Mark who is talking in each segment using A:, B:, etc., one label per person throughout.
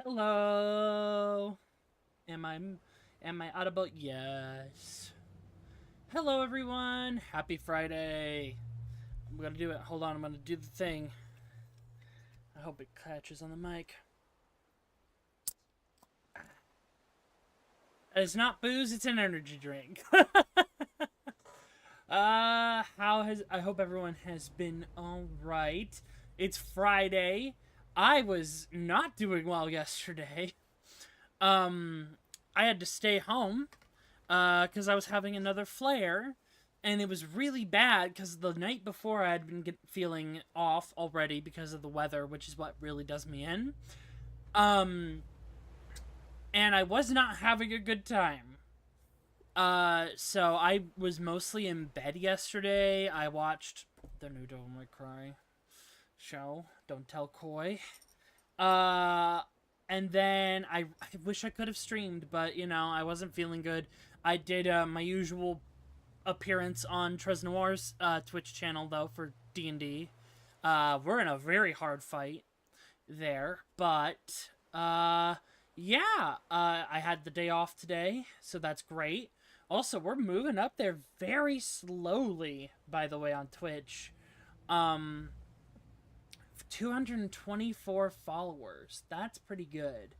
A: Hello. Am I audible? Yes. Hello everyone. Happy Friday. I'm gonna do it. Hold on, I'm gonna do the thing. I hope it catches on the mic. It's not booze, it's an energy drink. I hope everyone has been alright. It's Friday. I was not doing well yesterday. Um I had to stay home because I was having another flare, and it was really bad because the night before I had been feeling off already because of the weather, which is what really does me in. Um, and I was not having a good time. So I was mostly in bed yesterday. I watched the new Devil May Cry show. Don't tell Coy. Uh, and then I wish I could have streamed, but I wasn't feeling good. I did my usual appearance on Tres Noir's Twitch channel though for D&D. We're in a very hard fight there, but yeah, I had the day off today, so that's great. Also, we're moving up there very slowly, by the way, on Twitch. Um, 224 followers. That's pretty good.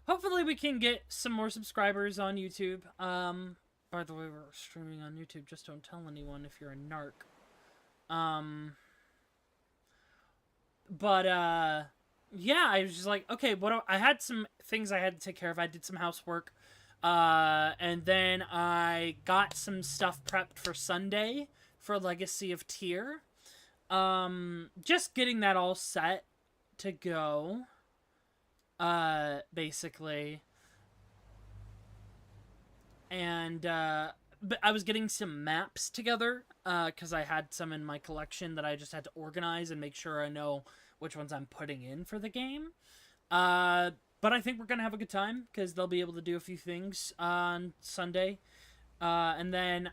A: Hopefully we can get some more subscribers on YouTube. By the way, we're streaming on YouTube. Just don't tell anyone if you're a narc. Um, but yeah, I was just like, okay, I had some things I had to take care of. I did some housework. And then I got some stuff prepped for Sunday for Legacy of Tyr. Just getting that all set to go. Basically. And but I was getting some maps together because I had some in my collection that I just had to organize and make sure I know which ones I'm putting in for the game. But I think we're gonna have a good time because they'll be able to do a few things on Sunday, and then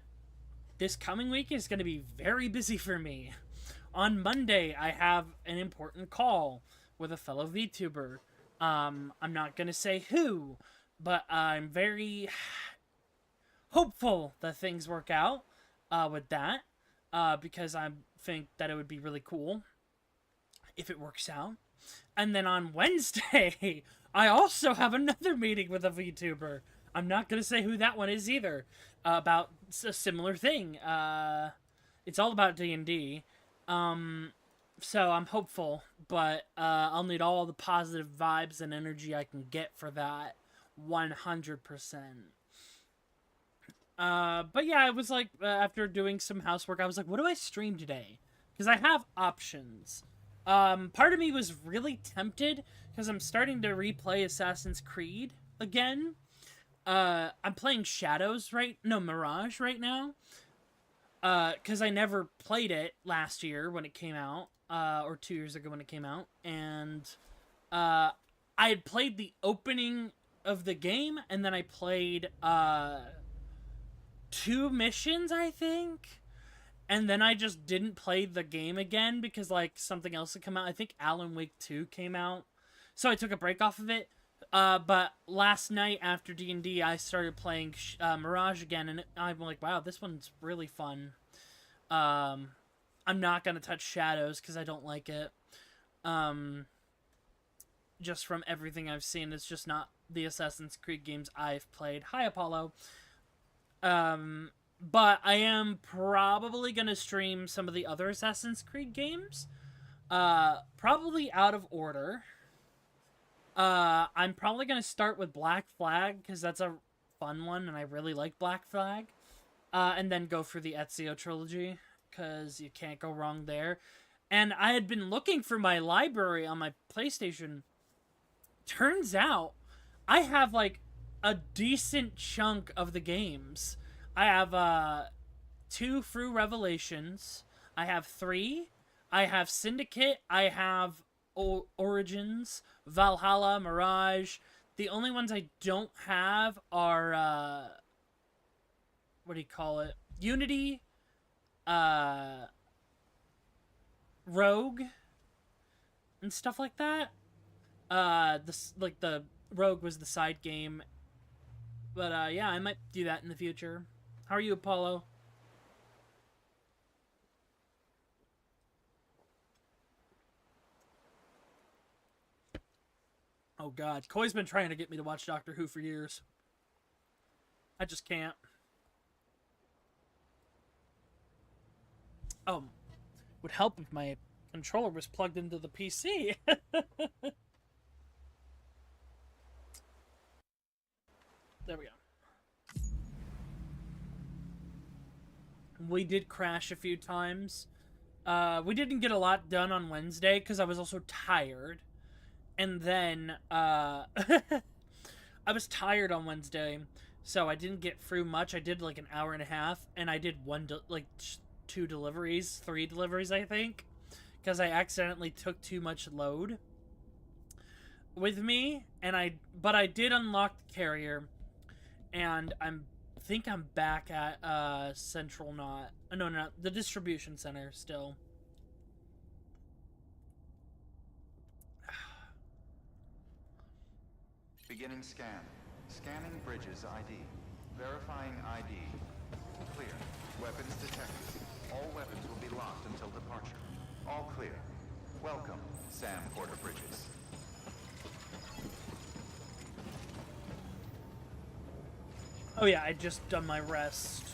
A: this coming week is gonna be very busy for me. On Monday, I have an important call with a fellow VTuber. I'm not gonna say who, but I'm very hopeful that things work out with that because I think that it would be really cool if it works out. And then on Wednesday, I also have another meeting with a VTuber. I'm not going to say who that one is either, about a similar thing. It's all about D&D. So I'm hopeful, but I'll need all the positive vibes and energy I can get for that 100%. But yeah, I was like, after doing some housework, I was like, what do I stream today? Because I have options. Part of me was really tempted because I'm starting to replay Assassin's Creed again. I'm playing Mirage right now. Because I never played it last year when it came out, or 2 years ago when it came out, and I had played the opening of the game, and then I played 2 missions, I think. And then I just didn't play the game again because, like, something else had come out. I think Alan Wake 2 came out. So I took a break off of it. But last night after D&D, I started playing Mirage again. And I'm like, wow, this one's really fun. I'm not going to touch Shadows because I don't like it. Just from everything I've seen, it's just not the Assassin's Creed games I've played. Hi, Apollo. But I am probably gonna stream some of the other Assassin's Creed games. Probably out of order. I'm probably gonna start with Black Flag because that's a fun one, and I really like Black Flag. And then go for the Ezio trilogy because you can't go wrong there. And I had been looking for my library on my PlayStation. Turns out, I have like a decent chunk of the games. I have 2 True Revelations. I have 3. I have Syndicate. I have Origins, Valhalla, Mirage. The only ones I don't have are what do you call it? Unity, uh, Rogue, and stuff like that. The Rogue was the side game. But yeah, I might do that in the future. How are you, Apollo? Oh god, Koi's been trying to get me to watch Doctor Who for years. I just can't. Would help if my controller was plugged into the PC. There we go. We did crash a few times. We didn't get a lot done on Wednesday because I was also tired. And then, I was tired on Wednesday, so I didn't get through much. I did like an hour and a half, and I did three deliveries, I think, because I accidentally took too much load with me, but I did unlock the carrier, and I think I'm back at Central Knot. No, the distribution center still.
B: Beginning scan. Scanning bridges ID. Verifying ID. Clear. Weapons detected. All weapons will be locked until departure. All clear. Welcome, Sam Porter Bridges.
A: Oh yeah, I just done my rest.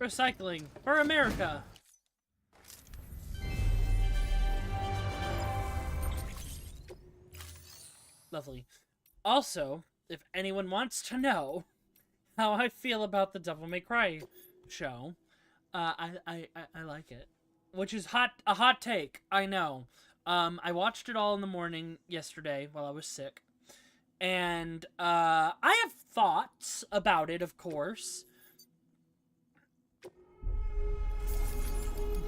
A: Recycling for America. Lovely. Also, if anyone wants to know how I feel about the Devil May Cry show, I like it, which is a hot take. I know. I watched it all in the morning yesterday while I was sick, and I have thoughts about it, of course.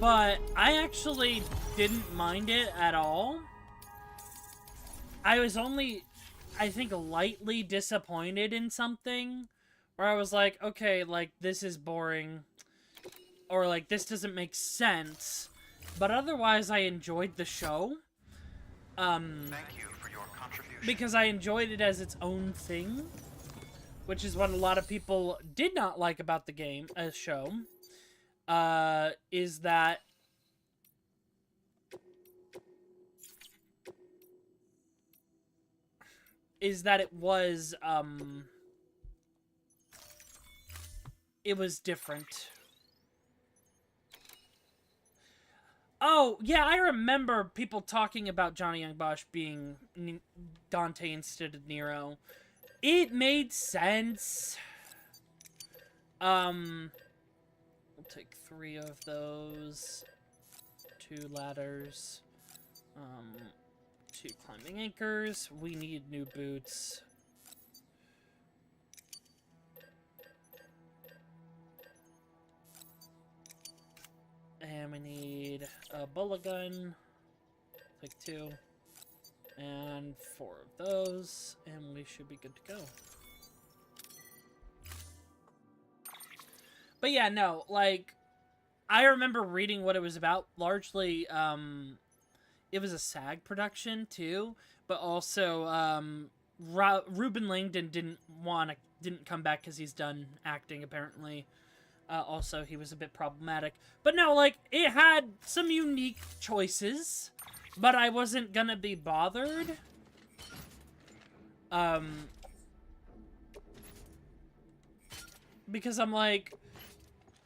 A: But I actually didn't mind it at all. I was only, I think, lightly disappointed in something. Where I was like, okay, like, this is boring. Or, like, this doesn't make sense. But otherwise, I enjoyed the show.
B: Thank you for your contribution.
A: Because I enjoyed it as its own thing. Which is what a lot of people did not like about the game, show. Is that it was different. Oh, yeah, I remember people talking about Johnny Young Bosch being Dante instead of Nero. It made sense. We'll take 3 of those. 2 ladders. 2 climbing anchors. We need new boots. And we need a bullet gun. Take 2. And 4 of those. And we should be good to go. But yeah, no, like, I remember reading what it was about. Largely, it was a SAG production, too. But also, Ruben Langdon didn't come back because he's done acting, apparently. Also, he was a bit problematic. But no, like, it had some unique choices. But I wasn't gonna be bothered. Because I'm like,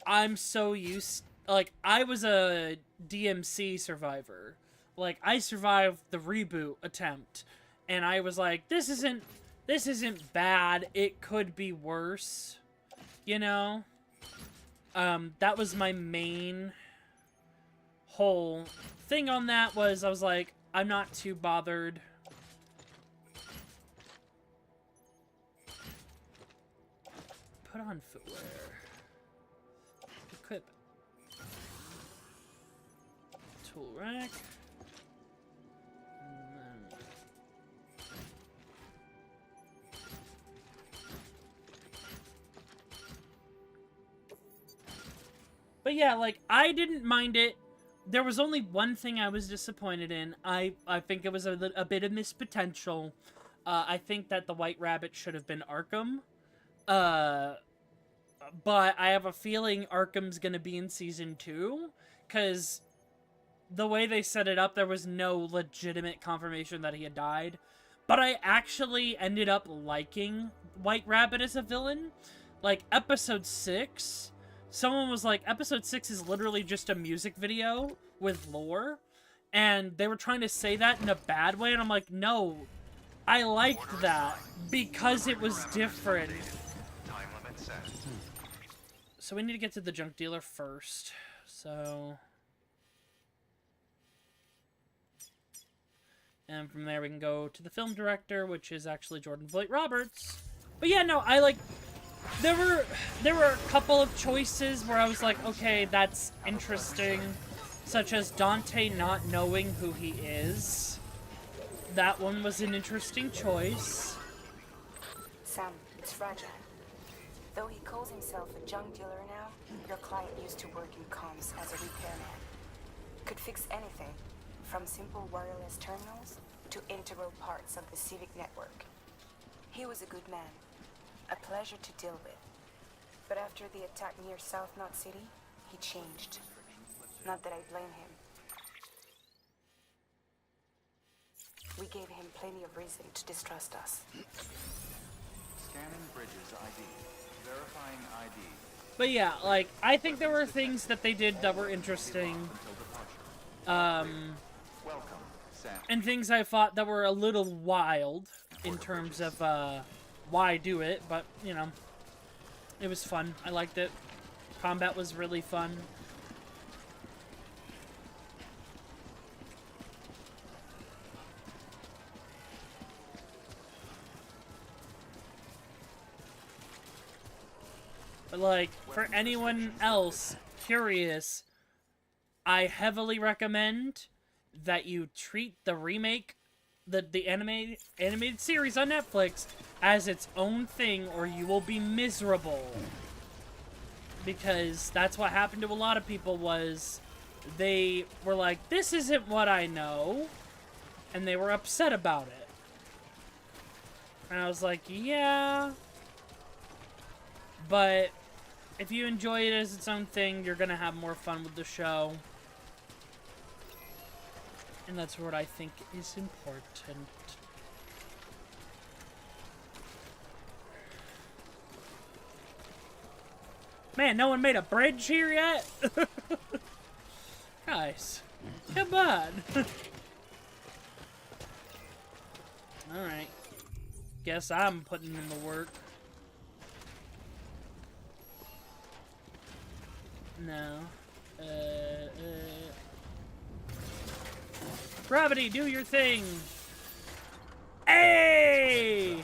A: I'm so used... Like, I was a DMC survivor. Like, I survived the reboot attempt. And I was like, this isn't bad. It could be worse. You know? That was my main whole thing on that was, I was like, I'm not too bothered. put on footwear. Equip. Tool rack. And then... But yeah, like, I didn't mind it. There was only one thing I was disappointed in. I think it was a bit of missed potential. I think that the White Rabbit should have been Arkham. But I have a feeling Arkham's gonna be in Season 2. Because the way they set it up, there was no legitimate confirmation that he had died. But I actually ended up liking White Rabbit as a villain. Like, Episode 6... Someone was like, Episode 6 is literally just a music video with lore. And they were trying to say that in a bad way, and I'm like, no. I liked that because it was different. So we need to get to the junk dealer first. So... And from there we can go to the film director, which is actually Jordan Voight Roberts. But yeah, no, I like... There were a couple of choices where I was like, okay, that's interesting. Such as Dante not knowing who he is. That one was an interesting choice.
C: Sam, it's fragile. Though he calls himself a junk dealer now, your client used to work in comms as a repairman. Could fix anything, from simple wireless terminals to integral parts of the civic network. He was a good man. A pleasure to deal with. But after the attack near South Knot City, he changed. Not that I blame him. We gave him plenty of reason to distrust us.
B: Scanning bridges ID. Verifying ID.
A: But yeah, like, I think there were things that they did that were interesting.
B: Welcome, Sam.
A: And things I thought that were a little wild in terms of, why do it, but, you know, it was fun. I liked it. Combat was really fun. But, like, for anyone else curious, I heavily recommend that you treat the remake, the animated series on Netflix as its own thing, or you will be miserable. Because that's what happened to a lot of people, was they were like, this isn't what I know, and they were upset about it. And I was like, yeah, but if you enjoy it as its own thing, you're gonna have more fun with the show. And that's what I think is important. Man, no one made a bridge here yet? Guys, come on. Alright. Guess I'm putting in the work. No. Gravity, do your thing! Hey!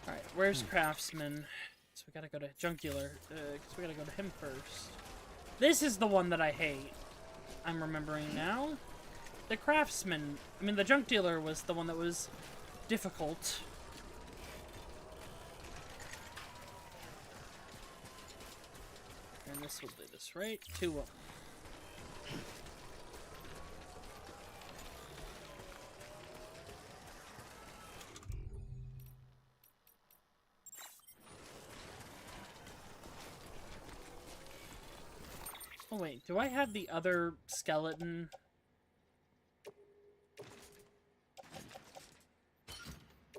A: Alright, where's Craftsman? So we gotta go to Junkular, because we gotta go to him first. This is the one that I hate. I'm remembering now. The Craftsman, I mean the Junk Dealer was the one that was difficult. And this will do this, right? 2 up. Oh wait, do I have the other skeleton?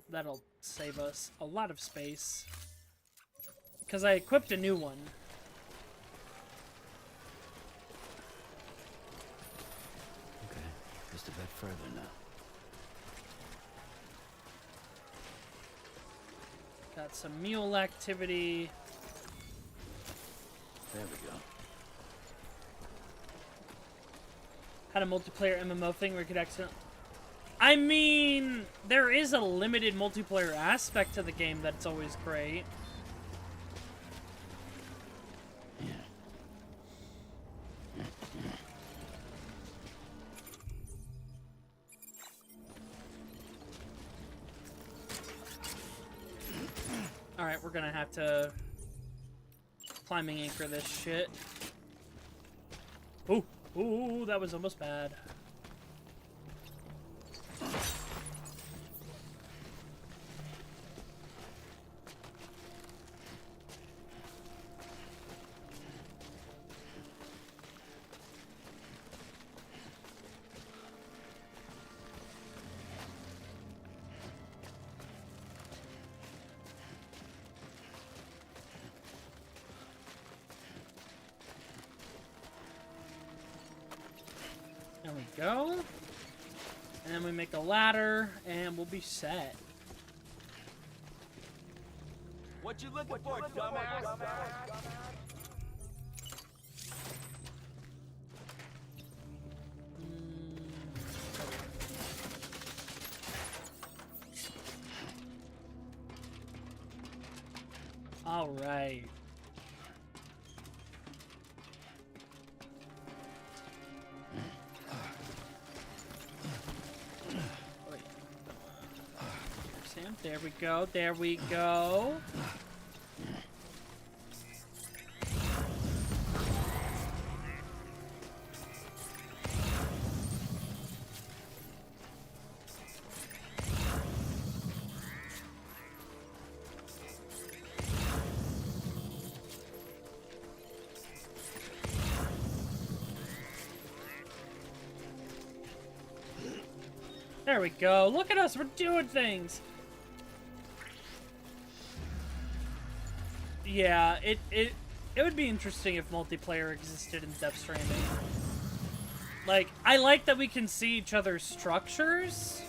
A: That'll save us a lot of space. Because I equipped a new one.
D: Okay, just a bit further now.
A: Got some mule activity.
D: There we go.
A: Had a multiplayer MMO thing where you could accidentally... I mean, there is a limited multiplayer aspect to the game that's always great. Alright, we're gonna have to climbing anchor this shit. Ooh, ooh, that was almost bad. There we go. And then we make a ladder, and we'll be set.
E: What you looking for, dumbass?
A: All right. Sam, there we go. There we go. There we go. Look at us. We're doing things. Yeah, it would be interesting if multiplayer existed in Death Stranding. Like, I like that we can see each other's structures.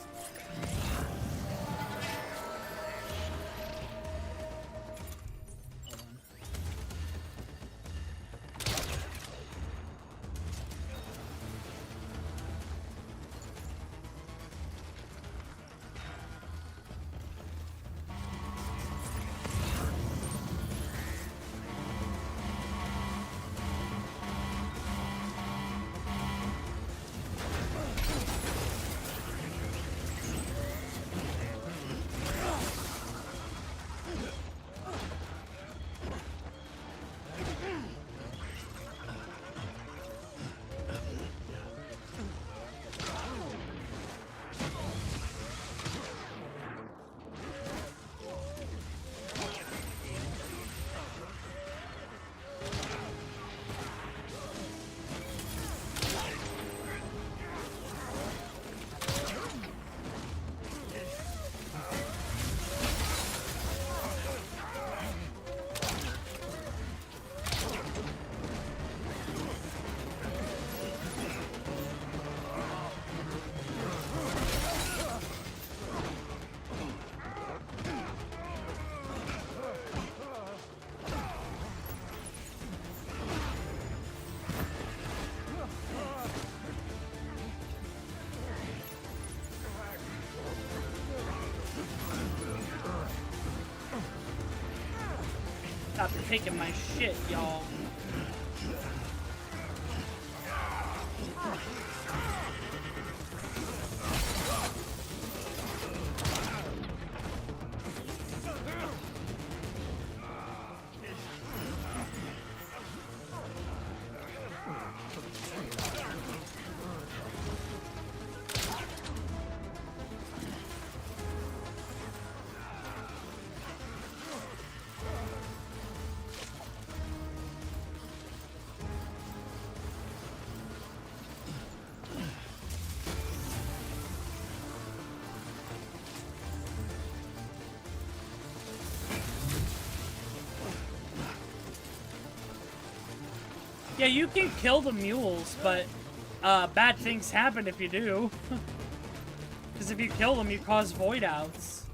A: Stop taking my shit, y'all. Yeah, you can kill the mules, but bad things happen if you do. Because if you kill them, you cause void outs.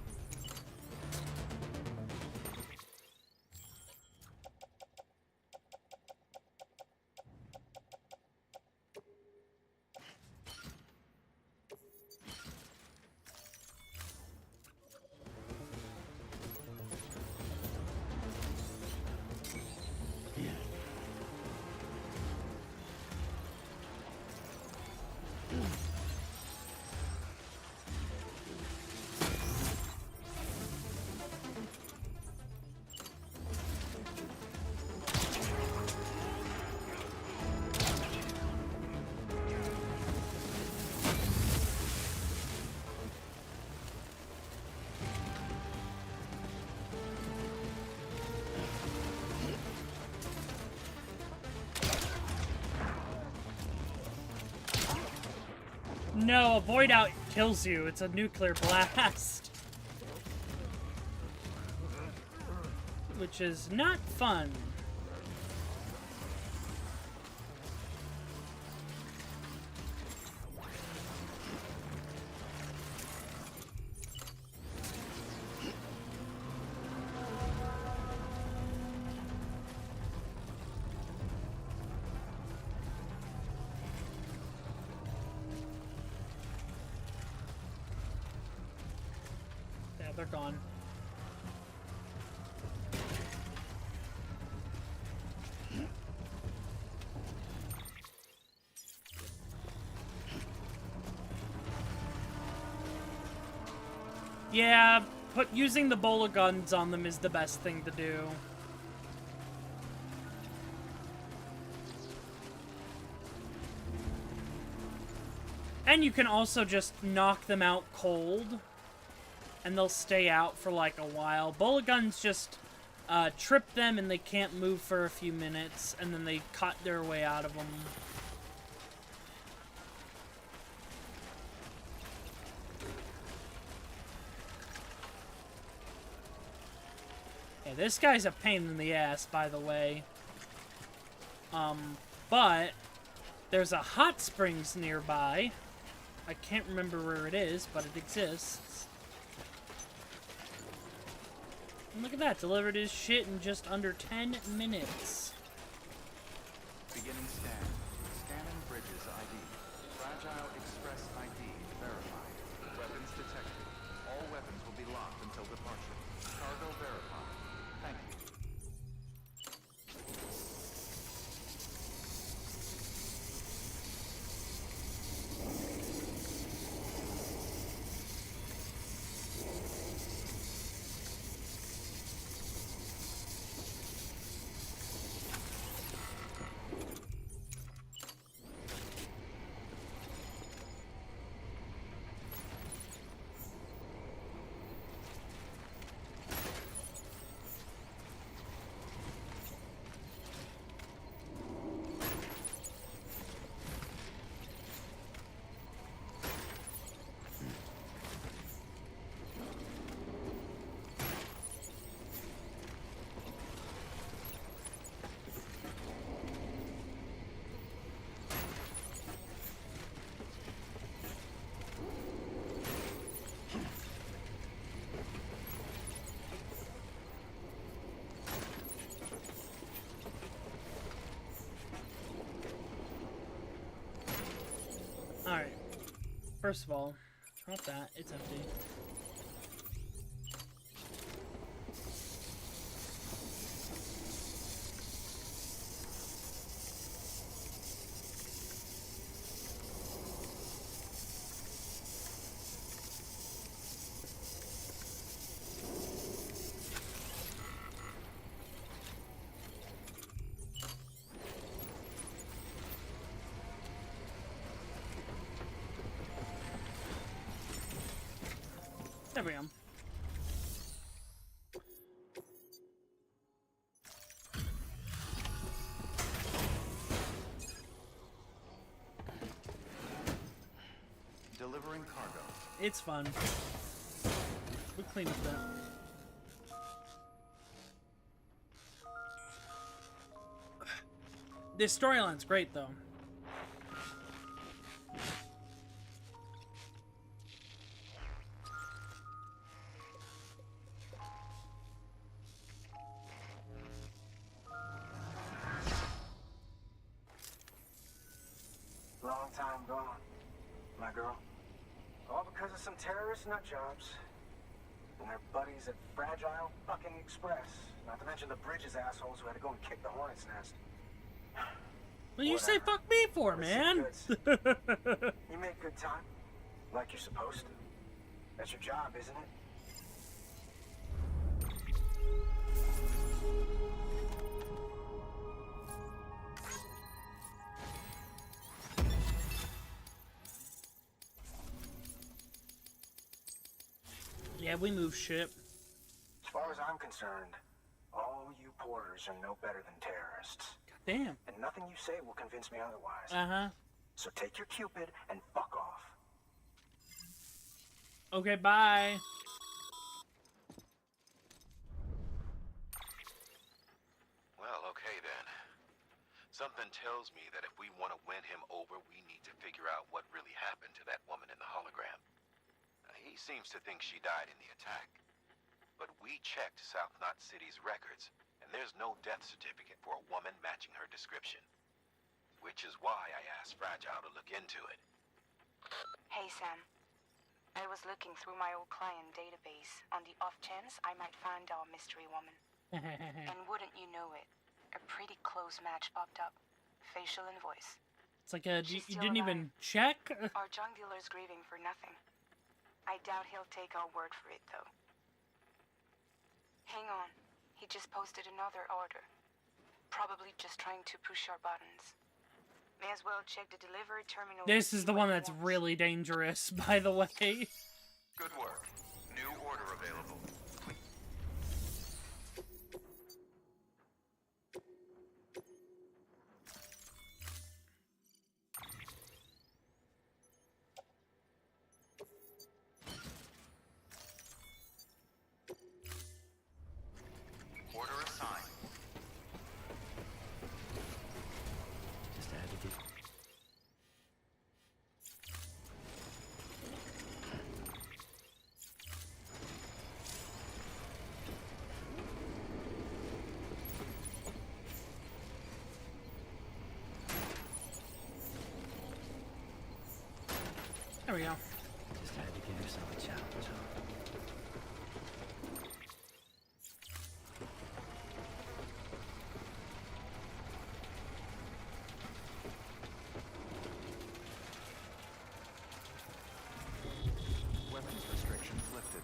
A: No, a void out kills you. It's a nuclear blast. Which is not fun. Yeah, they're gone. Yeah, using the bola guns on them is the best thing to do. And you can also just knock them out cold, and they'll stay out for like a while. Bola guns just trip them and they can't move for a few minutes, and then they cut their way out of them. Yeah, this guy's a pain in the ass, by the way. But there's a hot springs nearby. I can't remember where it is, but it exists. And look at that, delivered his shit in just under 10 minutes.
B: Beginning scan. Scanning bridges ID. Fragile Express ID verified. Weapons detected. All weapons will be locked until departure. Cargo verified. Thank you.
A: Alright. First of all, drop that. It's empty. There we go.
B: Delivering cargo.
A: It's fun. We'll clean up that. This storyline's great, though.
F: Long time gone, my girl. All because of some terrorist nut jobs. And their buddies at Fragile fucking Express. Not to mention the Bridges assholes who had to go and kick the hornet's nest.
A: What do you say fuck me for, man?
F: You make good time. Like you're supposed to. That's your job, isn't it?
A: Yeah, we move shit.
F: As far as I'm concerned, all you porters are no better than terrorists.
A: Damn.
F: And nothing you say will convince me otherwise.
A: Uh-huh.
F: So take your Cupid and fuck off.
A: Okay, bye.
G: Well, okay then. Something tells me that if we want to win him over, we need to figure out what really happened to that woman in the hologram. He seems to think she died in the attack. But we checked South Knot City's records, and there's no death certificate for a woman matching her description. Which is why I asked Fragile to look into it.
C: Hey, Sam. I was looking through my old client database on the off chance I might find our mystery woman. And wouldn't you know it, a pretty close match popped up. Facial and voice.
A: It's like you
C: She's still
A: didn't even
C: alive.
A: check?
C: Our junk dealer's grieving for nothing. I doubt he'll take our word for it, though. Hang on. He just posted another order. Probably just trying to push our buttons. May as well check the delivery terminal.
A: This is the one that's really dangerous, by the way.
B: Good work. New order available. Order assigned.
D: Just had to get...
A: There we go.
D: Just had to give yourself a challenge, huh?
B: Weapons restrictions lifted.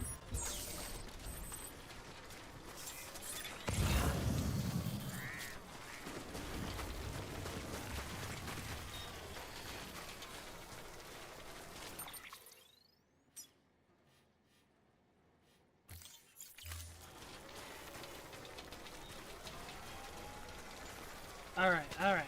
A: Alright, alright.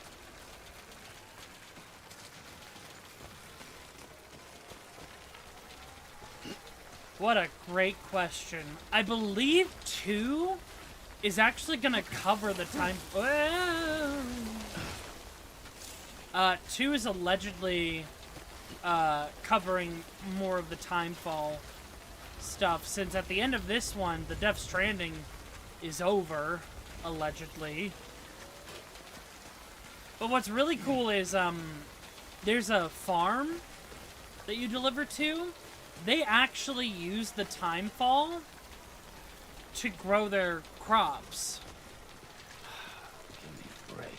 A: What a great question. I believe 2 is actually gonna cover the time. Whoa! 2 is allegedly covering more of the timefall stuff, since at the end of this one, the Death Stranding is over, allegedly. But what's really cool is, there's a farm that you deliver to. They actually use the timefall to grow their crops.
D: Give me a break.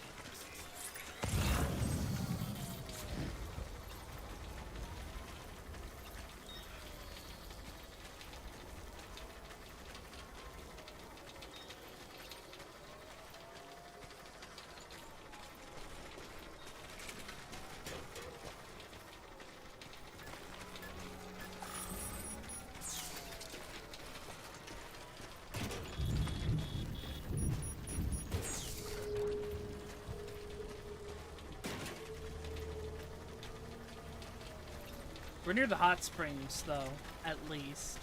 A: We're near the hot springs, though, at least.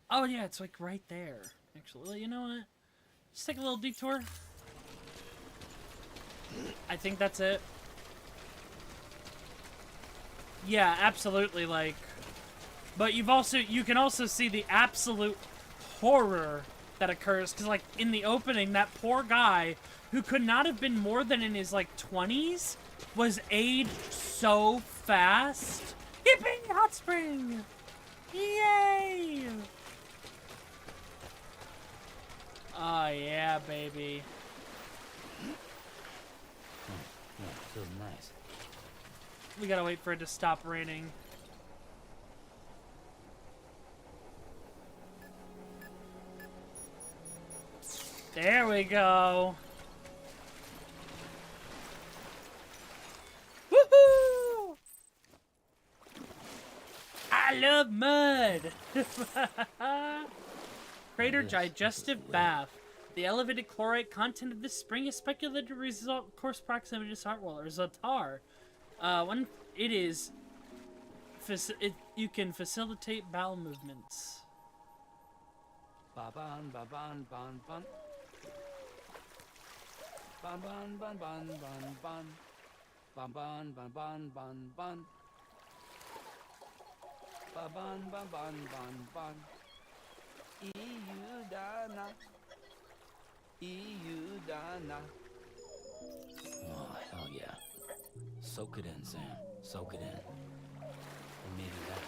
A: Oh, yeah, it's like right there. Actually, well, you know what? Just take a little detour. I think that's it. Yeah, absolutely, like... But you can also see the absolute horror that occurs, because, like, in the opening, that poor guy, who could not have been more than in his, like, 20s, was aged so fast. Yippee! Hot spring! Yay! Oh, yeah, baby.
D: Yeah, it feels nice.
A: We gotta wait for it to stop raining. There we go. Woohoo! I love mud. Crater digestive bath. The elevated chlorite content of this spring is speculated to result in close proximity to saltwater. Zatar. it is. You can facilitate bowel movements.
D: Ba ban ba ban ban ban. Ban ban ban ban ban ban. Ban ban ban ban ban ban. Ba ban ban ban ban ban. EU Dana. EU Dana. Oh hell yeah. Soak it in, Sam. Soak it in. We needed that.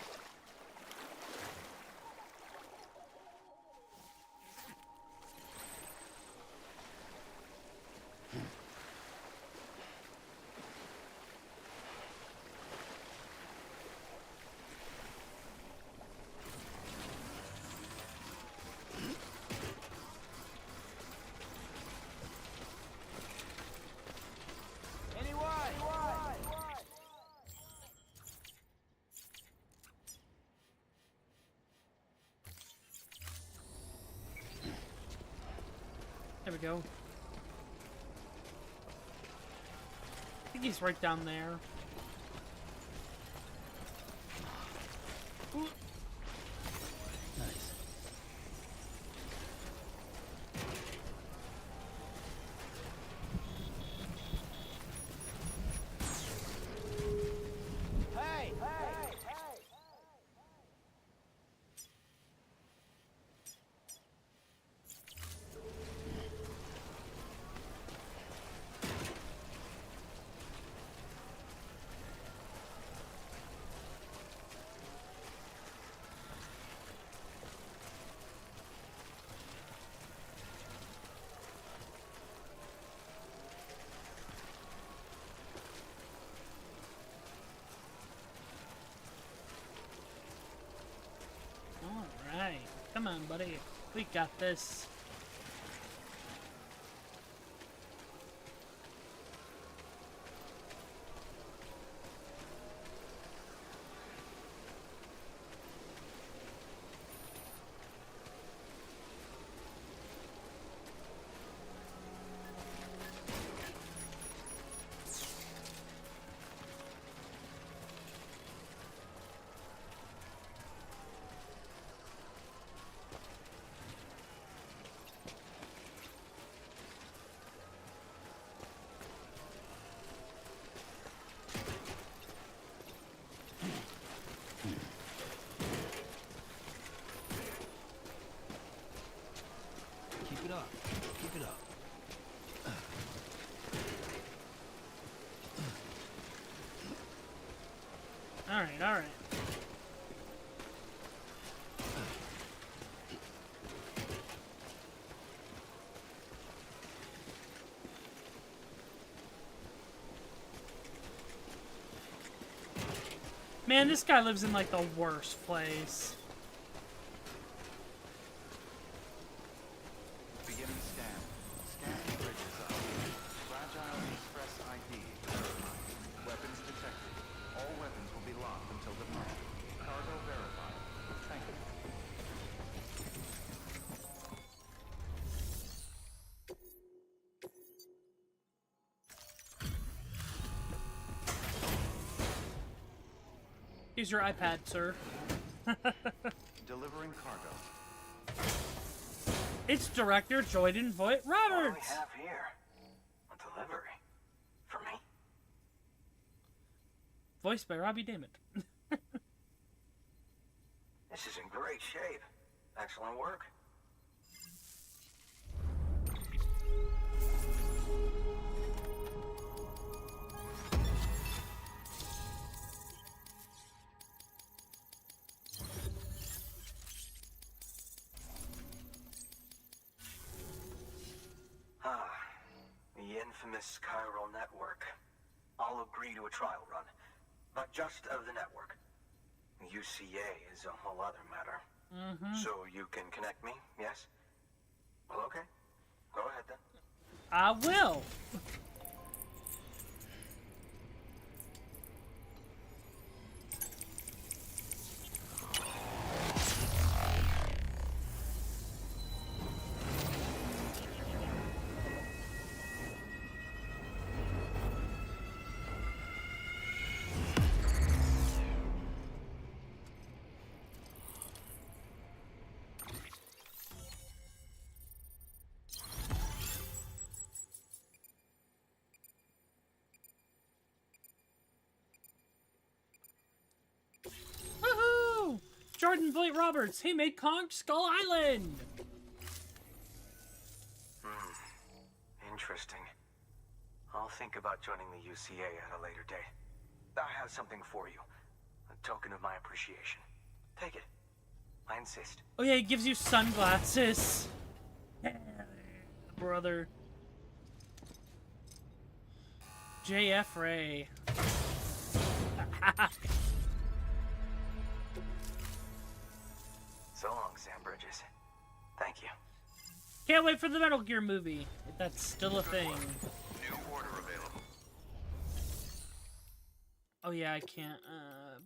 A: There we go. I think he's right down there. Ooh.
D: Nice.
E: Hey!
A: Alright. Come on, buddy. We got this.
D: Keep it up. Keep it up.
A: Alright, alright. Man, this guy lives in like the worst place.
B: Beginning scan. Scanning bridges ID. Fragile Express ID verified. Weapons detected. All weapons will be locked until departure. Cargo verified. Thank you.
A: Here's your iPad, sir.
B: Delivering cargo.
A: It's Director Joyden Voight
F: What do we
A: Roberts.
F: have here? A delivery. For me?
A: Voiced by Robbie Dammit.
F: This is in great shape. Excellent work. The infamous chiral network. I'll agree to a trial run, but just of the network. UCA is a whole other matter. So you can connect me, yes? Well, okay. Go ahead then.
A: I will. Jordan Voight Roberts. He made Kong Skull Island.
F: Interesting. I'll think about joining the UCA at a later date. I have something for you. A token of my appreciation. Take it. I insist.
A: Oh yeah, he gives you sunglasses. Brother. JF Ray.
F: So long, Sam Bridges. Thank you.
A: Can't wait for the Metal Gear movie, if that's still a thing.
B: New order available.
A: Oh yeah, I can't,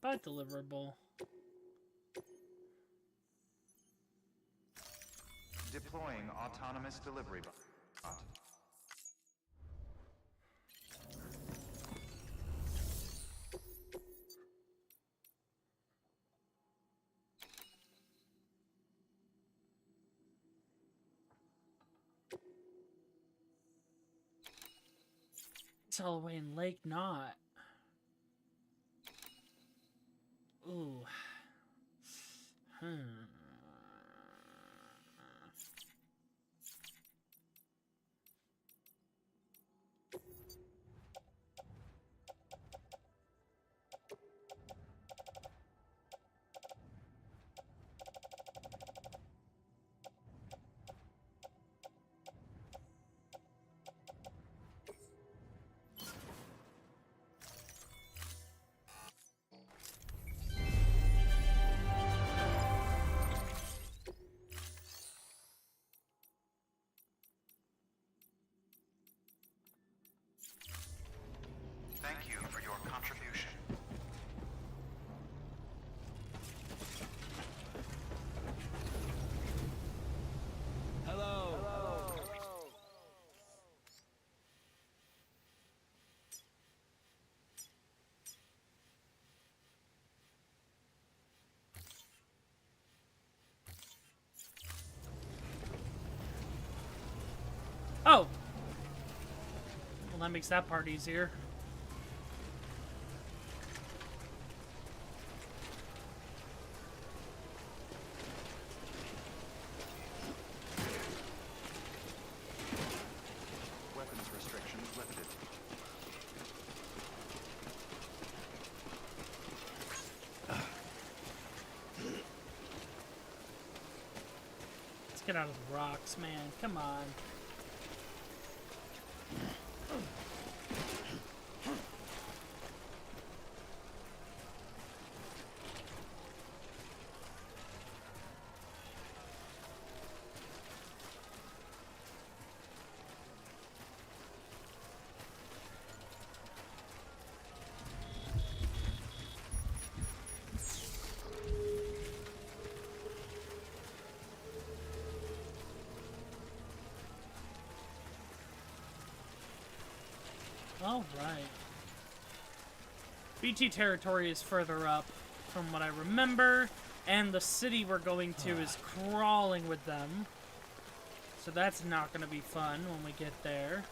A: but deliverable.
B: Deploying autonomous delivery bot.
A: It's all the way in Lake Knot. Ooh.
B: Thank you for your contribution.
E: Hello.
A: Oh! Well, that makes that part easier.
B: Weapons restrictions lifted.
A: Let's get out of the rocks, man. Come on. All right. BT territory is further up from what I remember, and the city we're going to is crawling with them. So that's not going to be fun when we get there.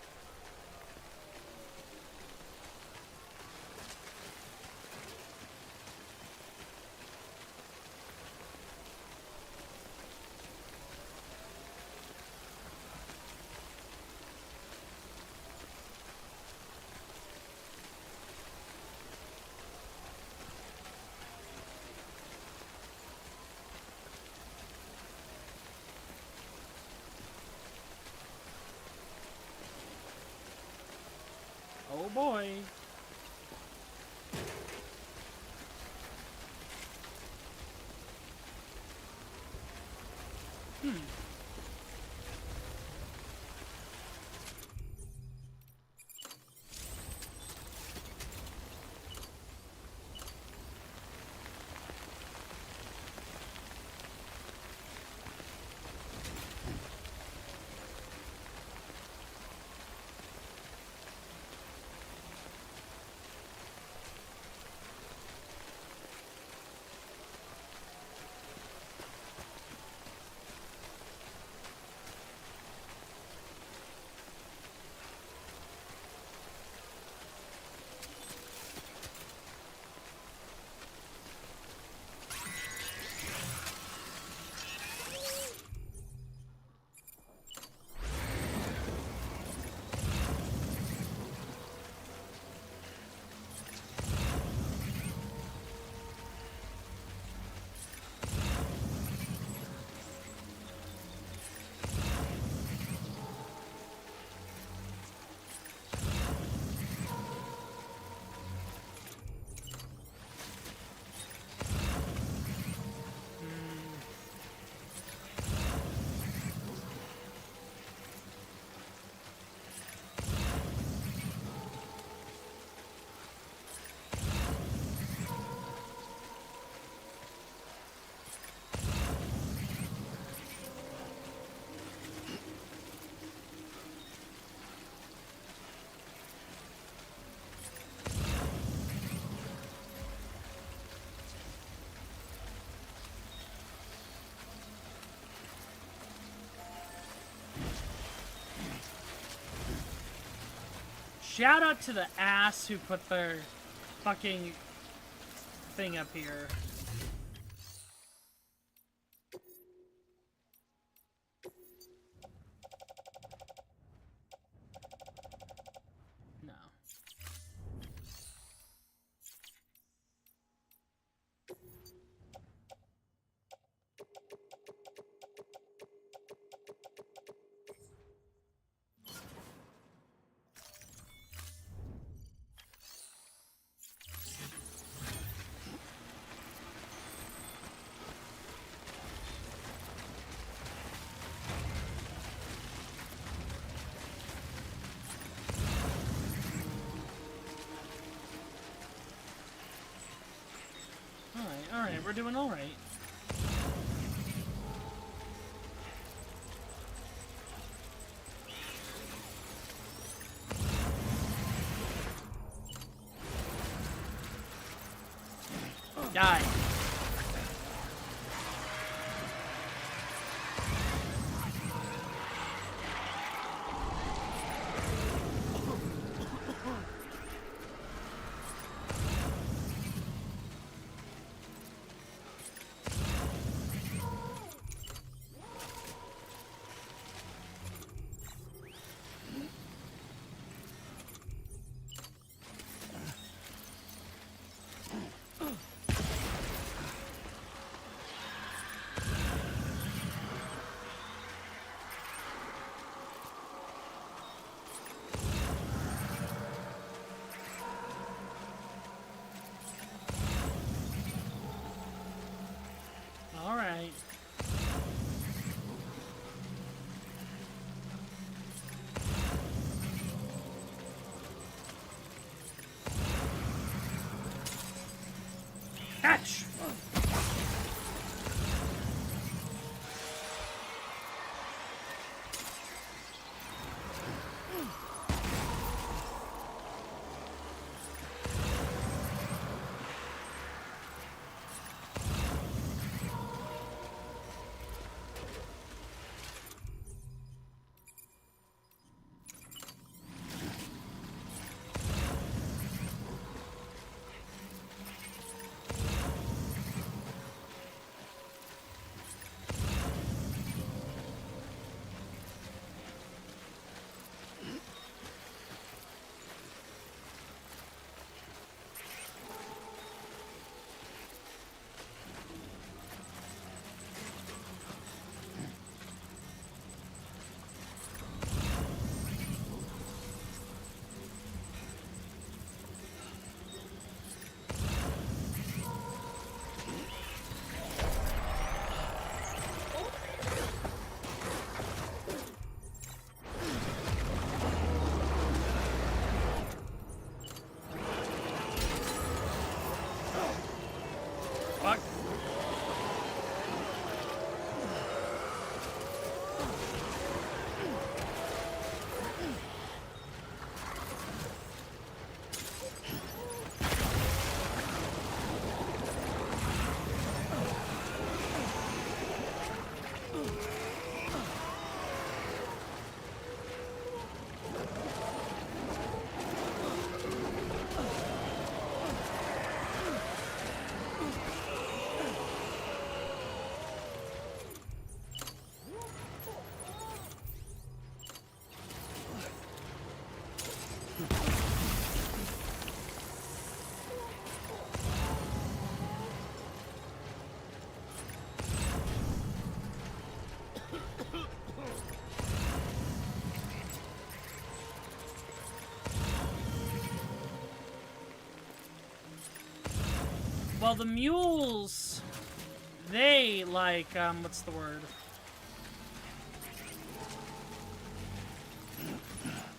A: Oh boy. shout out to the ass who put their fucking thing up here. No. Alright, we're doing alright. Die. Alright. Catch! Fuck. Well, the mules, they like, what's the word?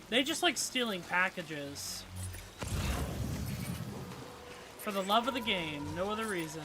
A: They just like stealing packages. For the love of the game, no other reason.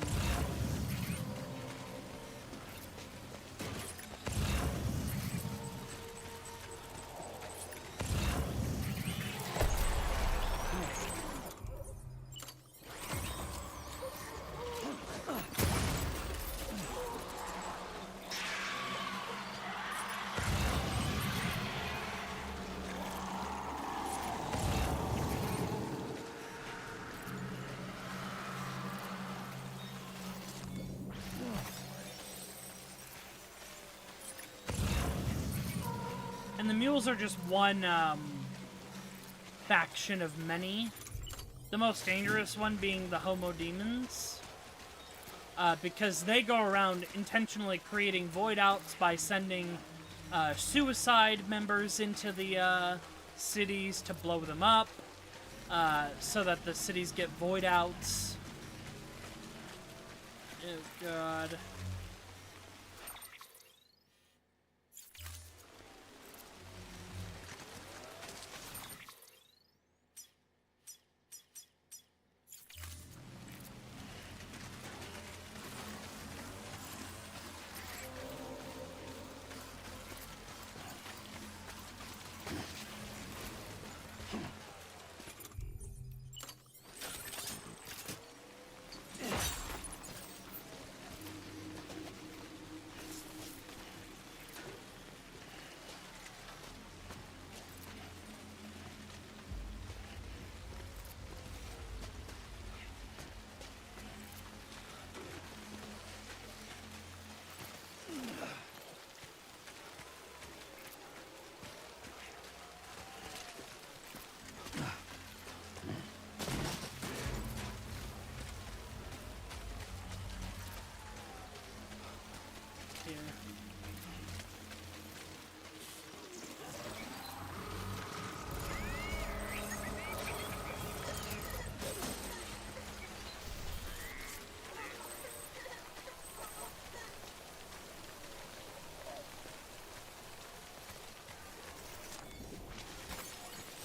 A: And the mules are just one, faction of many. The most dangerous one being the Homo Demons. Because they go around intentionally creating void outs by sending suicide members into the cities to blow them up, so that the cities get void outs. Oh god.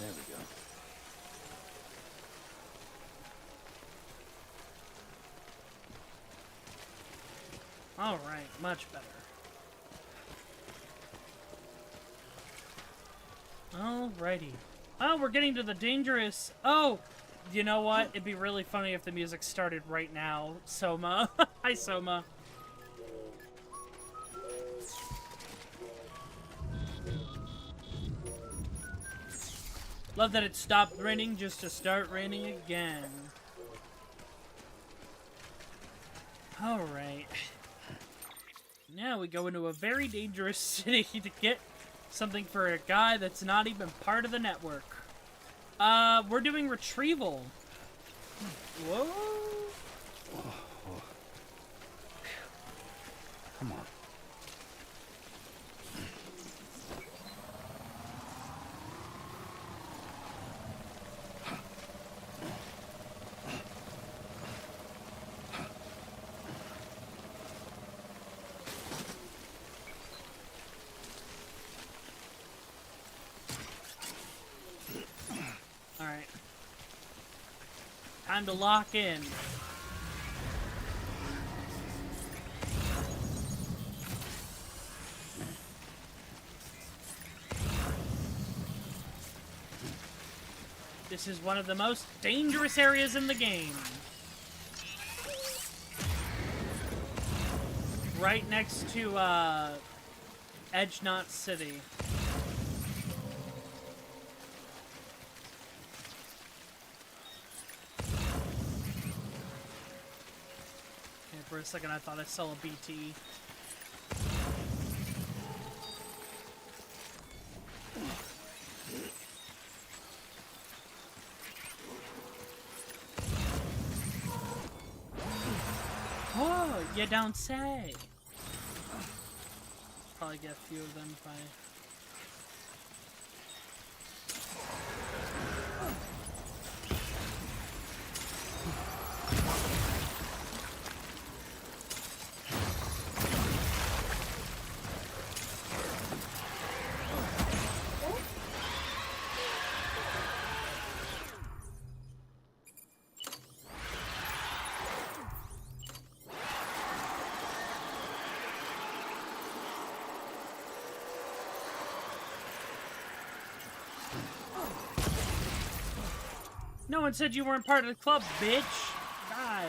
D: There we go.
A: Alright, much better. Alrighty. Oh, we're getting to the dangerous... Oh! You know what? It'd be really funny if the music started right now. Soma. Hi, Soma. Love that it stopped raining just to start raining again. Alright. Now we go into a very dangerous city to get something for a guy that's not even part of the network. We're doing retrieval. Whoa.
D: Come on.
A: Alright. Time to lock in. This is one of the most dangerous areas in the game. Right next to, Edge Knot City. For a second, I thought I saw a BT. Oh, you don't say. Probably get a few of them if I... No one said you weren't part of the club, bitch! Die.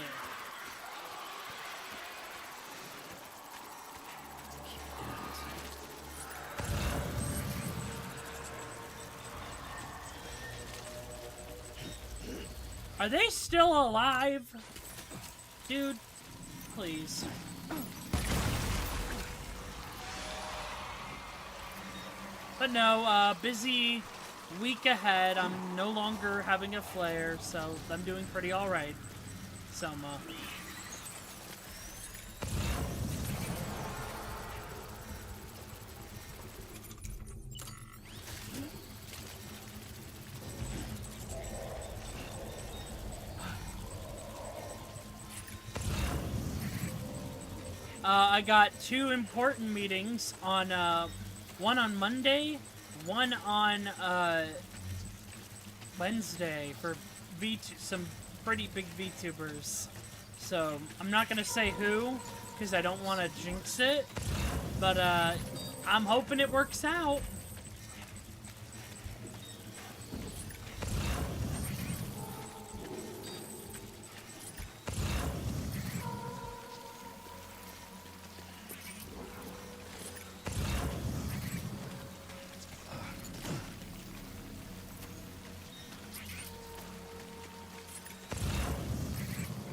A: Are they still alive? Dude, please. But no, busy week ahead. I'm no longer having a flare, so I'm doing pretty alright. Selma. I got 2 important meetings on, one on Monday, one on, Wednesday for some pretty big VTubers. So, I'm not gonna say who, because I don't want to jinx it, but, I'm hoping it works out.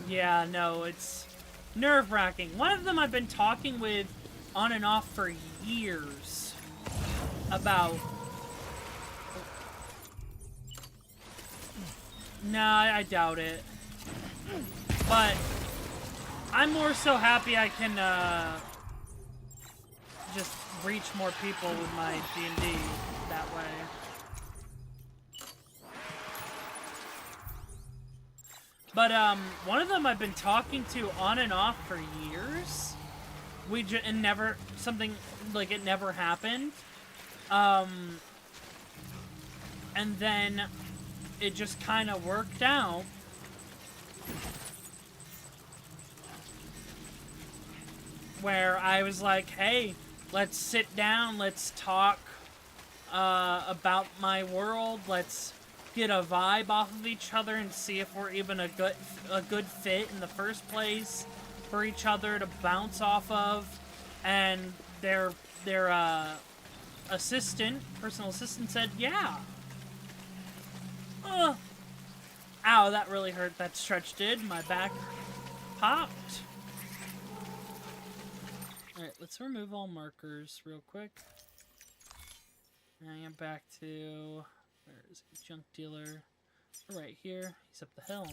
A: Yeah, no, it's nerve-wracking. One of them I've been talking with on and off for years about... Nah, I doubt it. But I'm more so happy I can, just reach more people with my D&D that way. But, one of them I've been talking to on and off for years. And never, something, like, it never happened. And then it just kind of worked out. Where I was like, hey, let's sit down, let's talk, about my world, let's get a vibe off of each other and see if we're even a good fit in the first place for each other to bounce off of. And their personal assistant said, yeah. Ow, that really hurt. That stretch did. My back popped. Alright, let's remove all markers real quick. And I'm back to... Where is he? Junk dealer. Right here. He's up the hill.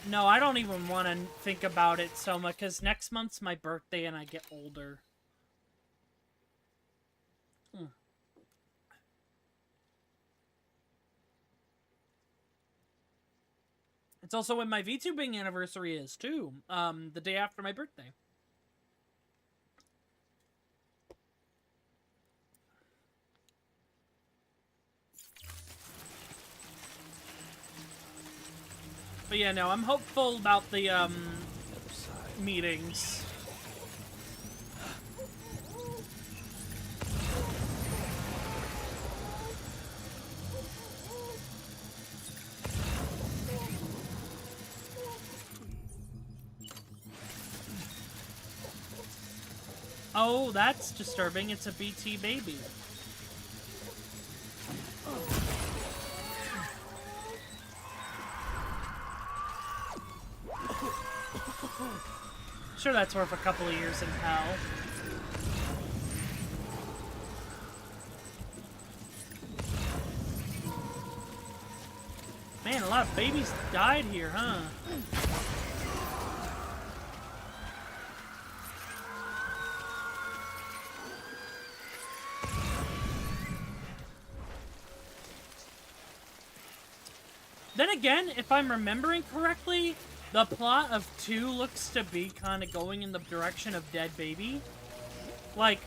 A: No, I don't even want to think about it so much, because next month's my birthday and I get older. It's also when my VTubing anniversary is, too. The day after my birthday. But yeah, no, I'm hopeful about the, meetings. Oh, that's disturbing. It's a BT baby. Sure, that's worth a couple of years in hell. Man, a lot of babies died here, huh? Then again, if I'm remembering correctly, the plot of 2 looks to be kind of going in the direction of Dead Baby. Like,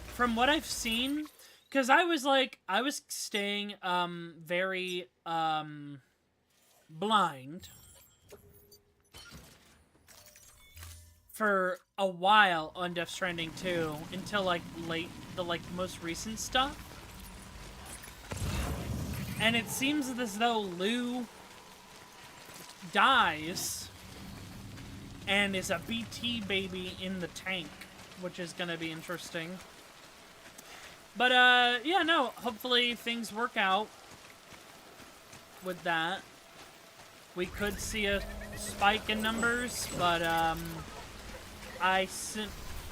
A: from what I've seen, because I was staying, very, blind for a while on Death Stranding 2, until, like, the most recent stuff. And it seems as though Lou dies and is a BT baby in the tank, which is gonna be interesting. But, yeah, no, hopefully things work out with that. We could see a spike in numbers, but,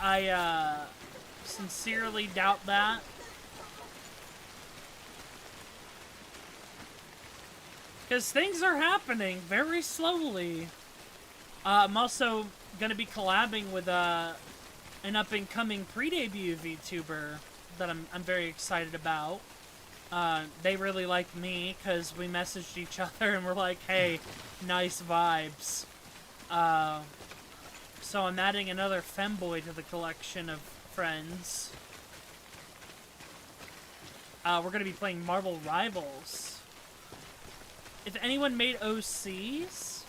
A: I sincerely doubt that. Because things are happening very slowly. I'm also going to be collabing with an up-and-coming pre-debut VTuber that I'm very excited about. They really like me because we messaged each other and we're like, hey, nice vibes. So I'm adding another femboy to the collection of friends. We're going to be playing Marvel Rivals. If anyone made OCs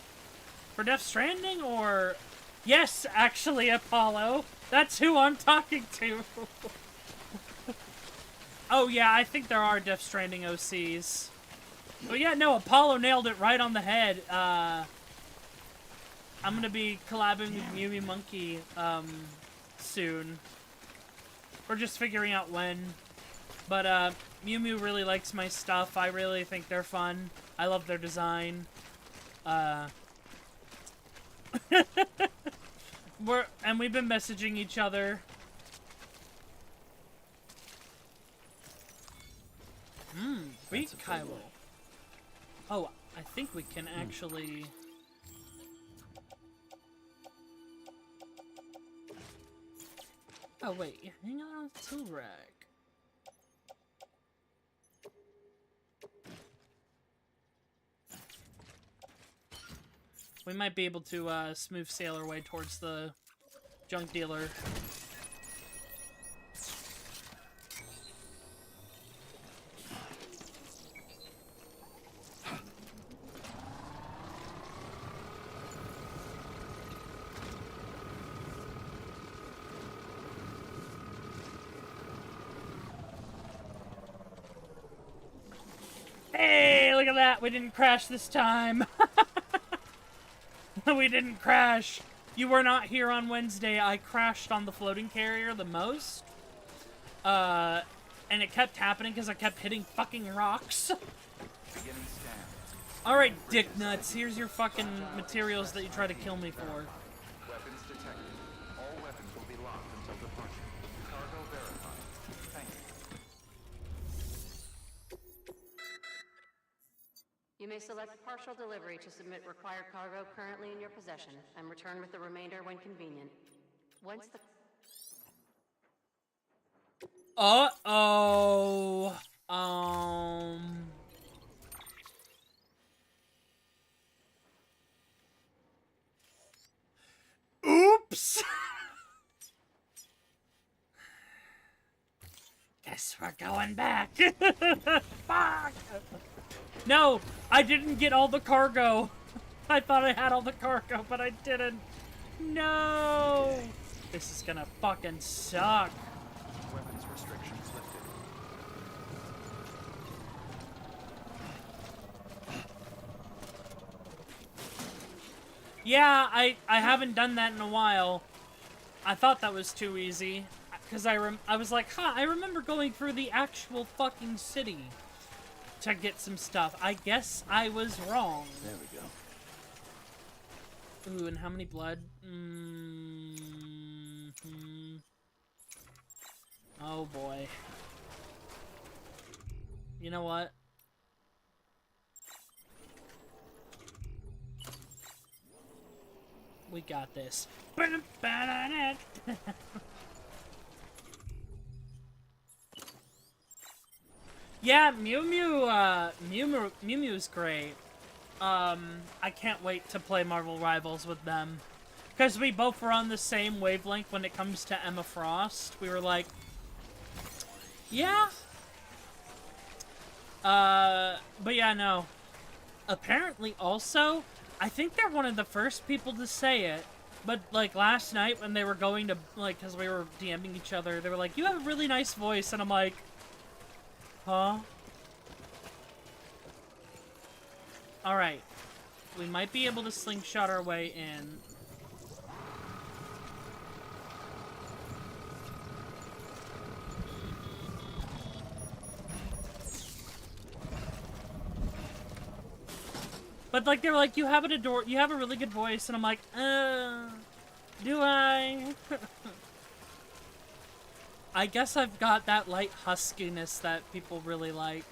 A: for Death Stranding, or... Yes, actually, Apollo. That's who I'm talking to. Oh, yeah, I think there are Death Stranding OCs. But yeah, no, Apollo nailed it right on the head. I'm gonna be collabing with Mew Mew Monkey, soon. We're just figuring out when. But, Mew Mew really likes my stuff. I really think they're fun. I love their design. We've been messaging each other. Beat Kylo. Oh, I think we can actually... Oh, wait. Hang on, tool rack. We might be able to smooth sail our way towards the junk dealer. Hey, look at that. We didn't crash this time. We didn't crash. You were not here on Wednesday. I crashed on the floating carrier the most. And it kept happening because I kept hitting fucking rocks.
B: Beginning scan.
A: Alright, dick nuts. Here's your fucking materials that you try to kill me for.
B: Weapons detected. All weapons will be locked until departure. Cargo verified. Thank you.
H: You may select partial delivery to submit required cargo currently in your possession and return with the remainder when convenient. Once the...
A: Uh-oh. Oops. Guess we're going back. Fuck. No, I didn't get all the cargo. I thought I had all the cargo, but I didn't. No. This is gonna fucking suck.
B: Weapons restrictions lifted.
A: Yeah, I haven't done that in a while. I thought that was too easy. Because I was like, I remember going through the actual fucking city to get some stuff. I guess I was wrong.
D: There we go.
A: Ooh, and how many blood? Oh boy. You know what? We got this. Yeah, Mew Mew is great. I can't wait to play Marvel Rivals with them. Because we both were on the same wavelength when it comes to Emma Frost. We were like, yeah. But yeah, no. Apparently also, I think they're one of the first people to say it. But, like, last night when they were going to, like, because we were DMing each other, they were like, you have a really nice voice. And I'm like, huh? Alright. We might be able to slingshot our way in. But, like, they were like, you have a really good voice. And I'm like, do I? I guess I've got that light huskiness that people really like.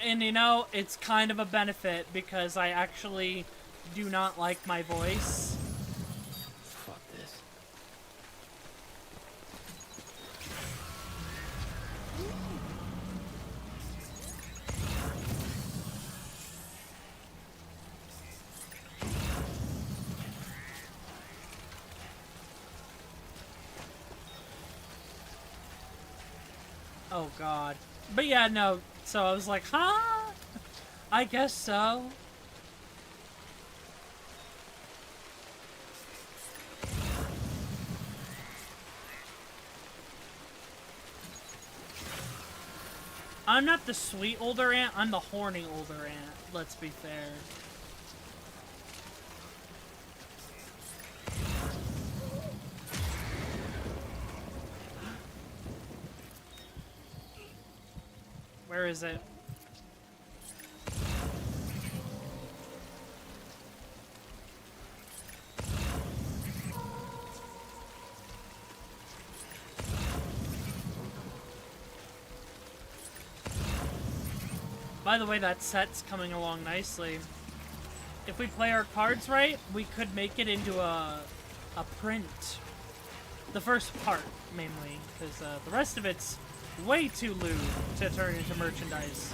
A: And you know, it's kind of a benefit because I actually do not like my voice.
D: Fuck this.
A: Oh god. But yeah, no. So I was like, huh? I guess so. I'm not the sweet older aunt, I'm the horny older aunt, let's be fair. Where is it? By the way, that set's coming along nicely. If we play our cards right, we could make it into a print. The first part, mainly, because the rest of it's way too lewd to turn into merchandise.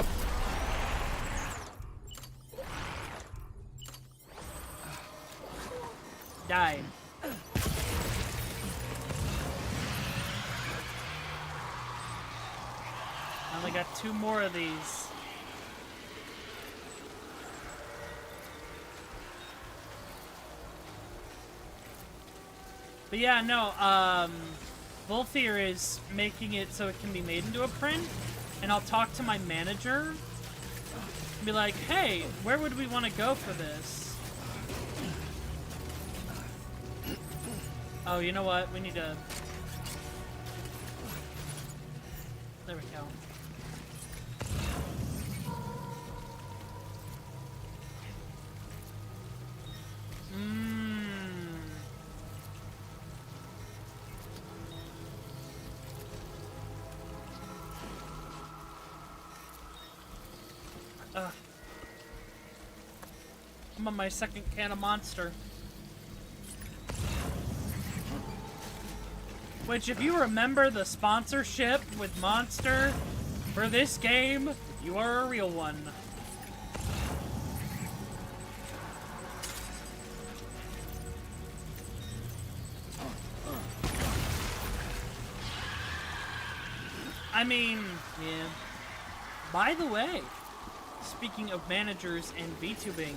A: Die. I only got 2 more of these. But yeah, no, Volthier is making it so it can be made into a print, and I'll talk to my manager and be like, hey, where would we want to go for this? Oh, you know what? We need to... There we go. I'm on my second can of Monster. Which, if you remember the sponsorship with Monster for this game, you are a real one. I mean, yeah. By the way, speaking of managers and VTubing,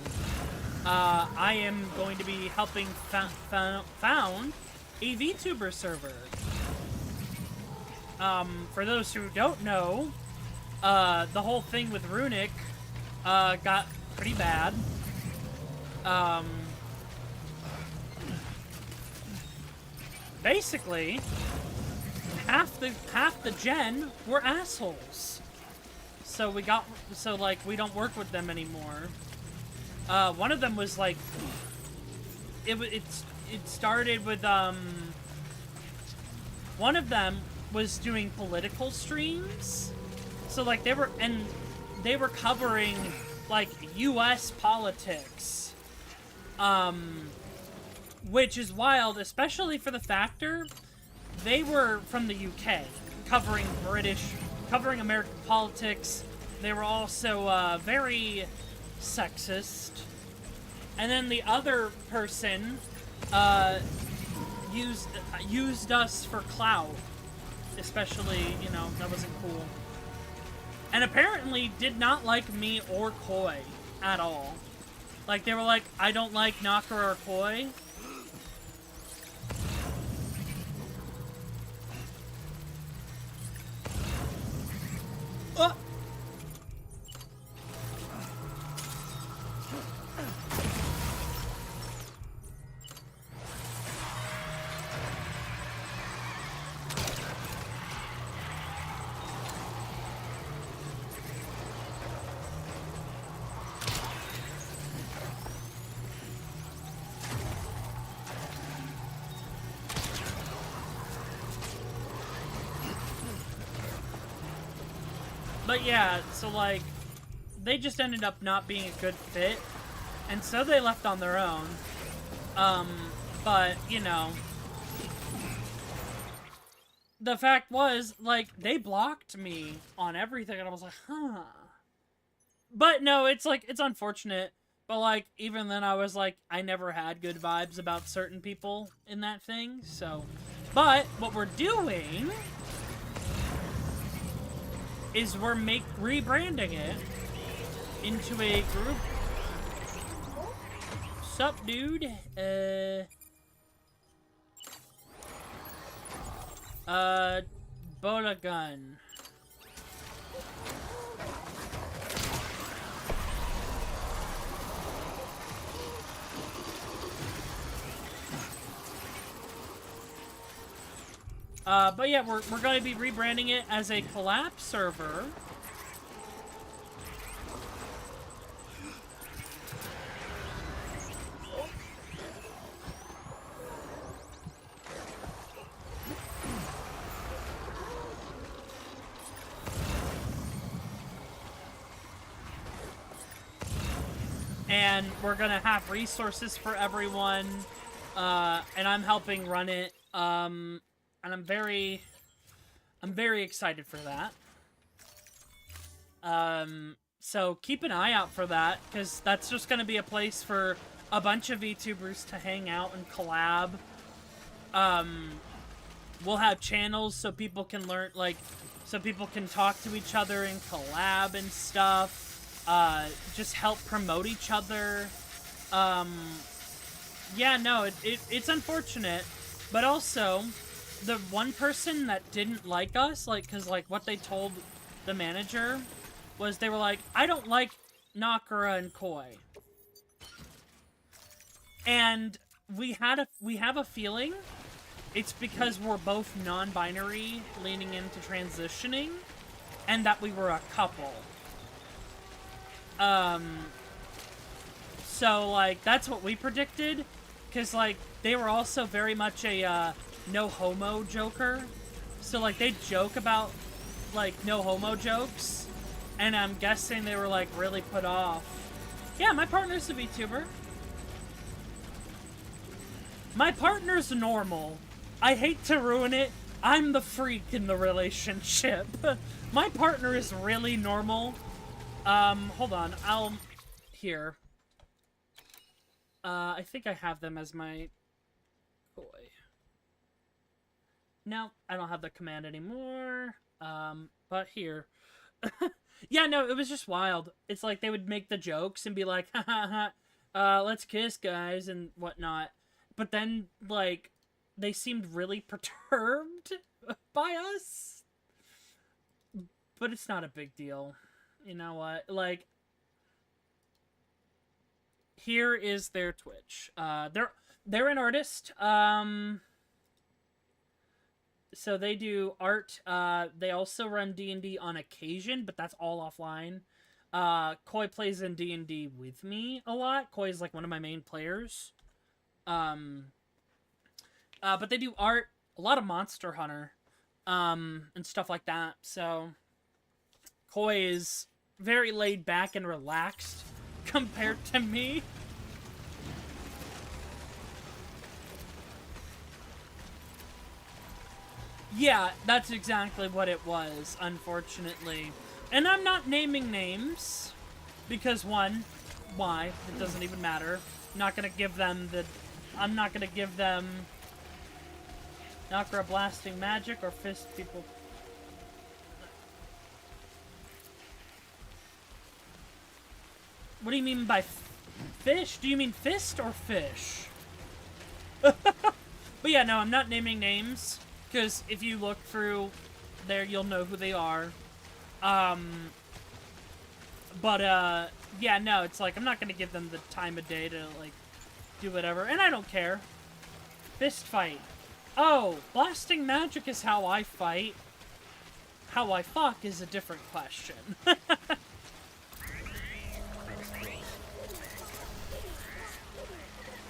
A: I am going to be helping found a VTuber server. For those who don't know, the whole thing with Runic got pretty bad. Basically, half the gen were assholes. So we don't work with them anymore. One of them was like, it started with one of them was doing political streams. So like they were covering like US politics. Which is wild, especially for the factor they were from the UK, covering American politics. They were also very sexist. And then the other person used us for clout. Especially, you know, that wasn't cool. And apparently did not like me or Koi at all. Like, they were like, I don't like Nakura or Koi. But yeah, so like, they just ended up not being a good fit, and so they left on their own. But, you know, the fact was, like, they blocked me on everything, and I was like, huh. But no, it's like, it's unfortunate. But like, even then I was like, I never had good vibes about certain people in that thing, so. But, what we're doing is we're rebranding it into a group. Sup, dude? Bola gun. But yeah, we're going to be rebranding it as a collab server. And we're gonna have resources for everyone, and I'm helping run it, and I'm very excited for that. So keep an eye out for that, because that's just gonna be a place for a bunch of VTubers to hang out and collab. We'll have channels so people can learn, like, so people can talk to each other and collab and stuff. Just help promote each other. Yeah, no, it's unfortunate, but also, the one person that didn't like us, like, cause, like, what they told the manager was they were like, I don't like Nakura and Koi. And we have a feeling it's because we're both non-binary leaning into transitioning, and that we were a couple. So, like, that's what we predicted, because, like, they were also very much a, no homo joker. So, like, they joke about, like, no homo jokes, and I'm guessing they were, like, really put off. Yeah, my partner's a VTuber. My partner's normal. I hate to ruin it. I'm the freak in the relationship. My partner is really normal. Hold on. Here. I think I have them as my Koi. No, I don't have the command anymore. But here. Yeah, no, it was just wild. It's like they would make the jokes and be like, ha ha ha, let's kiss, guys, and whatnot. But then, like, they seemed really perturbed by us. But it's not a big deal. You know what? Like, here is their Twitch. They're an artist. So they do art. They also run D&D on occasion, but that's all offline. Koi plays in D&D with me a lot. Koi is like one of my main players. But they do art, a lot of Monster Hunter, and stuff like that. So Koi is very laid back and relaxed compared to me. Yeah, that's exactly what it was, unfortunately. And I'm not naming names, because one, why? It doesn't even matter. I'm not gonna give them Nakura blasting magic or fist people. What do you mean by fish? Do you mean fist or fish? But yeah, no, I'm not naming names, because if you look through there, you'll know who they are. Yeah, no, it's like, I'm not gonna give them the time of day to, like, do whatever, and I don't care. Fist fight. Oh, blasting magic is how I fight. How I fuck is a different question.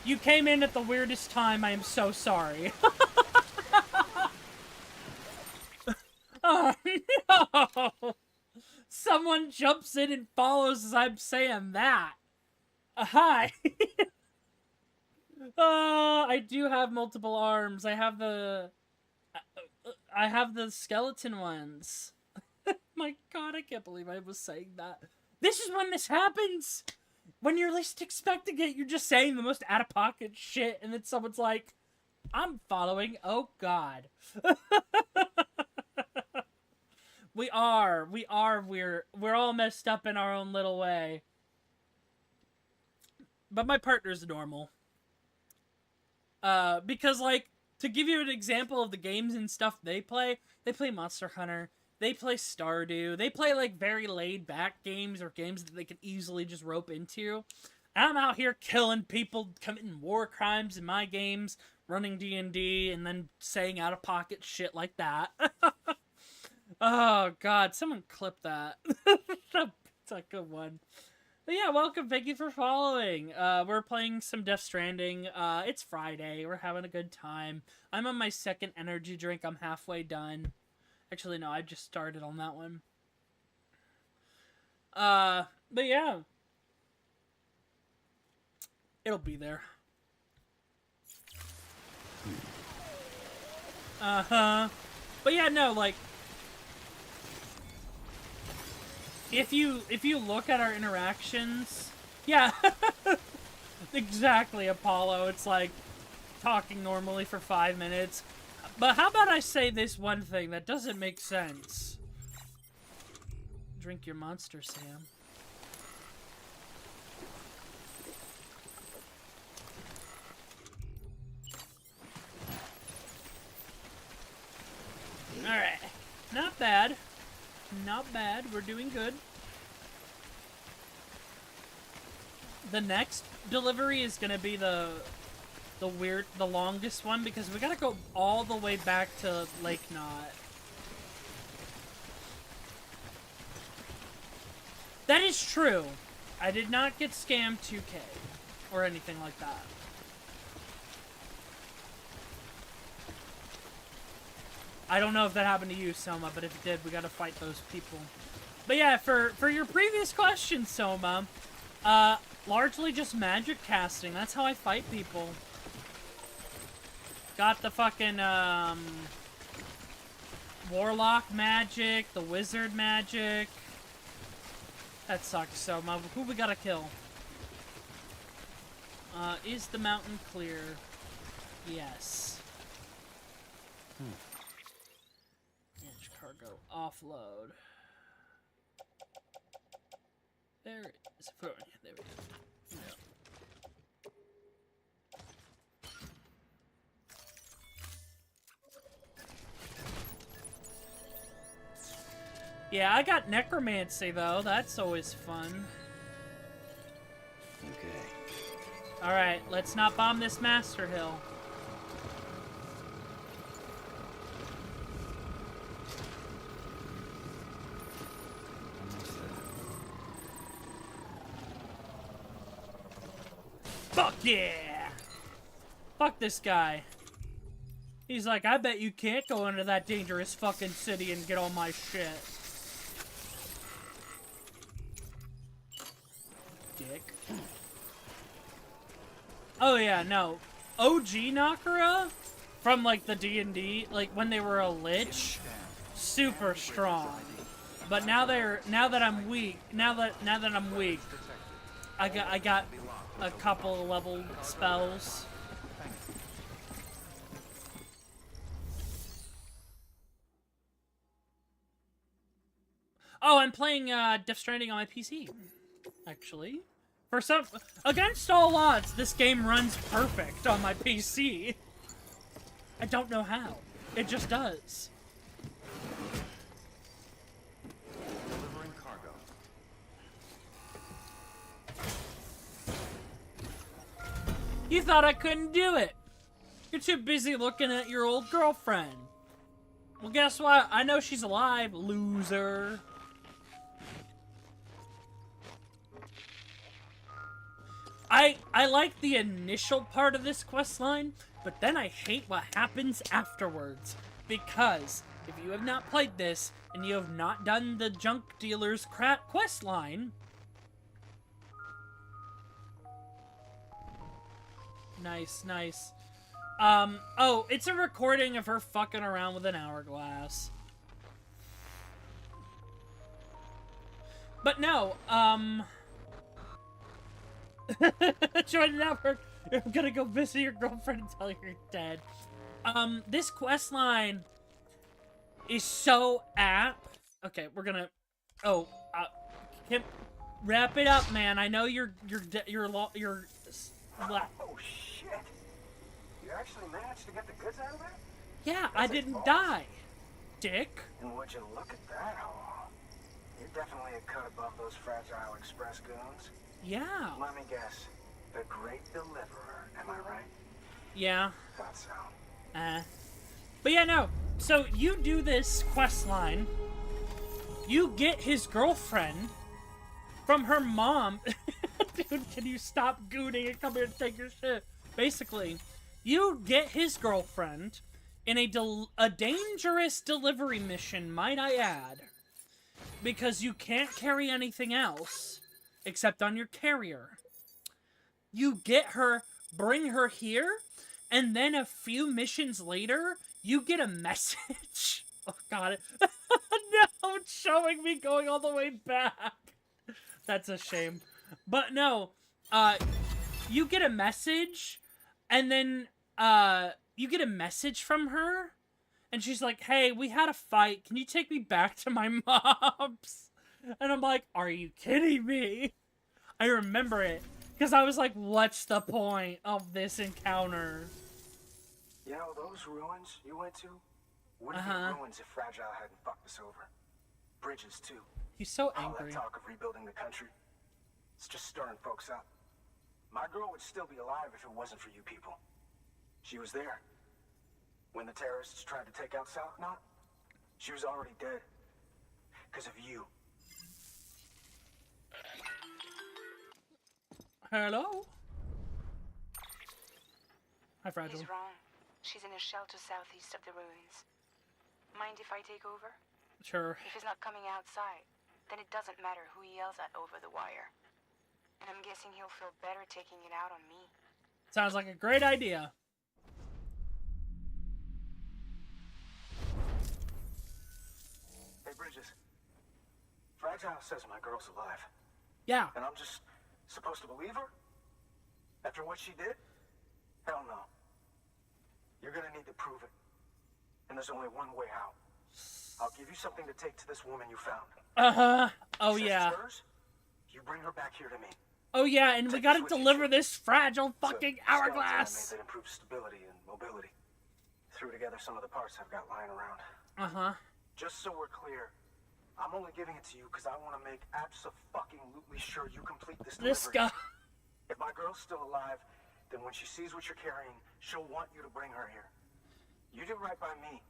A: You came in at the weirdest time, I am so sorry. Oh, no! Someone jumps in and follows as I'm saying that. Hi. I do have multiple arms. I have the skeleton ones. My god, I can't believe I was saying that. This is when this happens! When you're least expecting it, you're just saying the most out-of-pocket shit, and then someone's like, I'm following. Oh god. We're all messed up in our own little way. But my partner's normal. Because, like, to give you an example of the games and stuff they play Monster Hunter, they play Stardew, they play, like, very laid-back games, or games that they can easily just rope into. And I'm out here killing people, committing war crimes in my games, running D&D, and then saying out-of-pocket shit like that. Oh, God, someone clip that. That's a good one. But yeah, welcome, thank you for following. We're playing some Death Stranding. It's Friday, we're having a good time. I'm on my second energy drink, I'm halfway done. Actually, no, I just started on that one. But yeah. It'll be there. Uh-huh. But yeah, no, like, if you look at our interactions, yeah, exactly, Apollo. It's like talking normally for 5 minutes. But how about I say this one thing that doesn't make sense? Drink your monster, Sam. Alright. Not bad. Not bad. We're doing good. The next delivery is gonna be the longest one, because we gotta go all the way back to Lake Knot. That is true. I did not get scammed 2K or anything like that. I don't know if that happened to you, Soma, but if it did, we gotta fight those people. But yeah, for your previous question, Soma, largely just magic casting. That's how I fight people. Got the fucking, warlock magic, the wizard magic. That sucks, Soma. Who we gotta kill? Is the mountain clear? Yes. Manage cargo. Offload. There it is. There we go. Yeah. Yeah, I got necromancy though. That's always fun.
D: Okay.
A: Alright, let's not bomb this Master Hill. Fuck yeah! Fuck this guy. He's like, I bet you can't go into that dangerous fucking city and get all my shit. Dick. Oh yeah, no. OG Nakura? From like the D&D, like when they were a lich, super strong. But now that I'm weak, I got a couple level spells. Oh, I'm playing Death Stranding on my PC, actually. Against all odds, this game runs perfect on my PC. I don't know how. It just does.
B: Delivering cargo.
A: You thought I couldn't do it. You're too busy looking at your old girlfriend. Well, guess what? I know she's alive, loser. I like the initial part of this quest line, but then I hate what happens afterwards. Because if you have not played this and you have not done the junk dealer's quest line, nice, nice. Oh, it's a recording of her fucking around with an hourglass. But no, join the network. You're gonna go visit your girlfriend and tell her you're dead. This quest line is so apt. Okay, we're gonna. Oh, Kim, wrap it up, man. I know you're.
F: Oh shit! You actually managed to get the goods out of there?
A: Yeah, I didn't die, dick.
F: And would you look at that? Oh, you're definitely a cut above those fragile express goons.
A: Yeah.
F: Let me guess. The Great Deliverer, am I right?
A: Yeah.
F: Thought so.
A: But yeah, no. So you do this quest line. You get his girlfriend from her mom. Dude, can you stop gooning and come here and take your shit? Basically, you get his girlfriend in a dangerous delivery mission, might I add. Because you can't carry anything else except on your carrier. You get her, bring her here, and then a few missions later, you get a message. Oh, God. No, it's showing me going all the way back. That's a shame. But no, you get a message, and then, you get a message from her, and she's like, hey, we had a fight. Can you take me back to my mom's? And I'm like, are you kidding me? I remember it. Because I was like, what's the point of this encounter?
F: You know, those ruins you went to wouldn't be ruins if Fragile hadn't fucked us over. Bridges, too.
A: He's so
F: All
A: angry.
F: that talk of rebuilding the country, it's just stirring folks up. My girl would still be alive if it wasn't for you people. She was there. When the terrorists tried to take out South Knot, she was already dead. Because of you.
A: Hello? Hi, Fragile.
C: He's wrong. She's in a shelter southeast of the ruins. Mind if I take over?
A: Sure.
C: If he's not coming outside, then it doesn't matter who he yells at over the wire. And I'm guessing he'll feel better taking it out on me.
A: Sounds like a great idea.
F: Hey, Bridges. Fragile says my girl's alive.
A: Yeah.
F: And I'm just supposed to believe her? After what she did? Hell no. You're gonna need to prove it. And there's only one way out. I'll give you something to take to this woman you found.
A: Oh,
F: Says
A: yeah.
F: it's hers, you bring her back here to me.
A: Oh, yeah, and we
F: Take
A: gotta
F: this with you,
A: deliver
F: too.
A: this fragile fucking
F: It's a skeleton I made
A: hourglass.
F: that improves stability and mobility. Threw together some of the parts I've got lying around. Just so we're clear, I'm only giving it to you because I want to make abso-fucking-lutely sure you complete this delivery.
A: This guy.
F: If my girl's still alive, then when she sees what you're carrying, she'll want you to bring her here. You do right by me.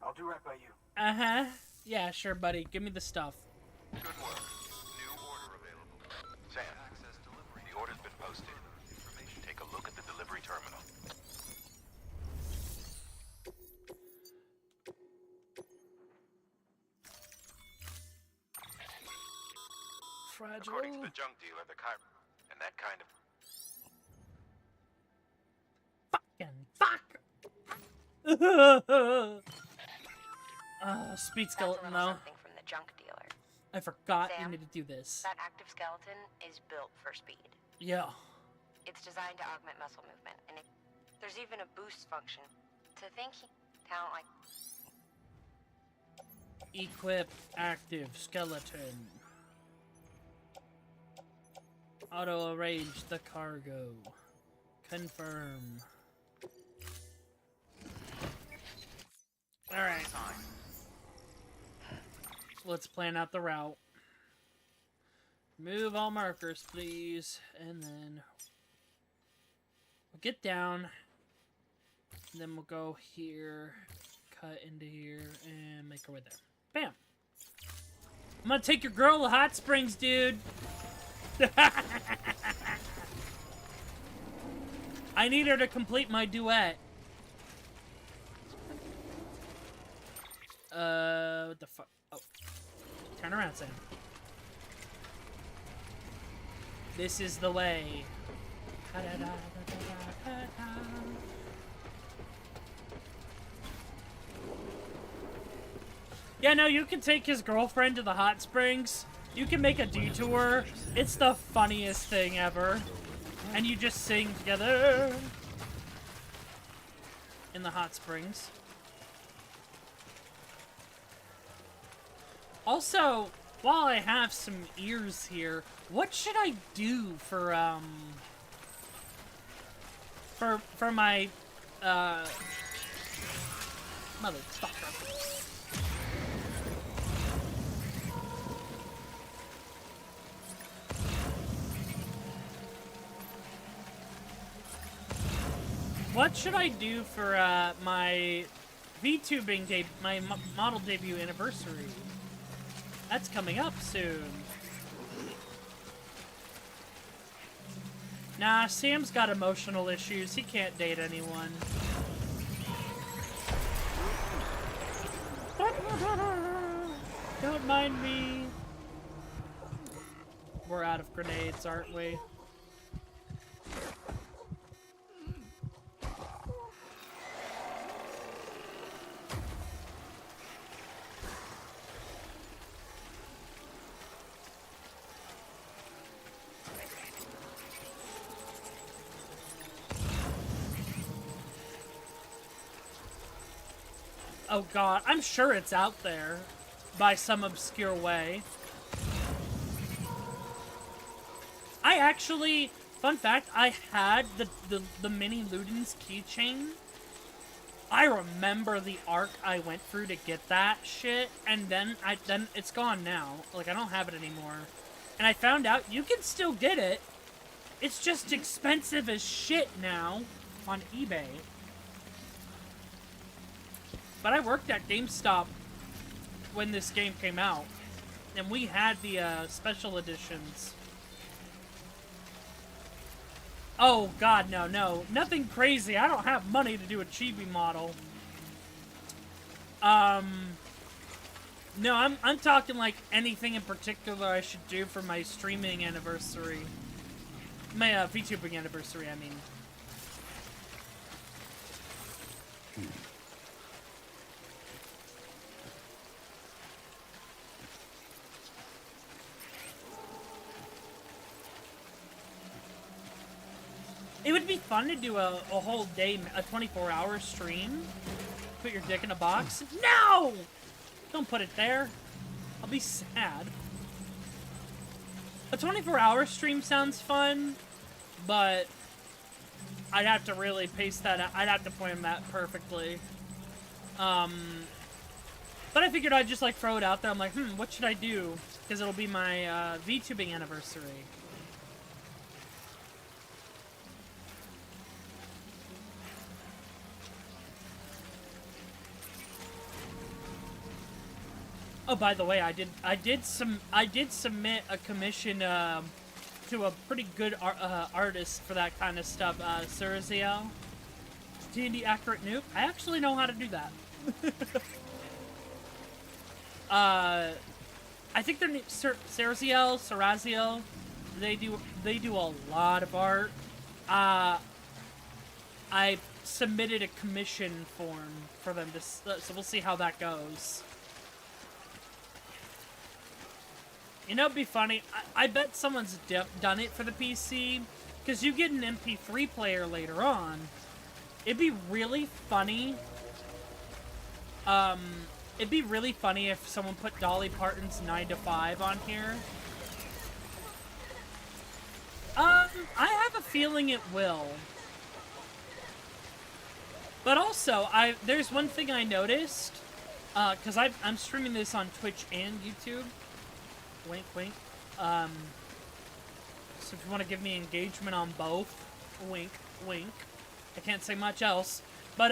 F: I'll do right by you.
A: Yeah, sure, buddy. Give me the stuff.
G: Good work. New order available. Sam, the order's been posted. Take a look at the delivery terminal.
A: Fragile.
G: According to the junk dealer, the Chiron, and that kind of...
A: Speed
H: That's a
A: skeleton,
H: little
A: though.
H: something from the junk dealer.
A: I forgot you
H: Sam?
A: need to do this.
H: That active skeleton is built for speed.
A: Yeah.
H: It's designed to augment muscle movement, and there's even a boost function. To think he talent like
A: Equip active skeleton. Auto arrange the cargo. Confirm. Alright. Let's plan out the route. Move all markers, please. And then we'll get down. And then we'll go here. Cut into here. And make our way there. Bam. I'm gonna take your girl to Hot Springs, dude. I need her to complete my duet. What the fuck? Oh. Turn around, Sam. This is the way. Yeah, no, you can take his girlfriend to the hot springs. You can make a detour. It's the funniest thing ever. And you just sing together in the hot springs. Also, while I have some ears here, what should I do for my motherfucker? What should I do for my VTubing my model debut anniversary? That's coming up soon. Nah, Sam's got emotional issues. He can't date anyone. Don't mind me. We're out of grenades, aren't we? Oh god, I'm sure it's out there by some obscure way. I actually, fun fact, I had the mini Ludens keychain. I remember the arc I went through to get that shit, and then it's gone now. Like, I don't have it anymore. And I found out you can still get it. It's just expensive as shit now on eBay. But I worked at GameStop when this game came out, and we had the special editions. Oh god, no, nothing crazy. I don't have money to do a chibi model. No, I'm talking like anything in particular I should do for my streaming anniversary. My VTubing anniversary, I mean. It would be fun to do a whole day, a 24-hour stream. Put your dick in a box. No! Don't put it there. I'll be sad. A 24-hour stream sounds fun, but I'd have to really pace that out. I'd have to plan that perfectly. But I figured I'd just, like, throw it out there. I'm like, what should I do? Because it'll be my VTubing anniversary. Oh, by the way, I did submit a commission to a pretty good artist for that kind of stuff, Suraziel. D&D Accurate Nuke. I actually know how to do that. I think they're Suraziel. They do a lot of art. I submitted a commission form for them to, so we'll see how that goes. You know, it'd be funny. I bet someone's done it for the PC, because you get an MP3 player later on. It'd be really funny. It'd be really funny if someone put Dolly Parton's 9 to 5 on here. I have a feeling it will. But also, there's one thing I noticed, because I'm streaming this on Twitch and YouTube. Wink, wink. So if you want to give me engagement on both, wink, wink. I can't say much else. But,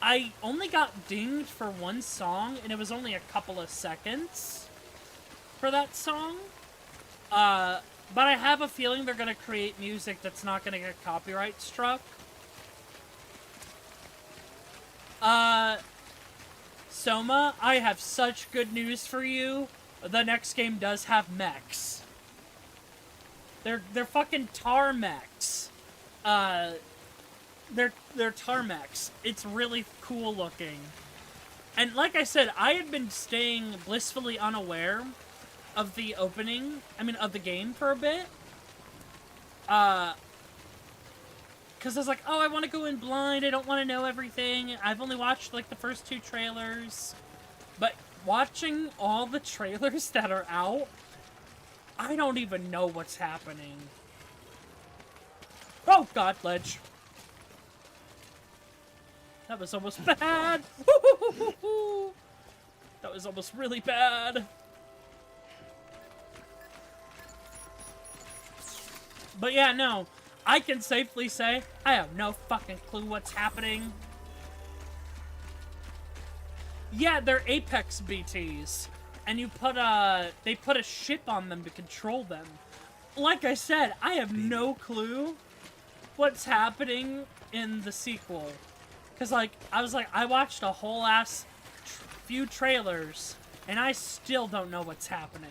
A: I only got dinged for one song, and it was only a couple of seconds for that song. But I have a feeling they're going to create music that's not going to get copyright struck. Soma, I have such good news for you. The next game does have mechs. They're fucking tar mechs. They're tar mechs. It's really cool looking. And like I said, I had been staying blissfully unaware of the opening, of the game for a bit. Because I was like, oh, I want to go in blind, I don't want to know everything. I've only watched, like, the first 2 trailers. But watching all the trailers that are out, I don't even know what's happening. Oh, God, ledge. That was almost bad. That was almost really bad. But yeah, no. I can safely say I have no fucking clue what's happening. Yeah, they're Apex BTs. And you put they put a ship on them to control them. Like I said, I have no clue what's happening in the sequel. Because, like, I watched a whole ass few trailers, and I still don't know what's happening.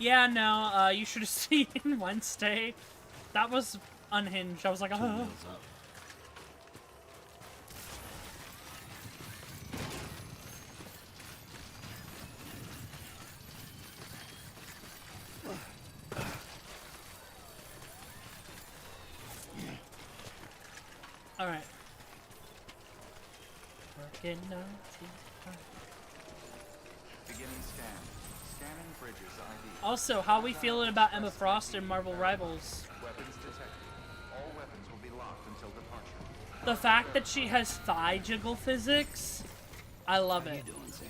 A: Yeah, no, you should have seen Wednesday. That was unhinged. I was like, oh. Alright. Working on
B: Beginning scan. Scanning bridges ID.
A: Also, how we feeling about Emma Frost and Marvel Rivals?
B: Weapons detected. All weapons will be locked until departure.
A: The fact that she has thigh jiggle physics, I love
D: How
A: it.
D: you doing, Sam?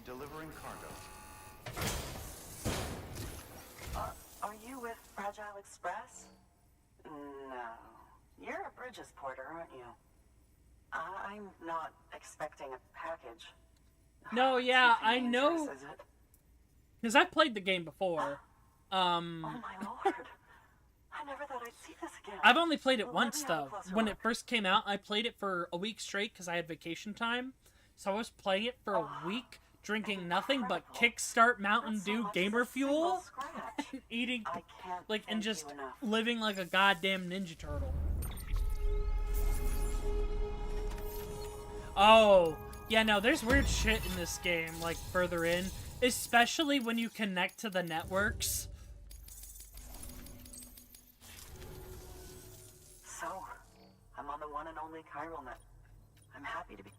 B: Delivering cargo.
I: Are you with Fragile Express? No. You're a Bridges porter, aren't you? I'm not expecting a package.
A: No, yeah,
I: Something
A: I know.
I: dangerous, is it?
A: Because I've played the game before.
I: Oh my lord. I never thought I'd see this again.
A: I've only played it
I: Let
A: once,
I: me have a
A: though.
I: closer
A: When
I: look.
A: it first came out, I played it for a week straight because I had vacation time. So I was playing it for a week, drinking nothing but Kickstart Mountain
I: Not so
A: Dew
I: much as
A: Gamer
I: a single
A: Fuel,
I: scratch.
A: and eating,
I: I can't
A: and
I: thank
A: just
I: you enough.
A: living like a goddamn Ninja Turtle. Oh, yeah, no, there's weird shit in this game, like, further in. Especially when you connect to the networks.
I: So, I'm on the one and only chiral net. I'm happy to be.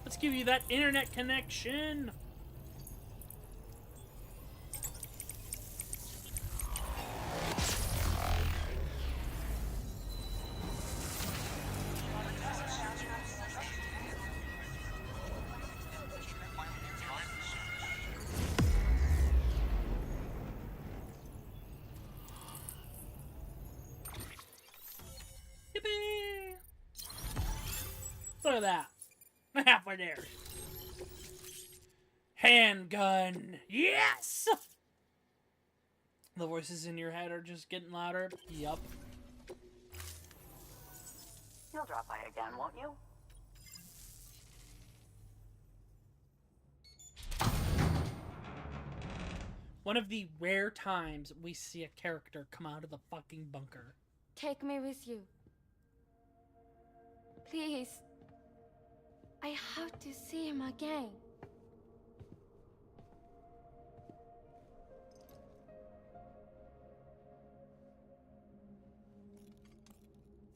A: Let's give you that internet connection. Yippee! Look at that. Halfway there. Handgun. Yes! The voices in your head are just getting louder. Yup.
I: You'll drop by again, won't you?
A: One of the rare times we see a character come out of the fucking bunker.
J: Take me with you. Please. I have to see him again.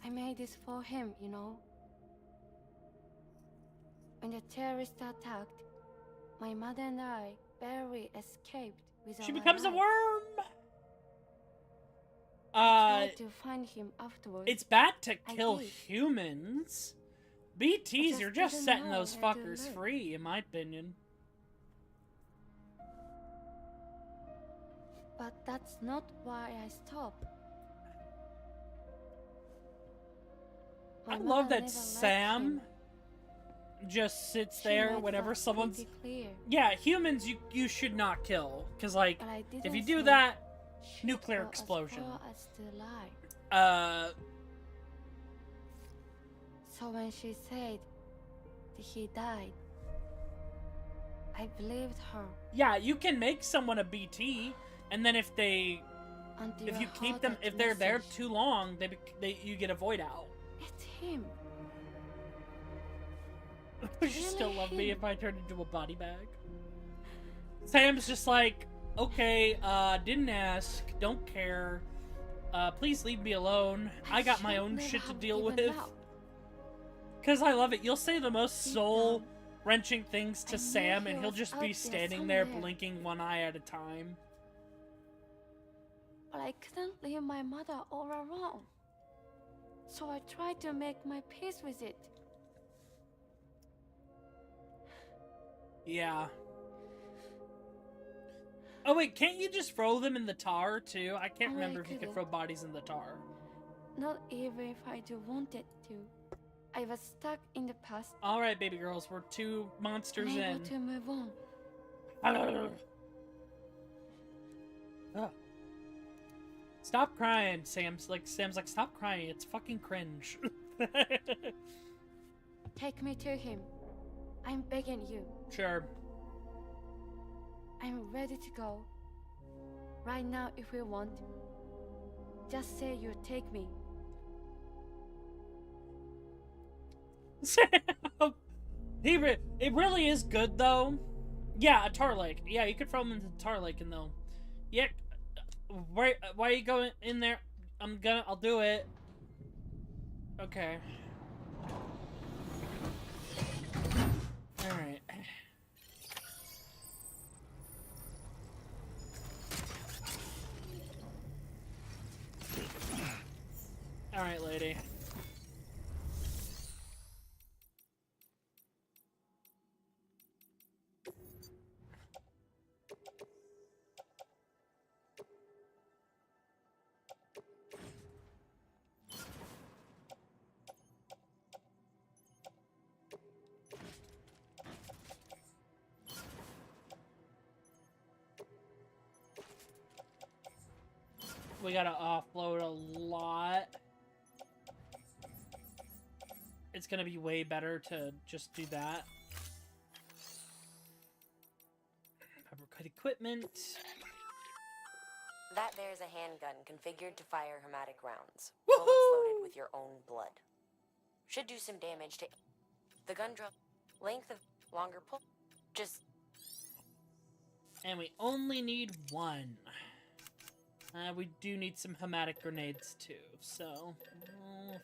J: I made this for him, you know. When the terrorists attacked, my mother and I barely escaped with
A: She
J: our
A: becomes a
J: lives.
A: worm!
J: Tried to find him afterwards.
A: It's bad to
J: I
A: kill
J: did.
A: humans.
J: I
A: BTs,
J: just
A: you're just
J: didn't
A: setting
J: know
A: those
J: where to
A: fuckers
J: look.
A: free, in my opinion.
J: But that's not why I stopped.
A: I
J: My
A: love
J: mother
A: that
J: never
A: Sam
J: liked him.
A: just sits
J: She
A: there
J: made
A: whenever
J: that
A: someone's...
J: pretty clear.
A: Yeah, humans you should not kill. Because, like,
J: But I
A: if
J: didn't
A: you do
J: think
A: that,
J: she'd
A: nuclear
J: go
A: explosion.
J: as far as to lie. So when she said that he died, I believed her.
A: Yeah, you can make someone a BT, and then if they...
J: Until
A: If
J: I
A: you keep
J: heard
A: them...
J: that
A: If they're there
J: message.
A: too long, you get a void out.
J: It's him.
A: Would you still
J: Really
A: love me
J: him.
A: if I turned into a body bag? Sam's just like, okay, didn't ask, don't care. Please leave me alone. I got my
J: should
A: own
J: never
A: shit to
J: have
A: deal
J: given
A: with.
J: up.
A: Because I love it. You'll say the most
J: Deep
A: soul-wrenching things
J: I
A: to
J: knew
A: Sam,
J: he
A: and he'll
J: was
A: just
J: out
A: be
J: there
A: standing there
J: somewhere.
A: blinking one eye at a time.
J: But I couldn't leave my mother all alone. So I tried to make my peace with it.
A: Yeah. Oh wait, can't you just throw them in the tar too? I can't
J: Oh, I
A: remember if you could
J: couldn't.
A: throw bodies in the tar.
J: Not even if I do wanted to. I was stuck in the past,
A: Alright, baby girls, we're 2 monsters
J: unable
A: in.
J: to move on.
A: Ugh. Stop crying, Sam's like, stop crying, it's fucking cringe.
J: Take me to him. I'm begging you.
A: Sure.
J: I'm ready to go. Right now, if you want. Just say you take me.
A: Sam! It really is good, though. Yeah, a tar lake. Yeah, you could throw them into the tar lake and they'll... Yeah, why are you going in there? I'll do it. Okay. Alright. Alright, lady. We gotta offload a lot. It's gonna be way better to just do that. Fabricate equipment.
K: That there's a handgun configured to fire hermetic rounds.
A: Woohoo!
K: Bullets loaded with your own blood. Should do some damage to... The gun drum... Length of... Longer pull... Just...
A: And we only need 1. We do need some hematic grenades too, so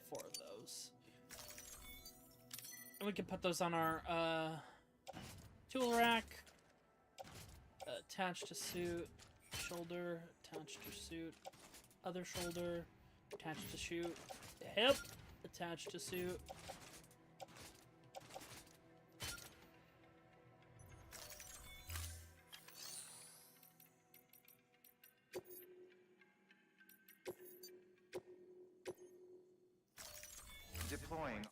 A: 4 of those. And we can put those on our tool rack. Attached to suit, shoulder, attached to suit, other shoulder, attached to shoot, hip, attached to suit.
B: Deploying.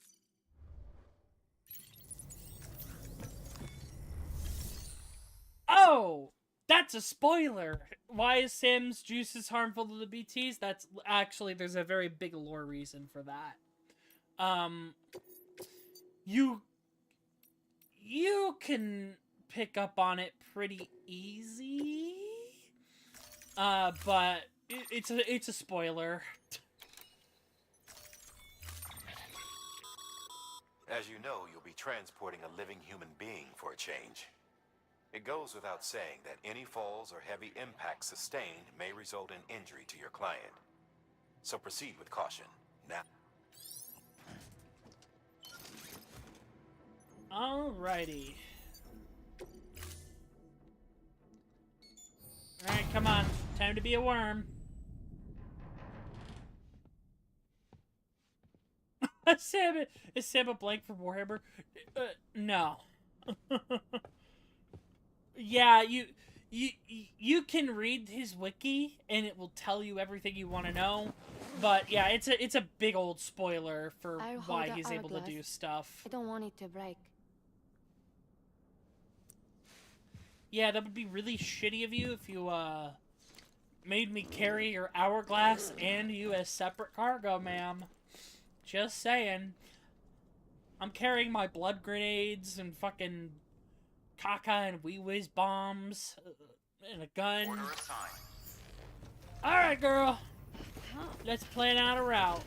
A: Oh! That's a spoiler! Why is Sam's juices harmful to the BTs? That's actually, there's a very big lore reason for that. You can pick up on it pretty easy. But it's a spoiler.
G: As you know, you'll be transporting a living human being for a change. It goes without saying that any falls or heavy impacts sustained may result in injury to your client. So proceed with caution. Now...
A: Alrighty. Alright, come on. Time to be a worm. Is Sam a blank for Warhammer? No. Yeah, you can read his wiki and it will tell you everything you want to know, but yeah, it's a big old spoiler for
J: I'll hold
A: why
J: the
A: he's able to
J: hourglass.
A: do stuff.
J: I don't want it to break.
A: Yeah, that would be really shitty of you if you made me carry your hourglass and you as separate cargo, ma'am. Just saying. I'm carrying my blood grenades and fucking caca and wee-whiz bombs and a gun.
B: Order assigned.
A: Alright, girl. Let's plan out a route.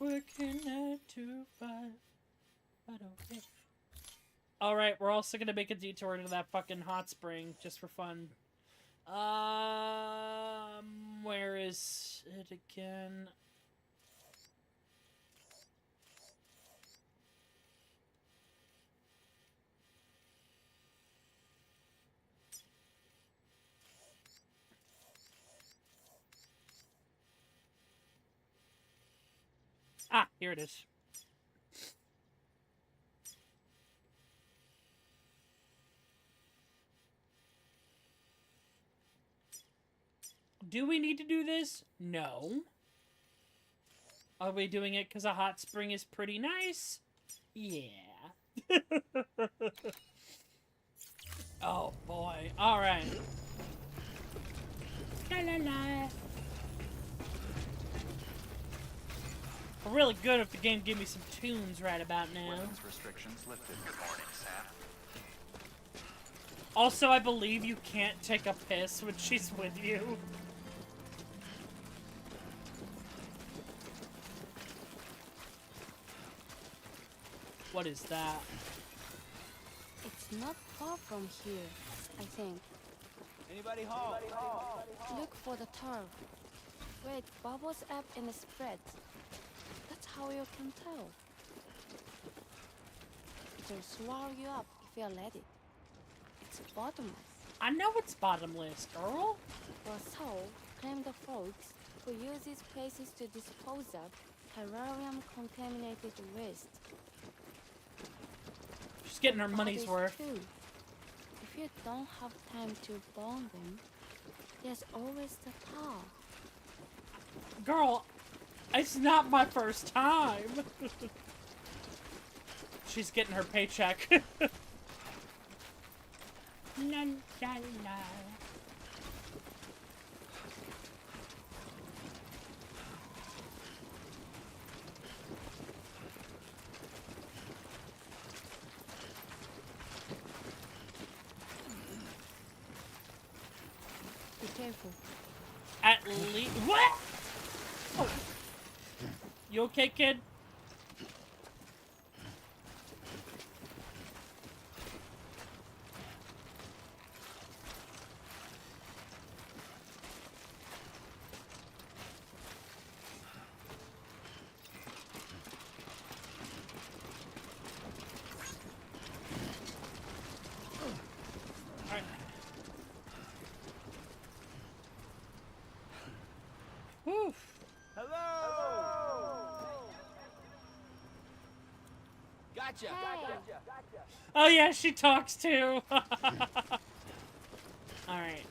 A: Working 9 to 5. I don't care. Alright, we're also gonna make a detour to that fucking hot spring just for fun. Where is it again? Ah, here it is. Do we need to do this? No. Are we doing it because a hot spring is pretty nice? Yeah. Oh boy. Alright. La la la. I'm really good if the game gave me some tunes right about now.
B: Weapons restrictions lifted. Good morning, Sam.
A: Also, I believe you can't take a piss when she's with you. What is that?
J: It's not far from here, I think.
E: Anybody home?
J: Look for the turf. Where it bubbles up and spreads. That's how you can tell. It'll swallow you up if you let it. It's bottomless.
A: I know it's bottomless, girl.
J: Or so claim the folks who use these places to dispose of terrarium-contaminated waste.
A: She's getting her money's
J: Others
A: worth.
J: too. If you don't have time to burn them, there's always the tar.
A: Girl, it's not my first time. She's getting her paycheck. La la la.
J: Be careful.
A: At least what? Oh. You okay, kid? Alright. Whew.
E: Hello! Gotcha!
A: Oh yeah, she talks too. Alright.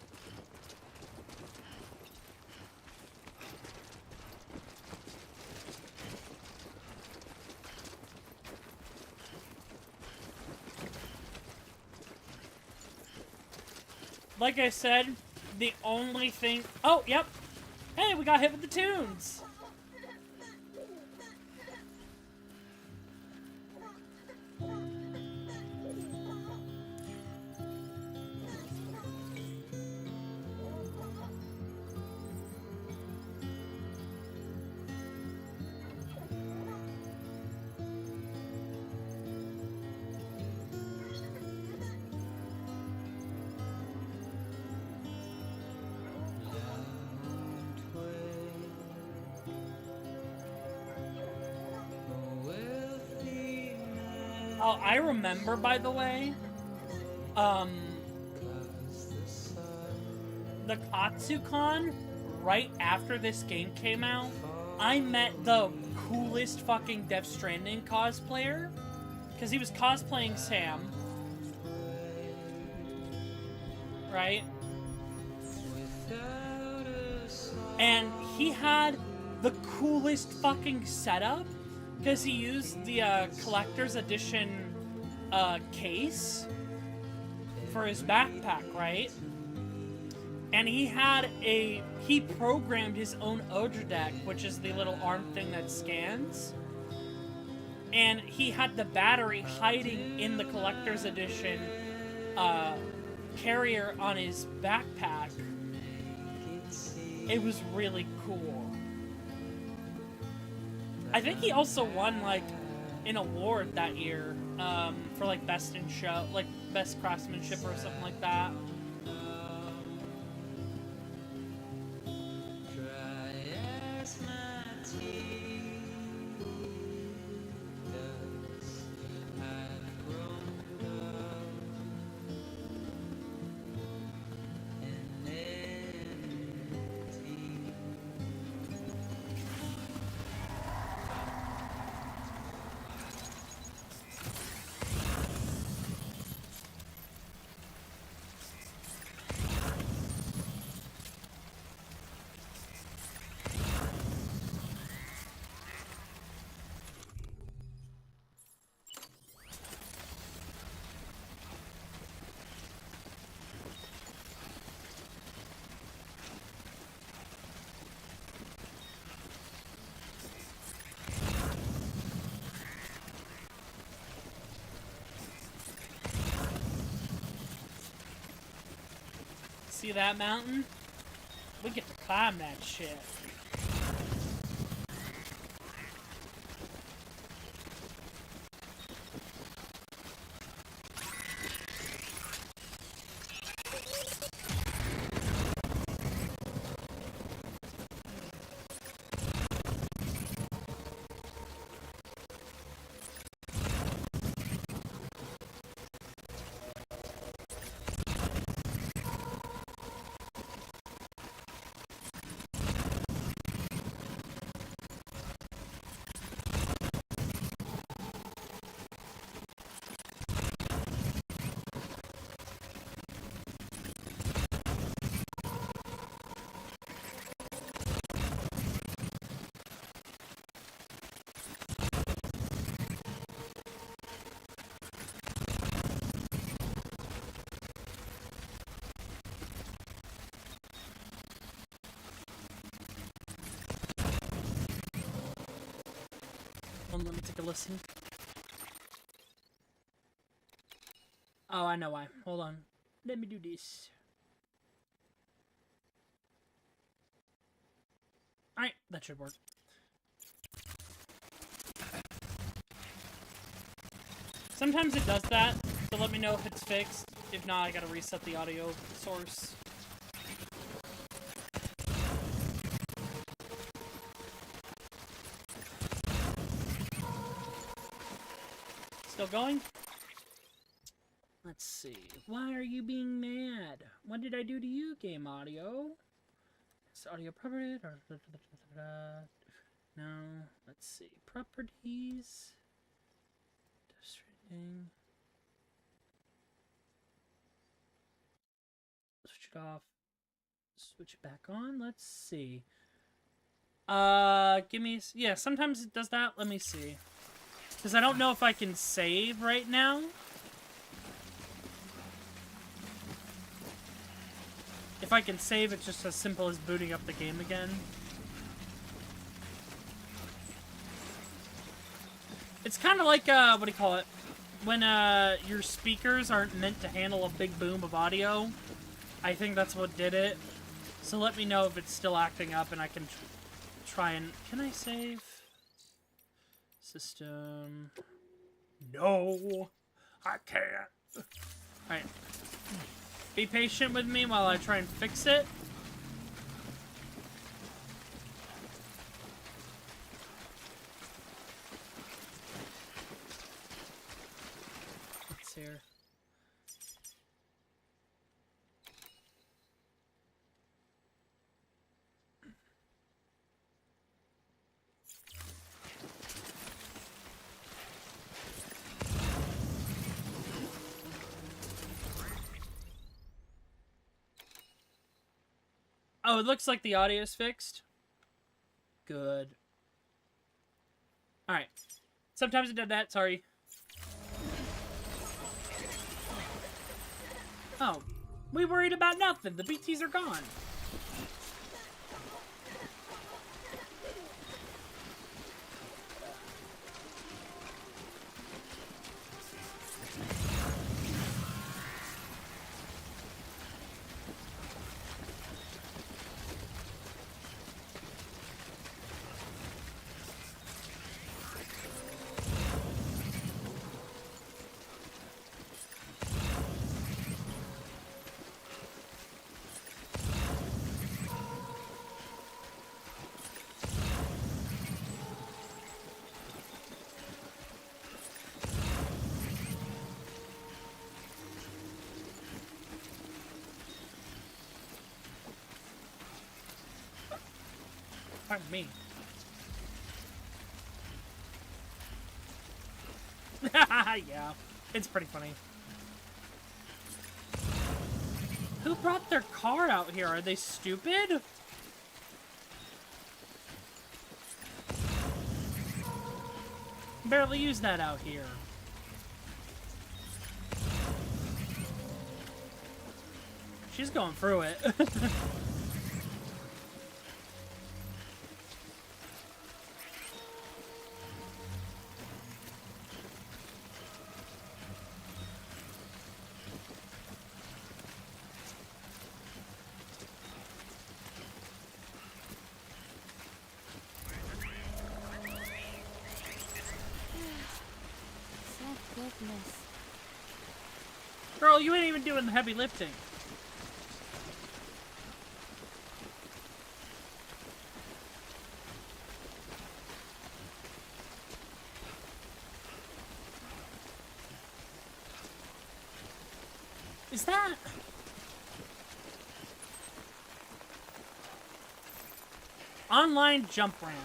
A: Like I said, the only thing... Oh, yep. Hey, we got hit with the tunes. Oh, I remember, by the way, the Katsucon, right after this game came out, I met the coolest fucking Death Stranding cosplayer, because he was cosplaying Sam, right? And he had the coolest fucking setup because he used the collector's edition case for his backpack, right? And he programmed his own Odra deck, which is the little arm thing that scans. And he had the battery hiding in the collector's edition carrier on his backpack. It was really cool. I think he also won, like, an award that year for, like, best in show, like, best craftsmanship or something like that. See that mountain? We get to climb that shit. Let me take a listen. Oh, I know why. Hold on. Let me do this. Alright, that should work. Sometimes it does that, so let me know if it's fixed. If not, I gotta reset the audio source. Still going? Let's see. Why are you being mad? What did I do to you, game audio? Is audio property? No. Let's see. Properties. Stranding. Switch it off. Switch it back on. Let's see. Give me... Yeah, sometimes it does that. Let me see. Because I don't know if I can save right now. If I can save, it's just as simple as booting up the game again. It's kind of like, what do you call it? When, your speakers aren't meant to handle a big boom of audio. I think that's what did it. So let me know if it's still acting up and I can try and... Can I save? System... No! I can't! Alright. Be patient with me while I try and fix it. What's here? Oh, it looks like the audio's fixed. Good. Alright. Sometimes it did that, sorry. Oh. We worried about nothing. The BTs are gone. Pardon me. Yeah, it's pretty funny. Who brought their car out here? Are they stupid? Barely use that out here. She's going through it.
J: Thank goodness.
A: Girl, you ain't even doing the heavy lifting. Is that... Online jump ramp.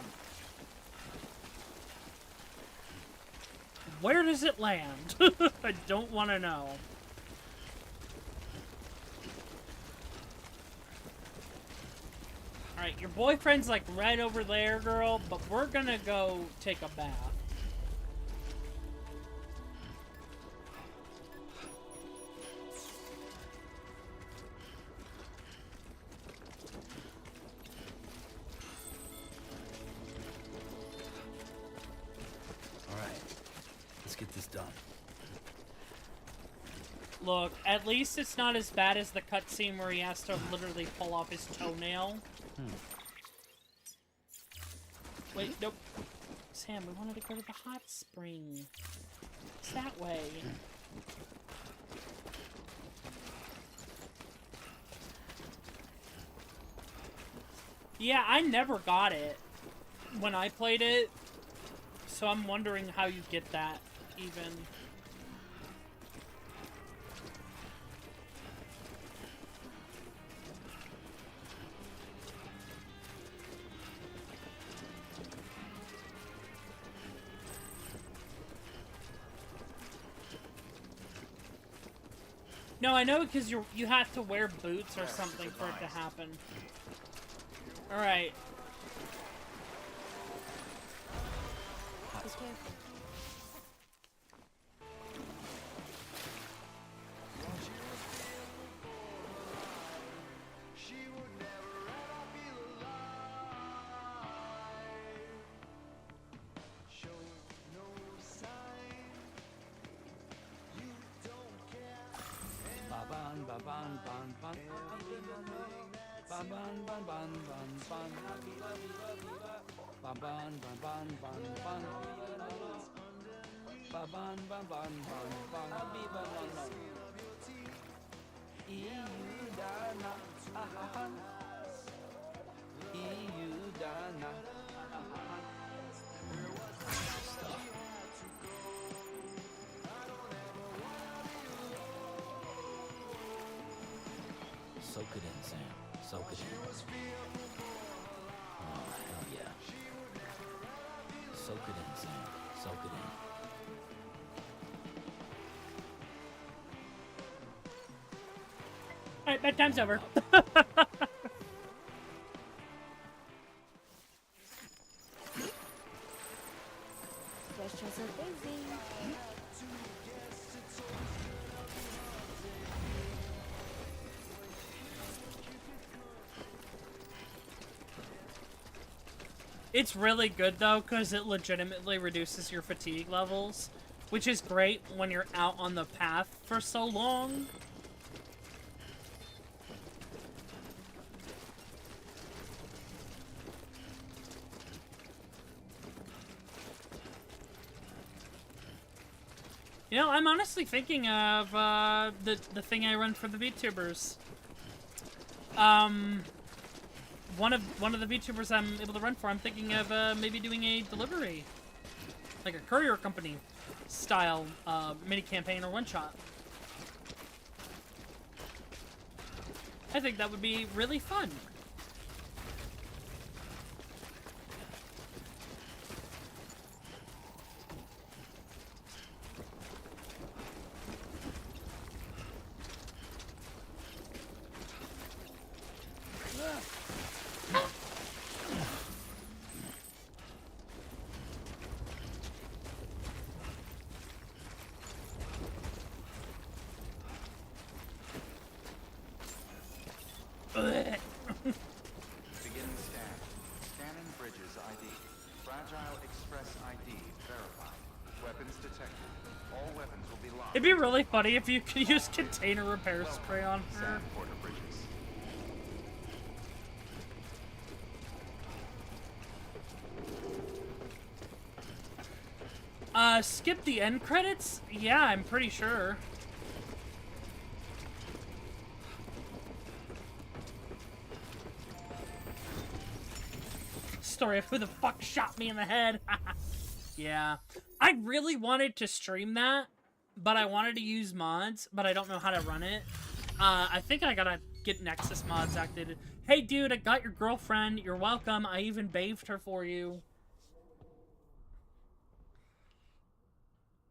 A: Where does it land? I don't want to know. Alright, your boyfriend's like right over there, girl, but we're gonna go take a bath.
D: Get this done.
A: Look, at least it's not as bad as the cutscene where he has to literally pull off his toenail. Wait, nope. Sam, we wanted to go to the hot spring. It's that way. Yeah, I never got it when I played it, so I'm wondering how you get that. Even. No, I know because you have to wear boots or something for it to happen. All right.
J: Be careful.
D: Soak it in, Sam. Soak it in. Oh, hell yeah. Soak it in, Sam. Soak it in.
A: Alright, bedtime's over. It's really good though, because it legitimately reduces your fatigue levels, which is great when you're out on the path for so long. You know, I'm honestly thinking of the thing I run for the VTubers. One of the VTubers I'm able to run for, I'm thinking of maybe doing a delivery, like a courier company style mini campaign or one shot. I think that would be really fun.
B: Beginning scan. Scanning bridges ID. Fragile Express ID verified. Weapons detected. All weapons will be locked.
A: It'd be really funny if you could use container repair spray on her.
B: Sand Porter Bridges.
A: Skip the end credits? Yeah, I'm pretty sure. Story of who the fuck shot me in the head. Yeah. I really wanted to stream that, but I wanted to use mods, but I don't know how to run it. I think I gotta get Nexus mods activated. Hey dude, I got your girlfriend. You're welcome. I even bathed her for you.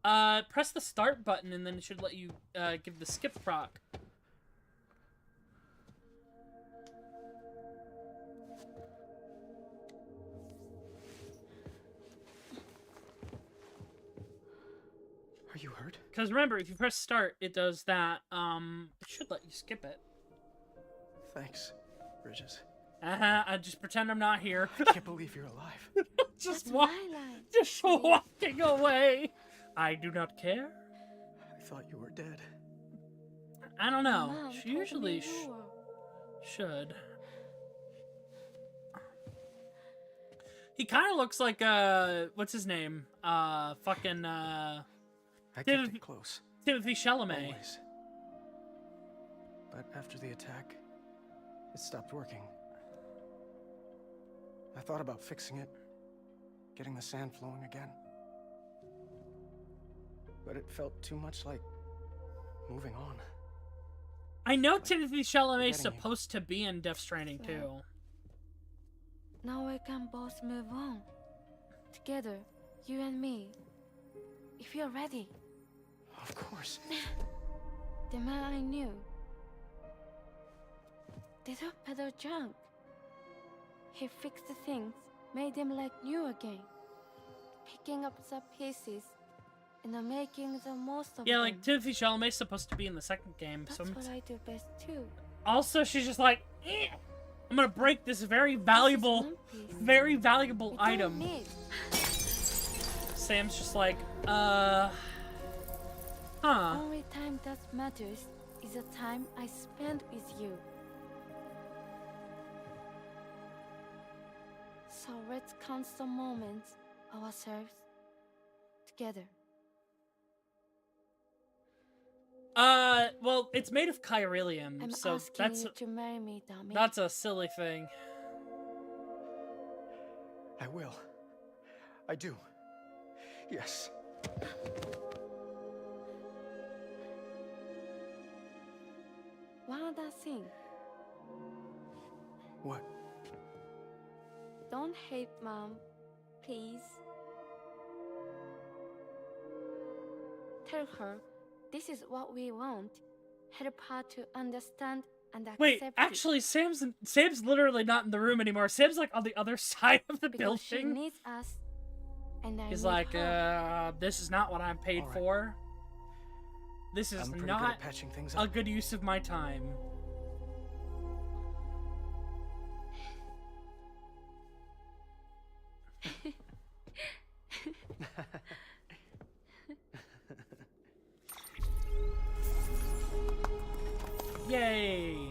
A: Press the start button and then it should let you give the skip proc.
F: Are you hurt?
A: Because remember, if you press start, it does that. It should let you skip it.
F: Thanks, Bridges.
A: I just pretend I'm not here.
F: I can't believe you're alive.
A: Just walking away. I do not care.
F: I thought you were dead.
A: I don't know.
J: Mom
A: She
J: told me
A: usually
J: you were.
A: should. He kind of looks like what's his name? Fucking
F: I kept it close.
A: Timothy Chalamet.
F: Always. But after the attack, it stopped working. I thought about fixing it, getting the sand flowing again. But it felt too much like moving on.
A: I know Timothy Chalamet's
F: Forgetting you.
A: supposed to be in Death Stranding too.
J: Now we can both move on. Together, you and me. If you're ready.
F: Of course.
J: The man I knew. They took Peter junk. He fixed things, made them like new again. Picking up the pieces and making the most of them.
A: Yeah, like Timothy Chalamet's supposed to be in the second game.
J: That's
A: So
J: what I do best too.
A: also, she's just like, I'm gonna break this very valuable,
J: We
A: item.
J: don't need.
A: Sam's just like, huh.
J: Only time that matters is the time I spend with you. So let's count the moments ourselves together.
A: Well, it's made of chiralium,
J: I'm
A: so
J: asking you to marry me, dummy.
A: that's a silly thing.
F: I will. I do. Yes.
J: One other thing.
F: What?
J: Don't hate Mom, please. Tell her this is what we want. Help her to understand and accept
A: Wait,
J: it.
A: actually, Sam's literally not in the room anymore. Sam's like on the other side of the
J: Because she
A: building.
J: needs us, and I
A: He's
J: need
A: like,
J: her.
A: this is not what I'm paid
F: All right.
A: for. This is
F: I'm pretty good
A: not
F: at patching things
A: a
F: up.
A: good use of my time. Yay!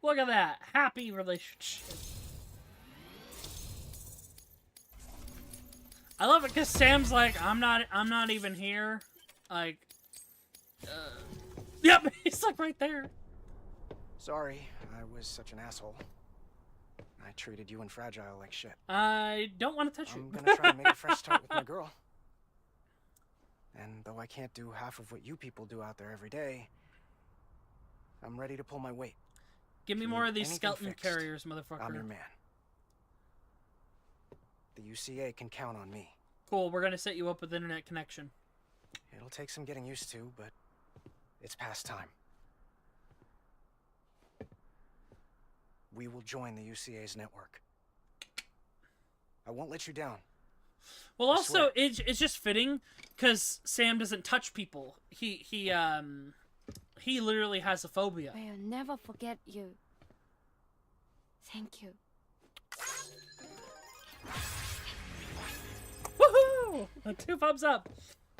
A: Look at that. Happy relationship. I love it because Sam's like, I'm not even here. Like, yep, he's like right there.
F: Sorry, I was such an asshole. I treated you and Fragile like shit.
A: I don't want to touch you.
F: I'm gonna try and make a fresh start with my girl. And though I can't do half of what you people do out there every day, I'm ready to pull my weight.
A: Give me
F: If you
A: more
F: need
A: of these
F: anything
A: skeleton
F: fixed,
A: carriers, motherfucker.
F: I'm your man. The UCA can count on me.
A: Cool, we're gonna set you up with internet connection.
F: It'll take some getting used to, but it's past time. We will join the UCA's network. I won't let you down.
A: Well, also, it's just fitting because Sam doesn't touch people. He literally has a phobia.
J: I'll never forget you. Thank you.
A: Woohoo! 2 thumbs up.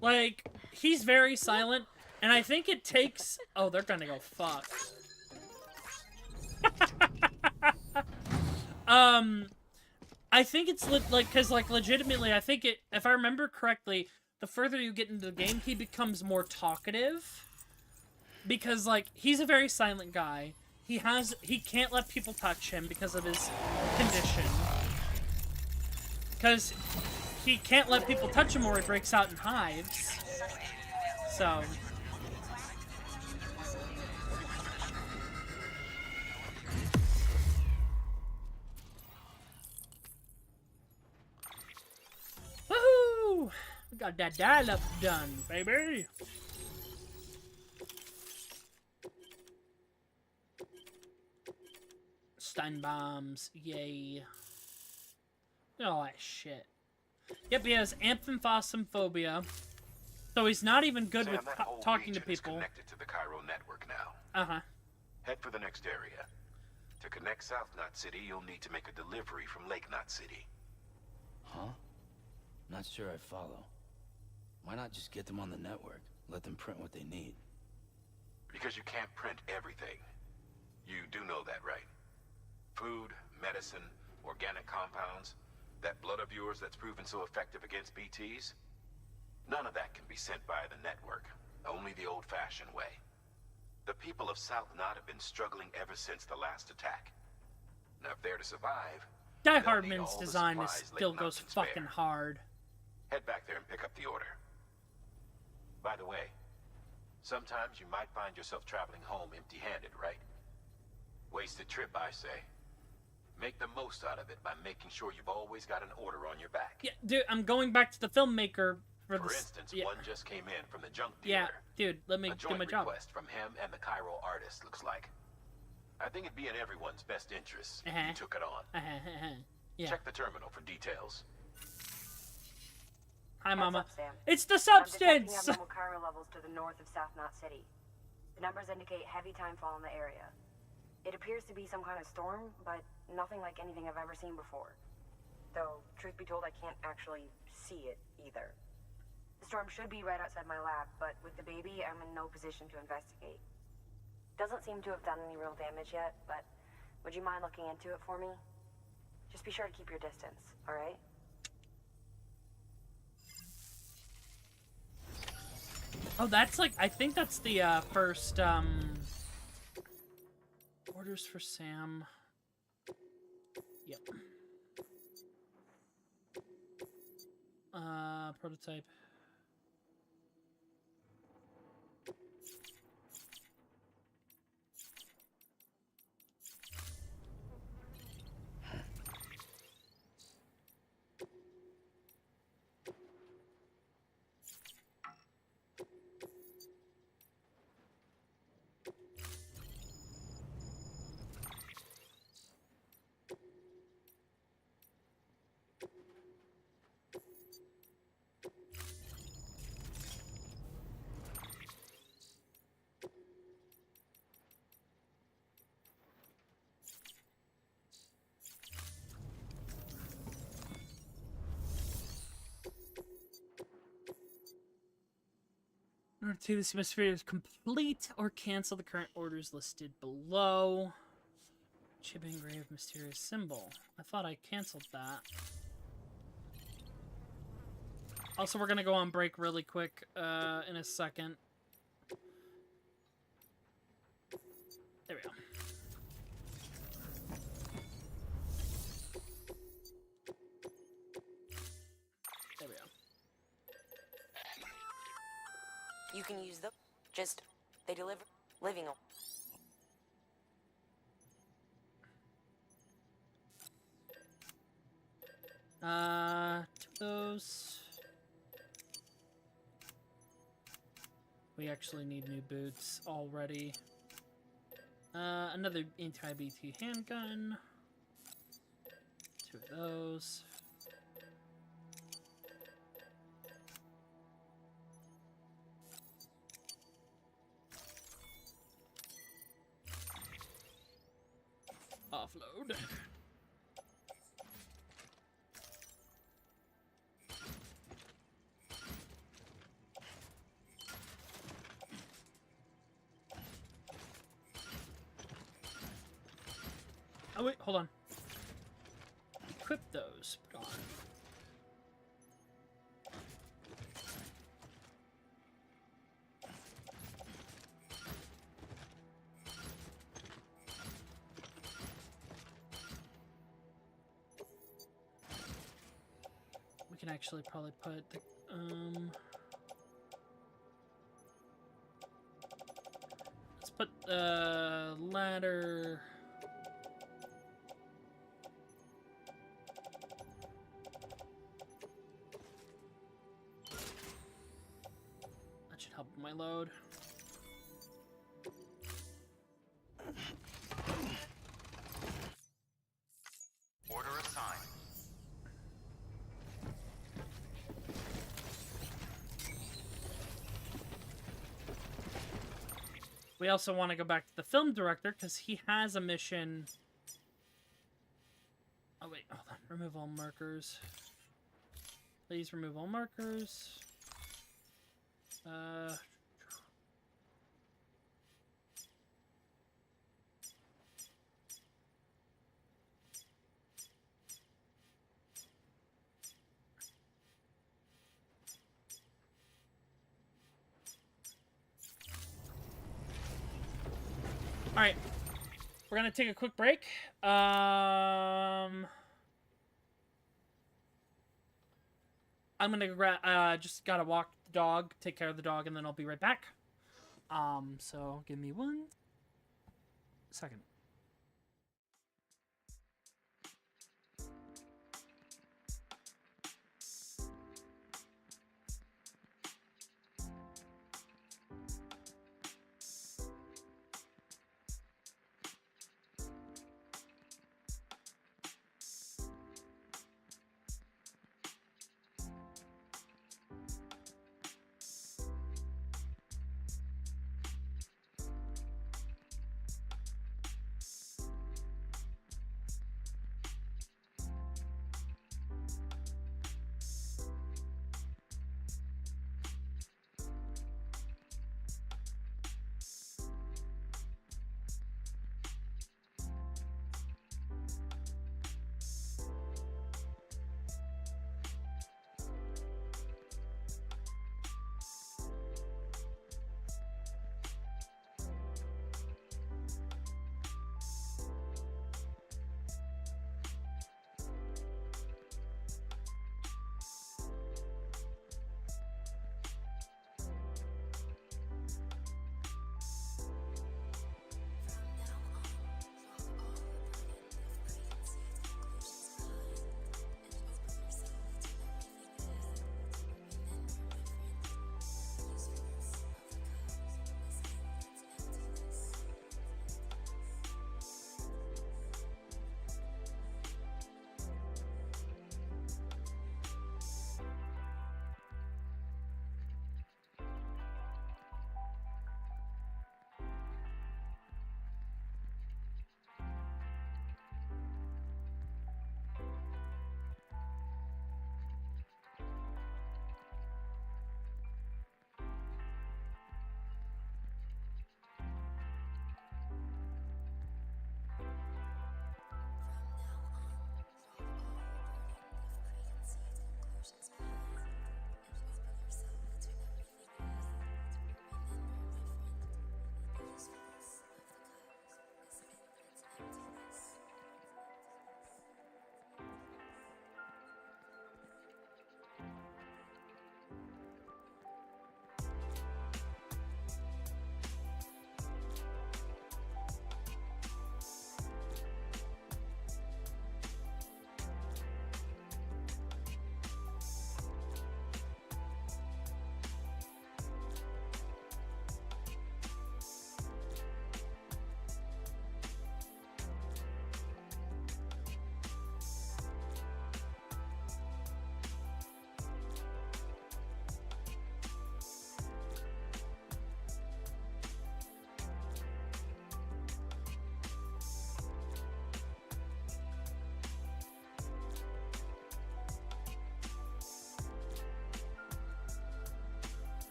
A: Like, he's very silent, and I think it takes... Oh, they're gonna go fuck. I think it's because legitimately, I think it. If I remember correctly, the further you get into the game, he becomes more talkative. Because like he's a very silent guy. He can't let people touch him because of his condition. Because he can't let people touch him or he breaks out in hives. So. Woohoo! We got that dial-up done, baby! Stun bombs, yay. Oh, that shit. Yep, he has amphiphophobia. So he's not even good with talking to people.
G: Connected to the Cairo network now.
A: Uh-huh.
G: Head for the next area. To connect South Knot City, you'll need to make a delivery from Lake Knot City.
D: Huh? Not sure I follow. Why not just get them on the network? Let them print what they need.
G: Because you can't print everything. You do know that, right? Food, medicine, organic compounds, that blood of yours that's proven so effective against BTs? None of that can be sent via the network. Only the old-fashioned way. The people of South Knot have been struggling ever since the last attack. Now, if they're to survive,
A: Die Hardman's design still goes fucking hard.
G: Head back there and pick up the order. By the way, sometimes you might find yourself traveling home empty-handed, right? Wasted trip, I say. Make the most out of it by making sure you've always got an order on your back.
A: Yeah, dude, I'm going back to the filmmaker for this.
G: For instance, one just came in from the junk dealer.
A: Yeah, dude, let me do my job.
G: A joint request from him and the Cairo artist, looks like. I think it'd be in everyone's best interest if you took it on.
A: Yeah.
G: Check the terminal for details.
A: Hi, Mama.
C: Up, Sam.
A: It's the
C: I'm
A: substance!
C: detecting abnormal Cairo levels to the north of South Knot City. The numbers indicate heavy timefall in the area. It appears to be some kind of storm, but nothing like anything I've ever seen before. Though, truth be told, I can't actually see it either. The storm should be right outside my lab, but with the baby, I'm in no position to investigate. Doesn't seem to have done any real damage yet, but would you mind looking into it for me? Just be sure to keep your distance, alright?
A: Oh, that's like, I think that's the first, orders for Sam. Yep. Prototype. In order to take this mysterious complete or cancel the current orders listed below. Chip engraved mysterious symbol. I thought I canceled that. Also, we're gonna go on break really quick in a second. There we go. There we go.
K: You can use them. Just, they deliver living.
A: Those. We actually need new boots already. Another anti-BT handgun. 2 of those. Offload. Oh wait, hold on. Equip those. Put on. We can actually probably put the let's put the ladder. That should help my load.
B: Order assigned.
A: We also want to go back to the film director because he has a mission. Oh wait, hold on. Remove all markers. Please remove all markers. All right, we're gonna take a quick break. I'm gonna grab. Just gotta walk the dog, take care of the dog, and then I'll be right back. So give me 1 second.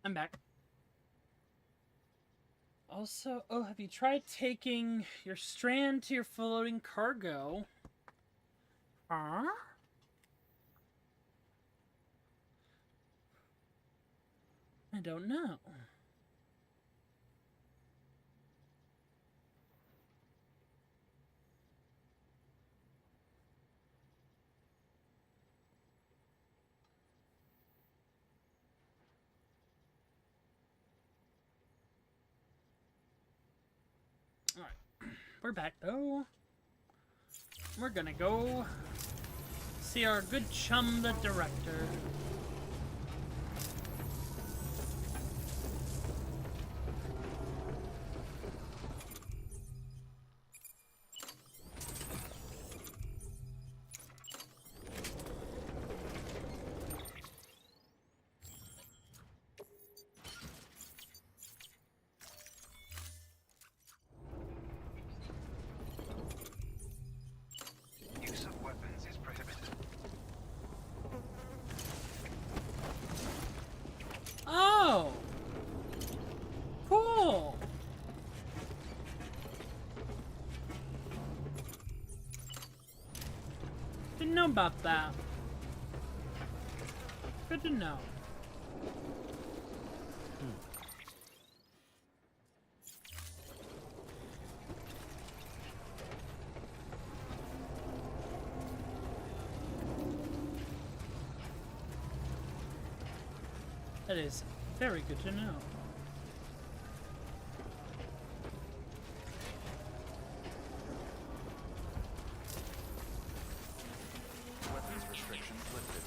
A: I'm back. Also, oh, have you tried taking your strand to your floating cargo? Huh? I don't know. Alright, we're back though. We're gonna go see our good chum, the director. Oh! Cool! Didn't know about that. Good to know. That is very good to know.
B: Weapons restrictions lifted.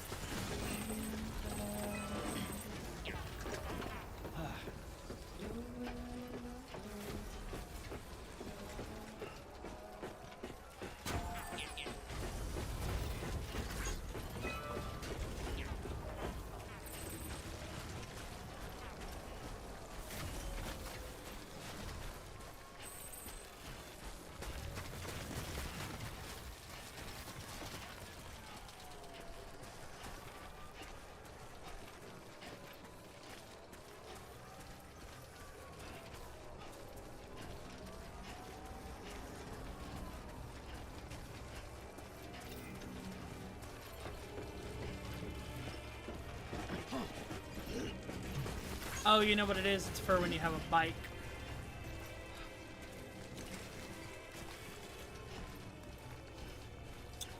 A: Oh, you know what it is? It's for when you have a bike.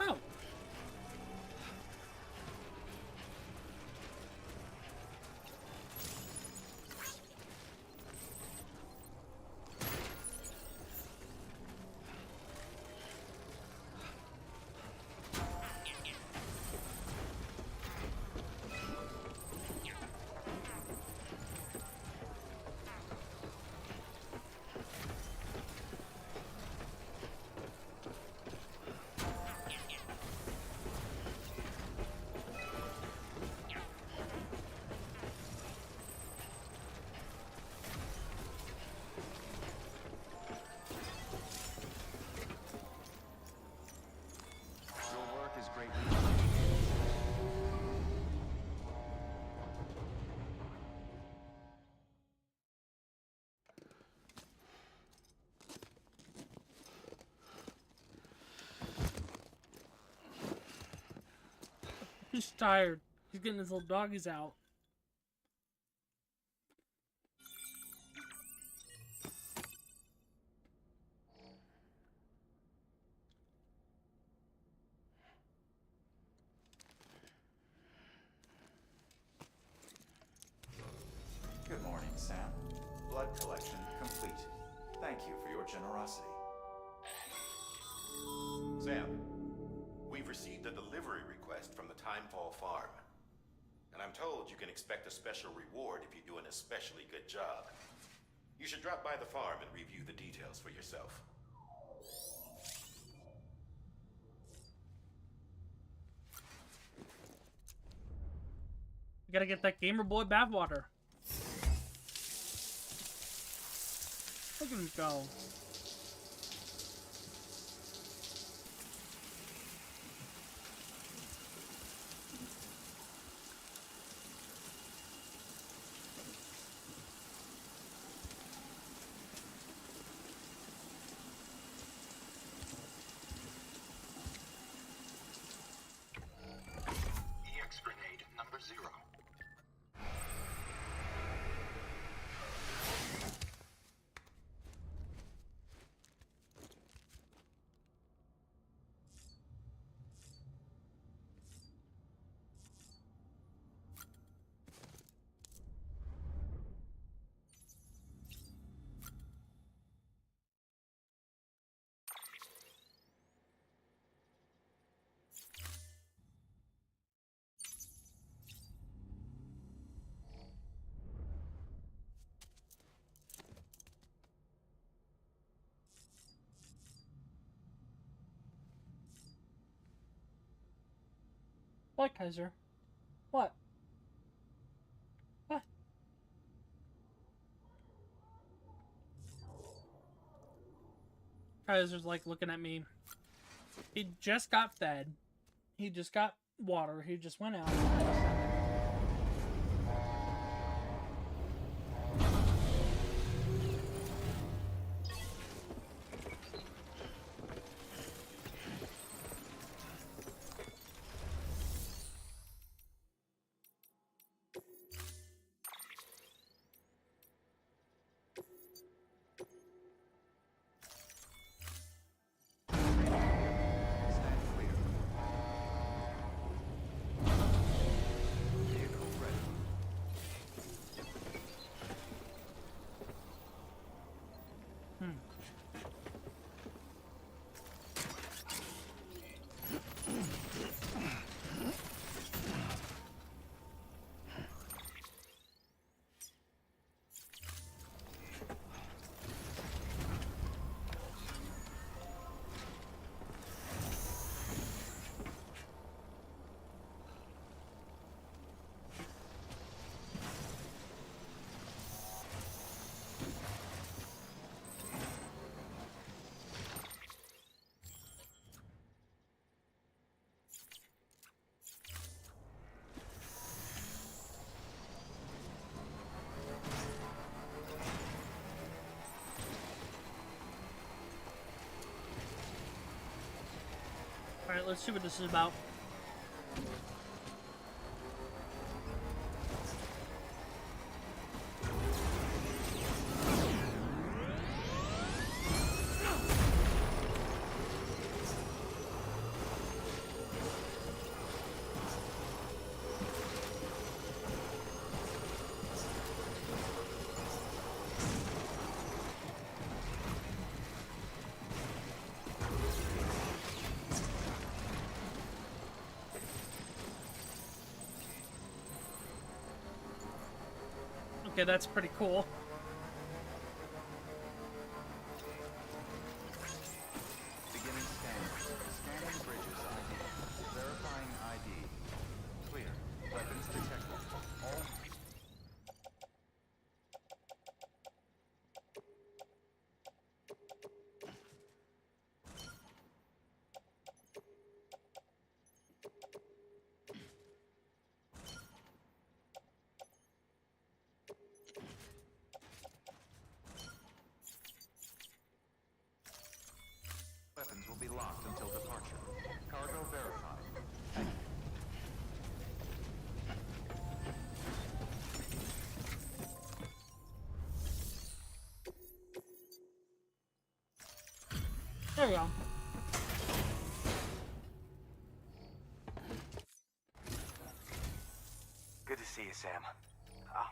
A: Oh.
B: Your work is greatly
A: He's tired. He's getting his little doggies out.
B: Good morning, Sam. Blood collection complete. Thank you for your generosity.
G: Sam, we've received a delivery request from the Timefall Farm. And I'm told you can expect a special reward if you do an especially good job. You should drop by the farm and review the details for yourself.
A: We gotta get that Gamer Boy bathwater. Look at him go. What, Kaiser? What? What? Kaiser's like looking at me. He just got fed. He just got water. He just went out.
B: Stand clear. Vehicle ready.
A: Alright, let's see what this is about. Okay, that's pretty cool.
B: Beginning scan. Scanning bridges ID. Verifying ID. Clear. Weapons detected. All weapons will be locked until departure. Cargo verified.
A: There we go.
F: Good to see you, Sam. Oh.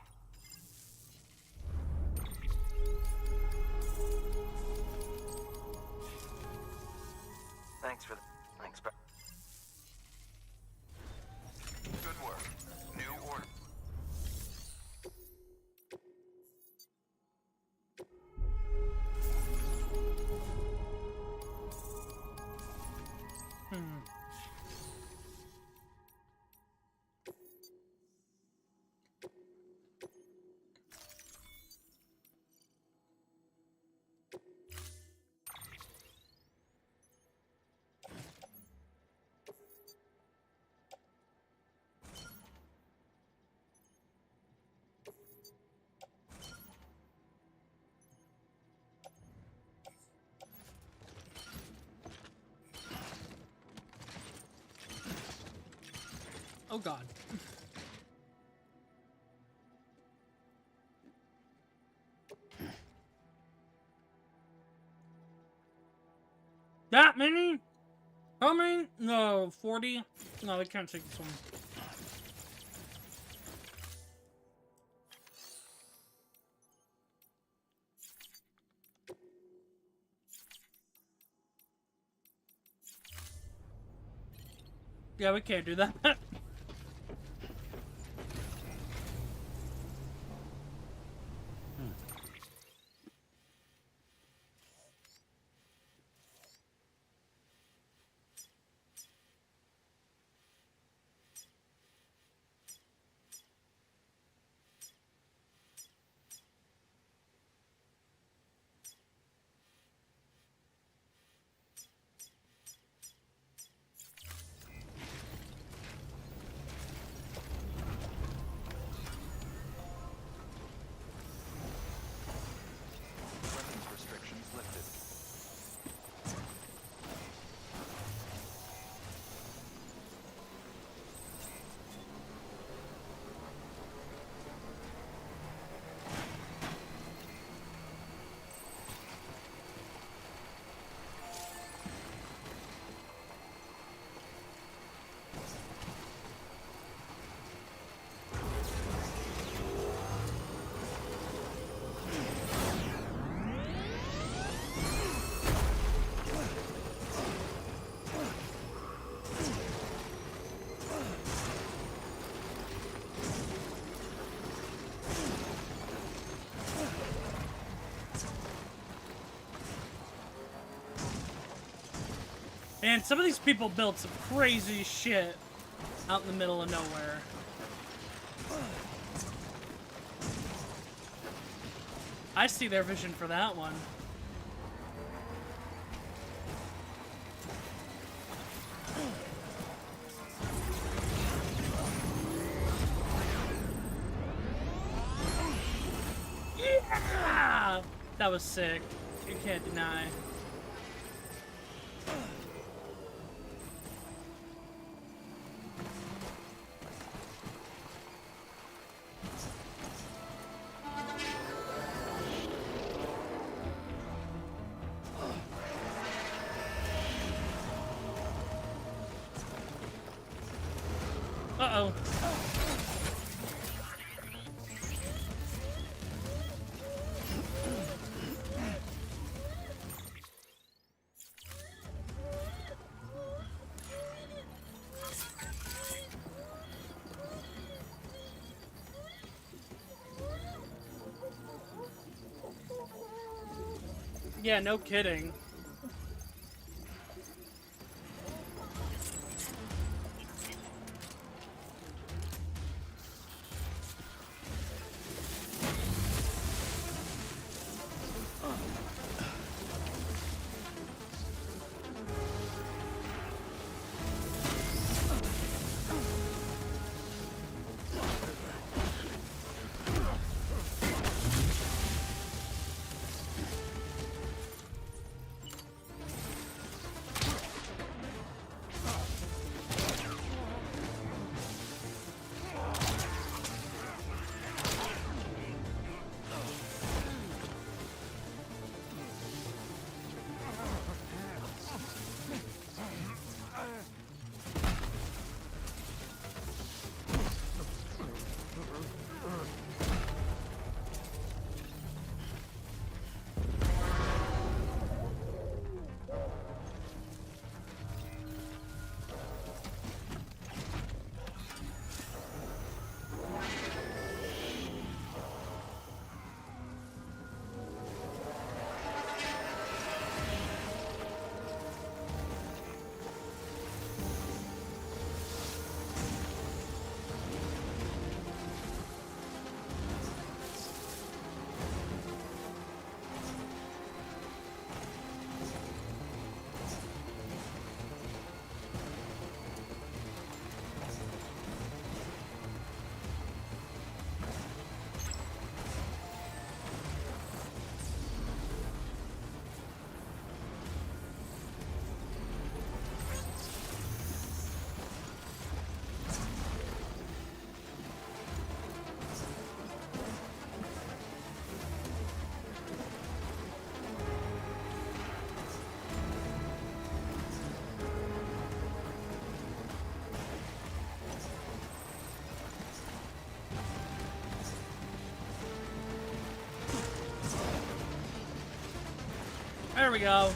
F: Thanks, bro.
B: Good work. New order.
A: Oh god. That many? How many? No, 40? No, we can't take this one. Yeah, we can't do that. And some of these people built some crazy shit out in the middle of nowhere. I see their vision for that one. Yeah! That was sick. You can't deny. Uh-oh. Yeah, no kidding. There we go.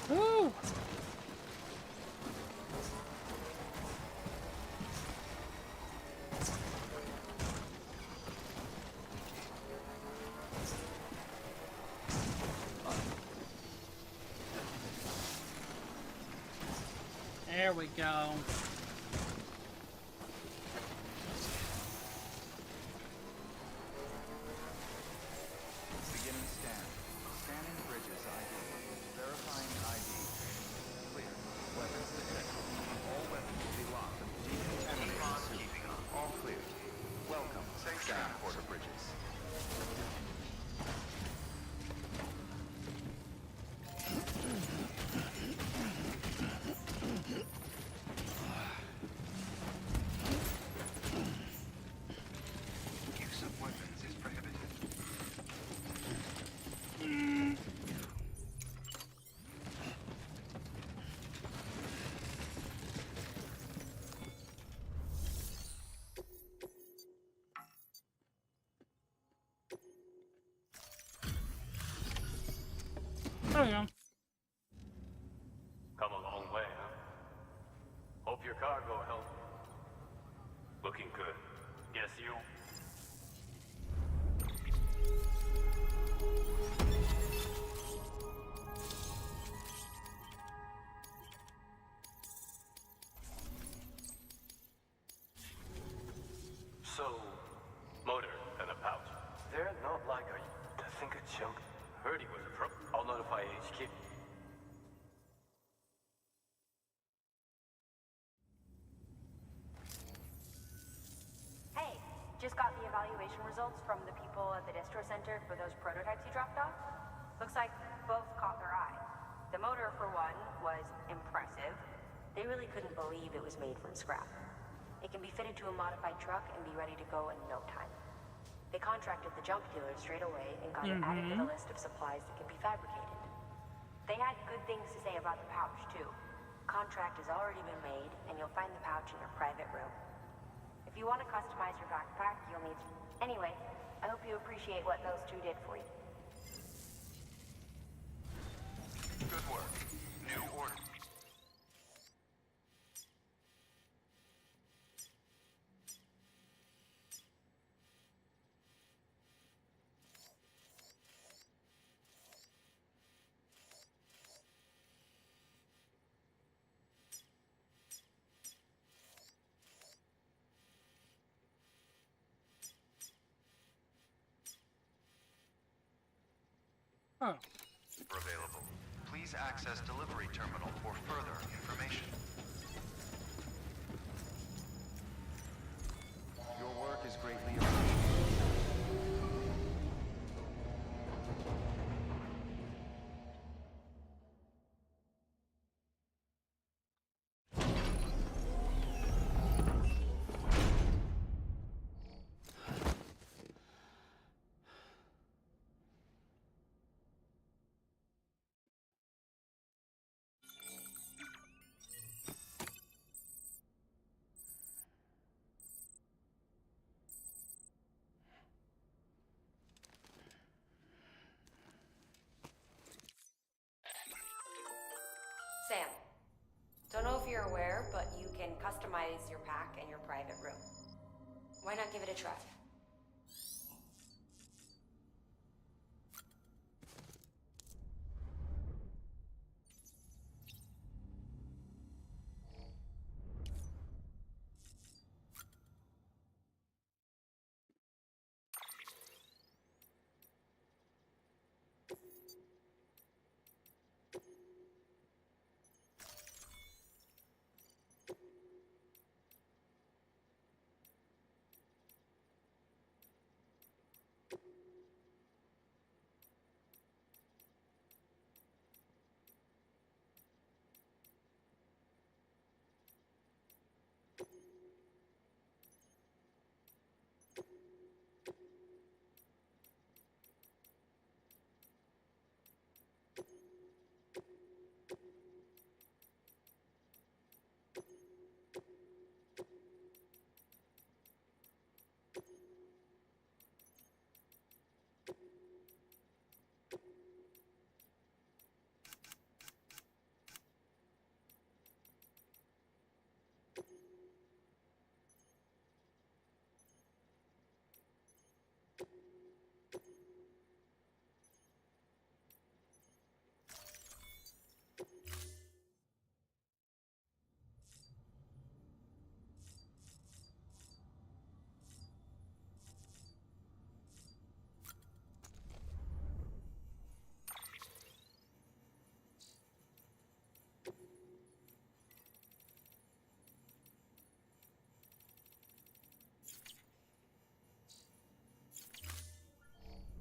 A: Woo! There we go.
B: Beginning scan. Scanning bridges ID. Verifying ID. Clear. Weapons detected. All weapons will be locked and decontaminated. All clear. Welcome. Scan Porter Bridges.
F: So, motor and a pouch. They're not like I think a joke. Heard he was a pro. I'll notify HQ.
H: Hey, just got the evaluation results from the people at the distro center for those prototypes you dropped off. Looks like both caught their eye. The motor, for one, was impressive. They really couldn't believe it was made from scrap. It can be fitted to a modified truck and be ready to go in no time. They contracted the junk dealer straight away and got it added to the list of supplies that can be fabricated. They had good things to say about the pouch, too. Contract has already been made, and you'll find the pouch in your private room. If you want to customize your backpack, you'll need to... Anyway, I hope you appreciate what those two did for you.
B: Good work. New order.
A: Oh.
B: Available. Please access delivery terminal for further information. Your work is greatly appreciated.
K: Sam, don't know if you're aware, but you can customize your pack and your private room. Why not give it a try?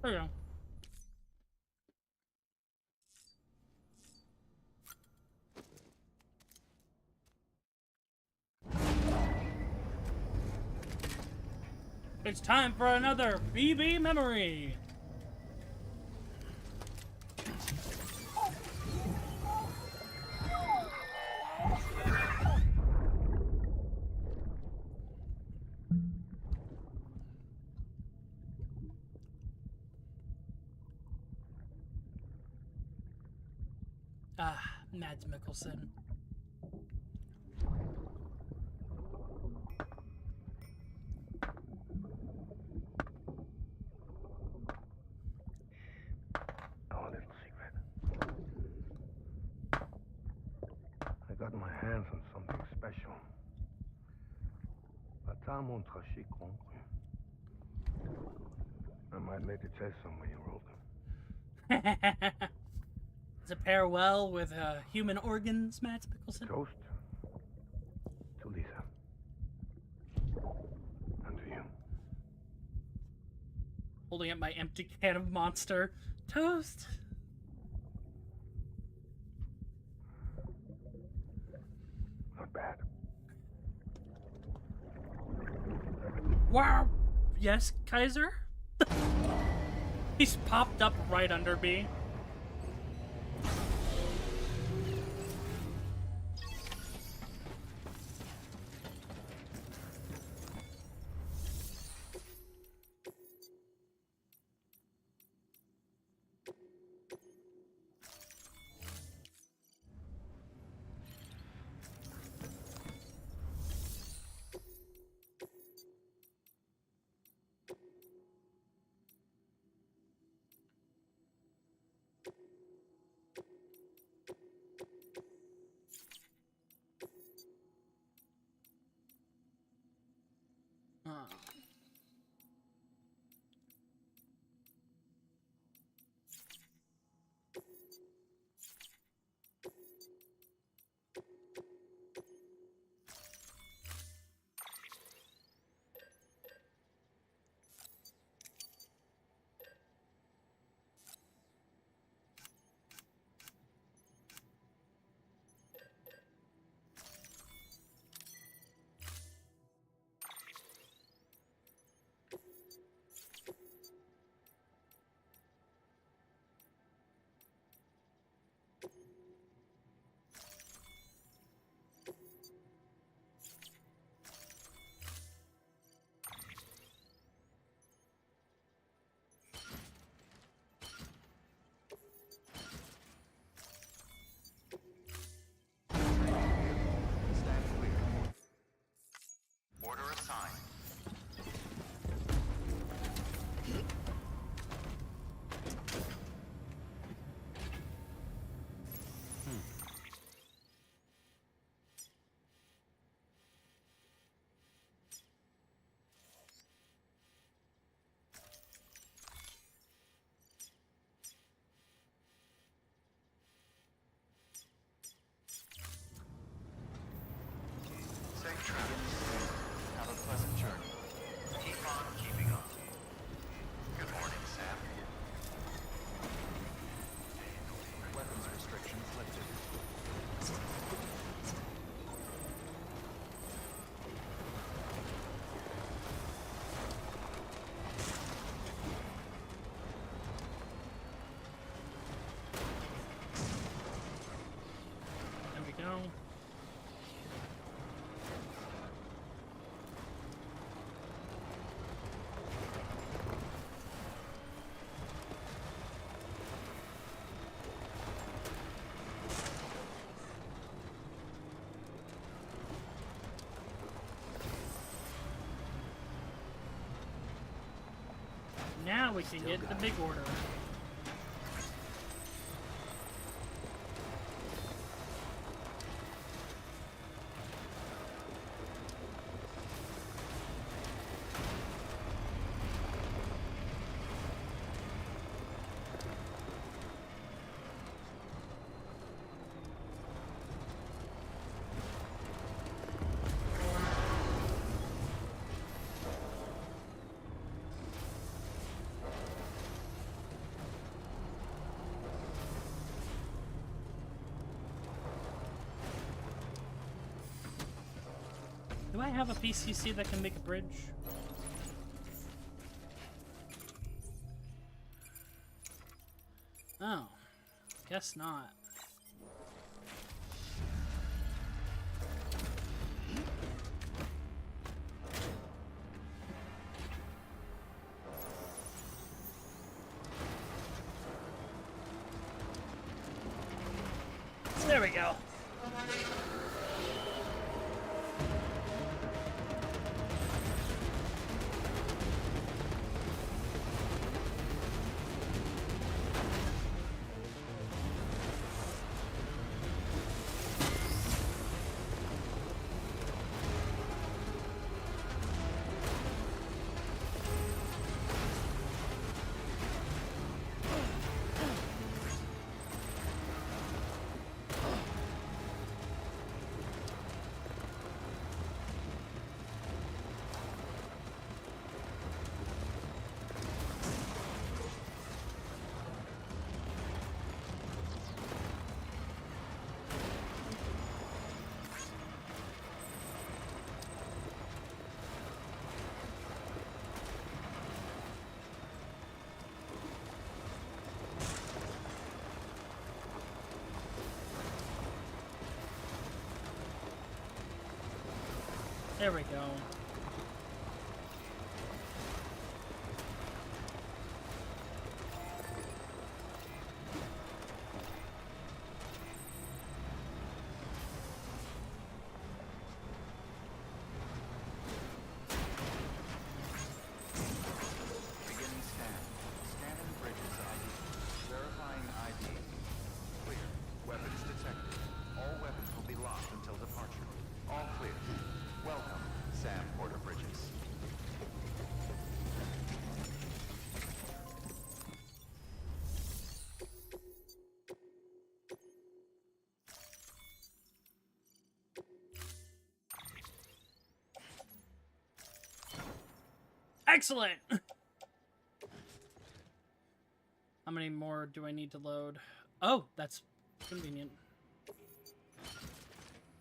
A: There you go. It's time for another BB memory. Ah, Mads Mikkelsen.
F: Our little secret. I got my hands on something special. Pas tant mon trachet conclu.
L: I'd make a chase some when you rolled them.
A: Does it pair well with human organs, Matt Mickelson?
L: Toast to Lisa. And to you.
A: Holding up my empty can of Monster. Toast.
L: Not bad.
A: Wow. Yes, Kaiser? He's popped up right under me.
B: Safe travels. Have a pleasant journey. Keep on keeping on. Good morning, Sam. Weapons restrictions lifted.
A: There we go. Now we can get the big order. Do I have a PCC that can make a bridge? Oh, guess not. There we go. There we go.
B: Beginning scan. Scanning bridges ID. Verifying ID. Clear. Weapons detected. All weapons will be locked until departure. All clear. Welcome, Sam Porter Bridges.
A: Excellent! How many more do I need to load? Oh, that's convenient.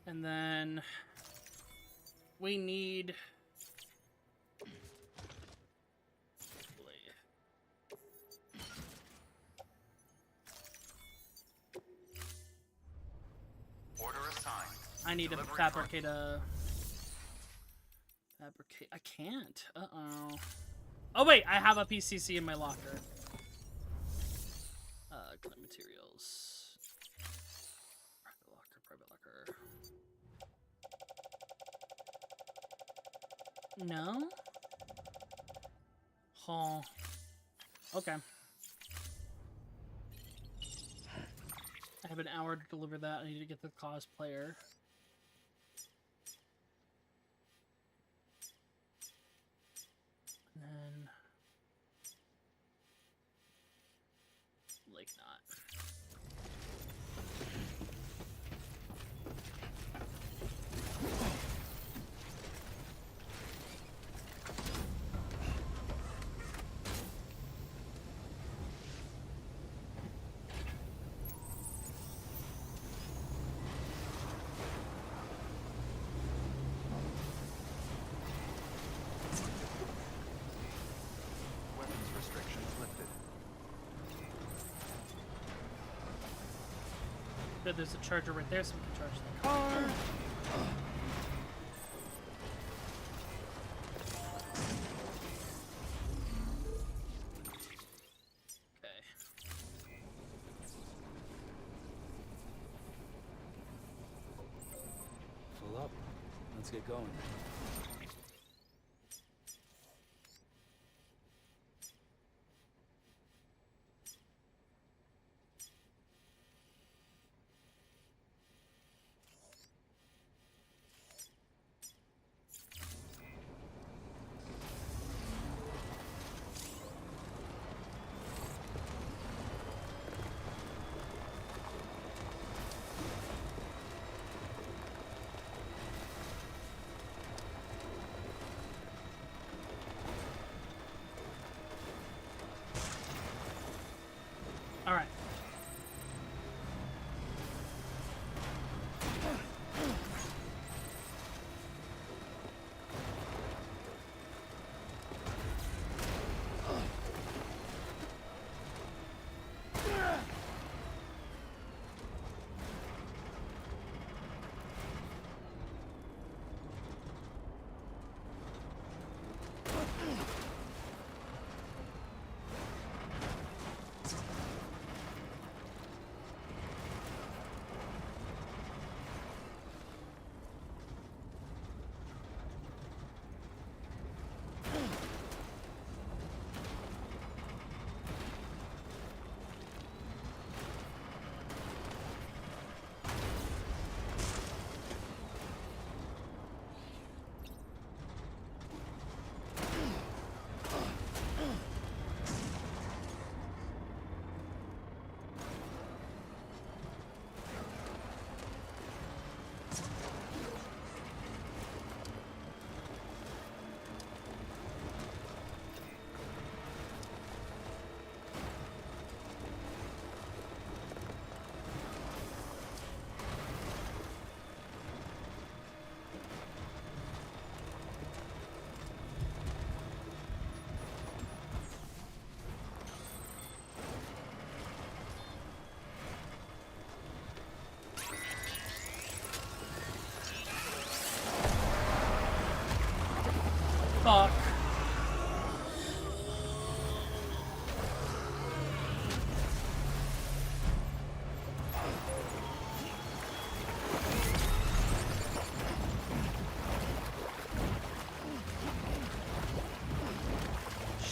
A: And then we need...
B: Order assigned.
A: I need to
B: Delivery
A: fabricate a... Fabricate... I can't. Uh-oh. Oh, wait! I have a PCC in my locker. Client materials. Private locker, private locker. No? Huh. Okay. I have an hour to deliver that. I need to get the cosplayer. And then... like not.
B: Weapons restrictions lifted.
A: Good, there's a charger right there, so we can charge the car. Okay.
D: Fill up. Let's get going.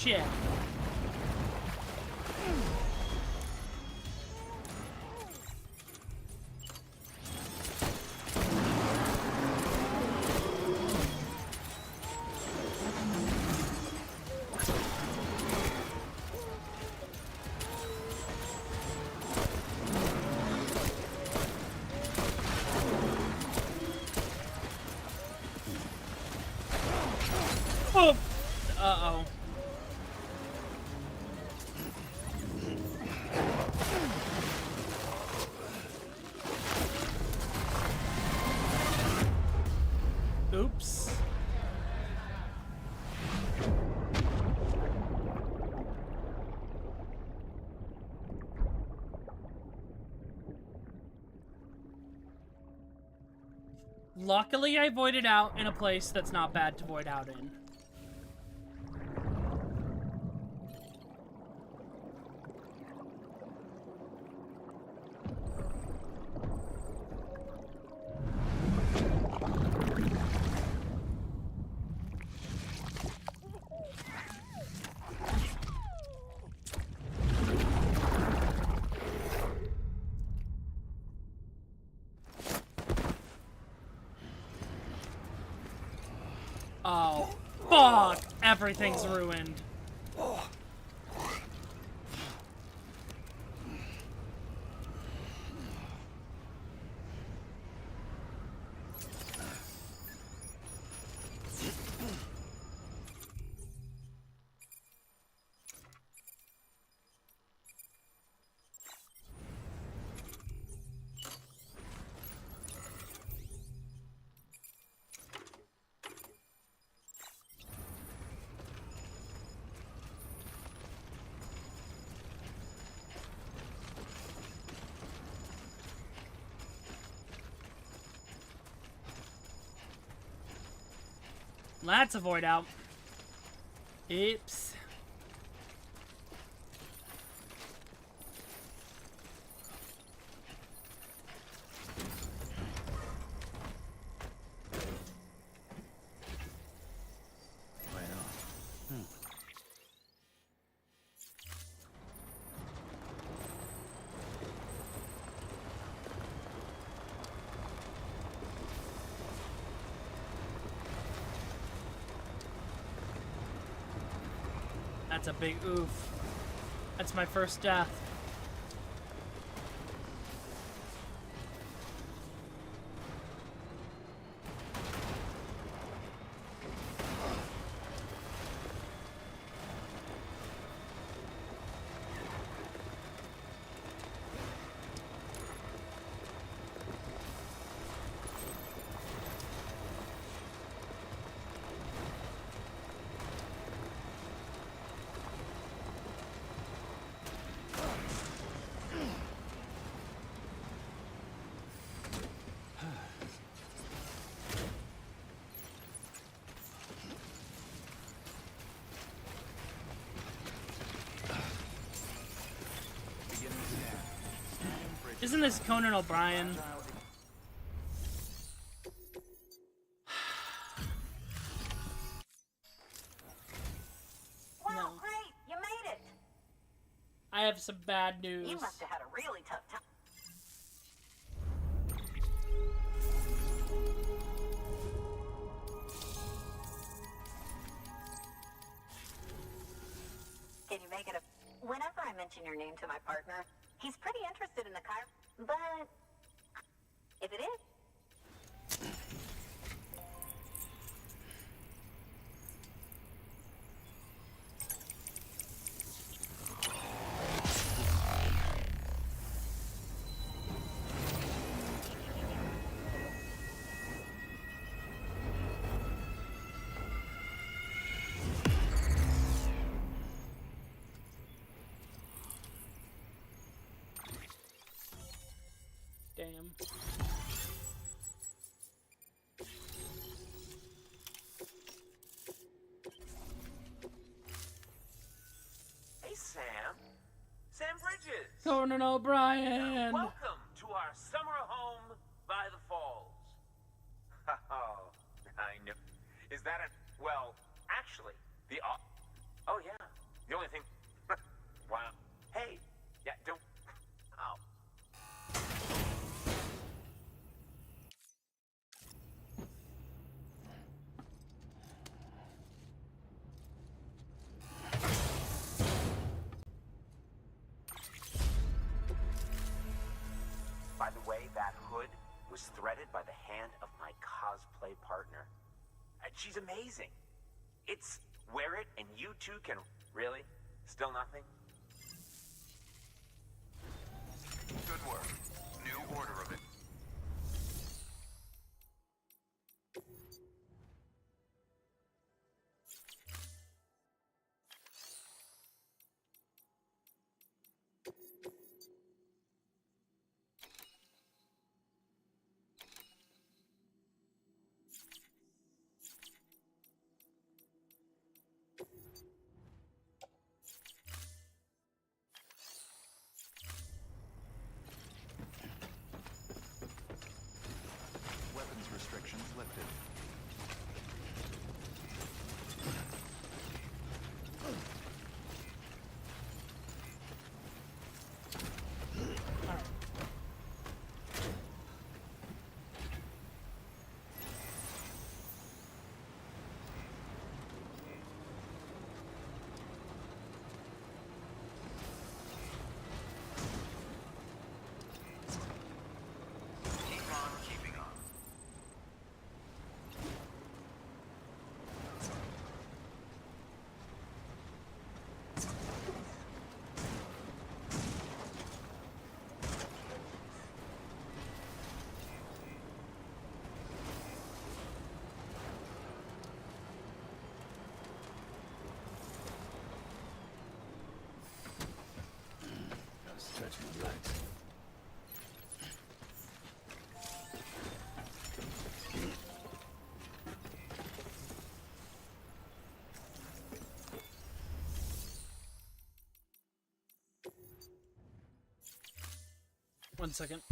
A: shit. Oh! Uh-oh. Oops. Luckily, I voided out in a place that's not bad to void out in. Oh, fuck! Everything's ruined. That's a void out. Oops. That's a big oof. That's my first death. Isn't this Conan O'Brien?
I: Wow, great! You made it!
A: I have some bad news.
I: You must have had a really tough time. Can you make it a... Whenever I mention your name to my partner, he's pretty interested in the car, but... If it is...
A: Damn.
M: Hey, Sam. Sam Bridges.
A: Conan O'Brien.
M: Welcome to our summer home by the falls. Oh, I know. Is that a... Well, actually, the... Oh, yeah. only thing... wow. Hey! Yeah, don't... Oh. By the way, that hood was threaded by the hand of my cosplay partner. And she's amazing. It's wear it and you too can... Really? Still nothing?
B: Good work. New order of it. Weapons restrictions lifted. Keep on keeping on.
D: Gotta stretch my legs.
A: One second.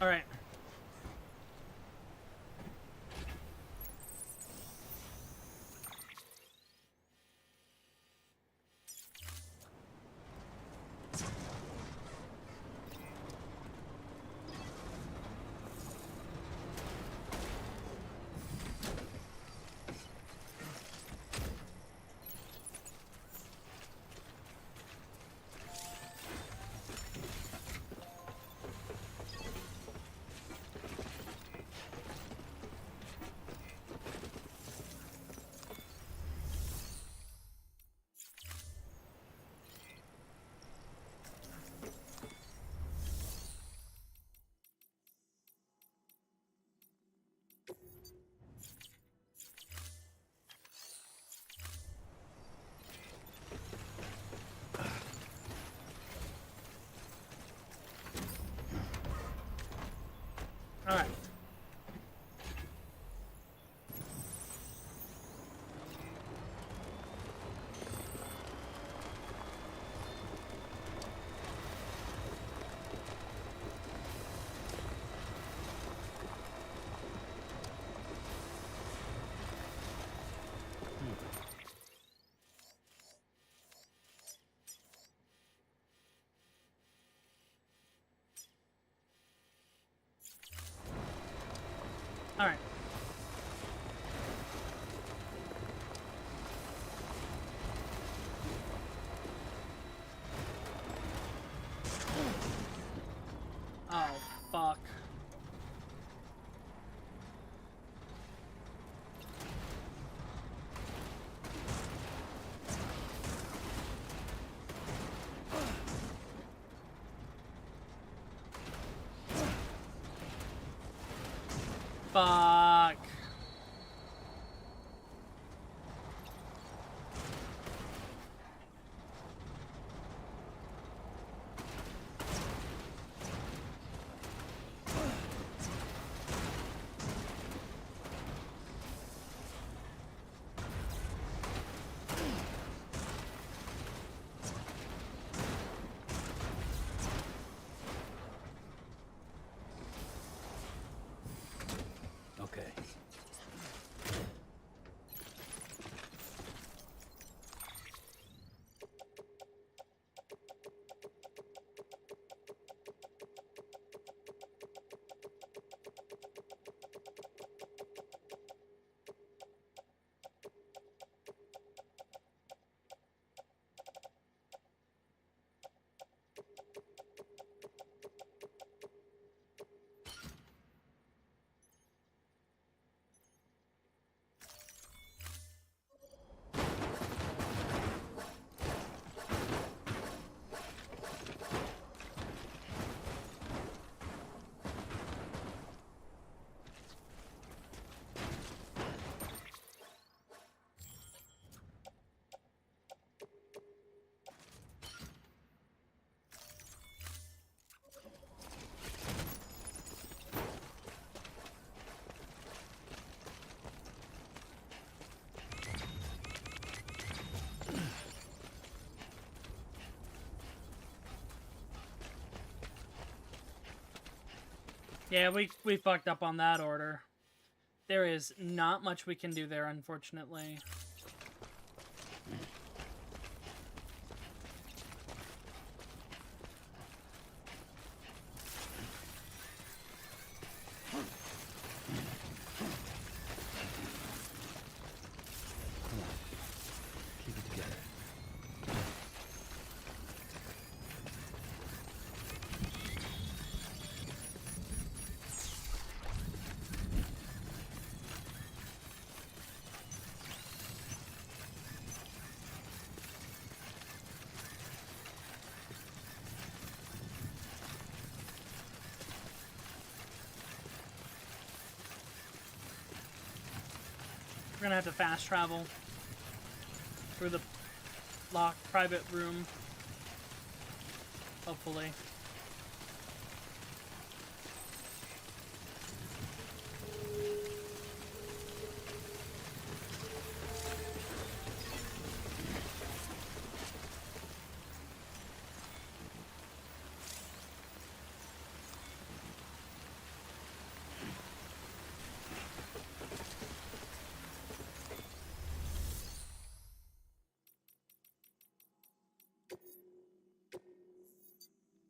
A: All right. All right. All right. Oh, fuck. Fuck.
D: Okay. Yeah, we fucked up on that order. There is not much we can do there, unfortunately. Keep it together.
A: We're gonna have to fast travel through the locked private room. Hopefully.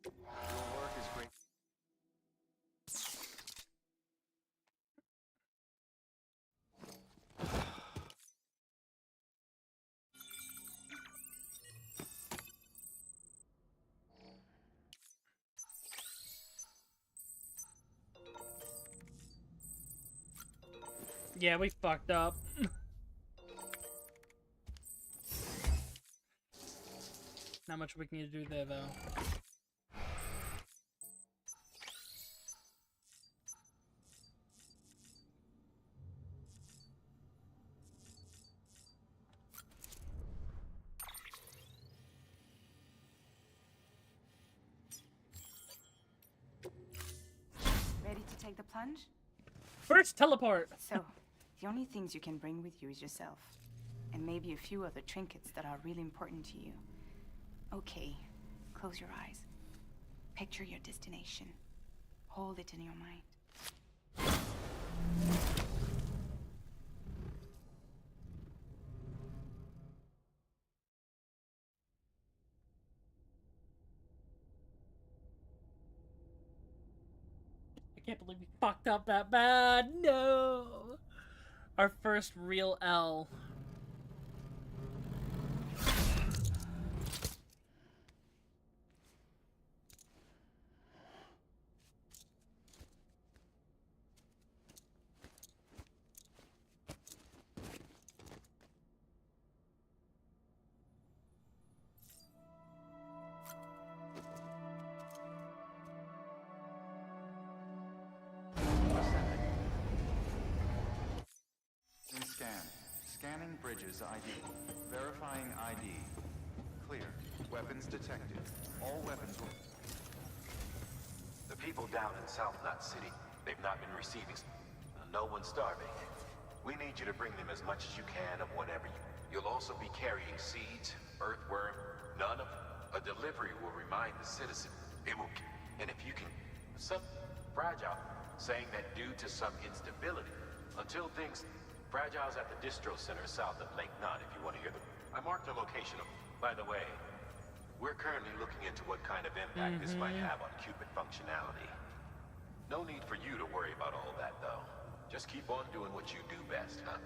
B: Your work is great.
A: Yeah, we fucked up. Not much we can do there, though.
C: Ready to take the plunge?
A: First teleport!
C: So, the only things you can bring with you is yourself. And maybe a few other trinkets that are really important to you. Okay, close your eyes. Picture your destination. Hold it in your mind.
A: can't believe we fucked up that bad. No. Our first real L.
B: Scanning bridges ID. Verifying ID. Clear. Weapons detected. All weapons will...
G: The people down in South Knot City, they've not been receiving... No one's starving. We need you to bring them as much as you can of whatever you... You'll also be carrying seeds, earthworm, none of... A delivery will remind the citizen. It will... And if you can... Some... Fragile. Saying that due to some instability, until things... Fragile's at the distro center south of Lake Knot, if you want to hear them. I marked a location of... By the way, we're currently looking into what kind of impact this might have on Cupid functionality. No need for you to worry about all that, though. Just keep on doing what you do best, huh?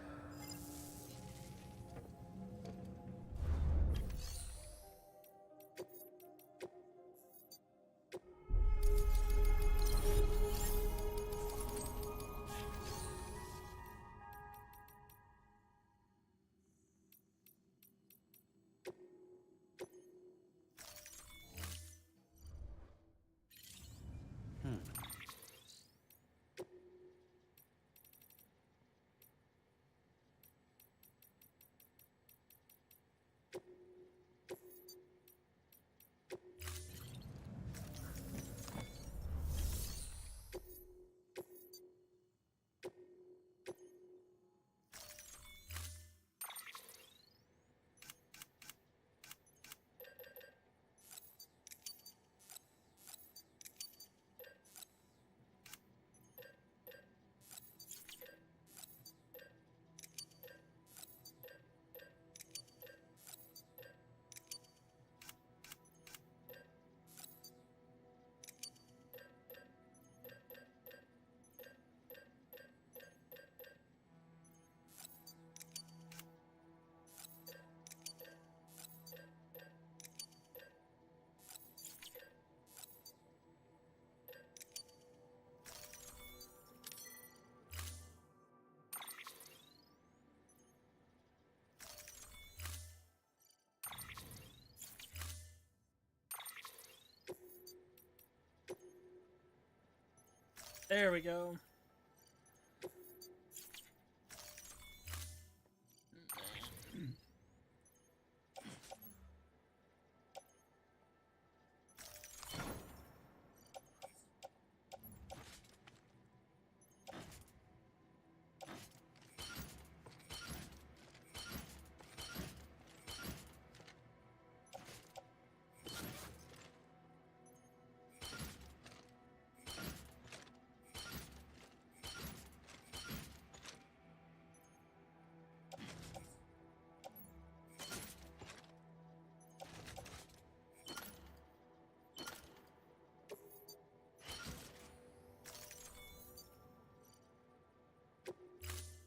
A: There we go.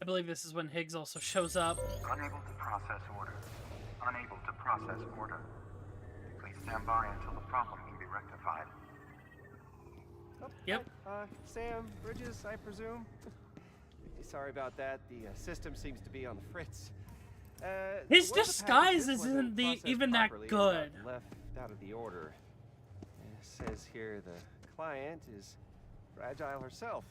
A: I believe this is when Higgs also shows up.
F: Unable to process order. Unable to process order. Please stand by until the problem can be rectified.
N: Oh,
A: yep.
N: Sam, Bridges, I presume? Sorry about that. The system seems to be on the fritz.
A: His disguise isn't even that good.
N: Left out of the order. It says here the client is Fragile herself.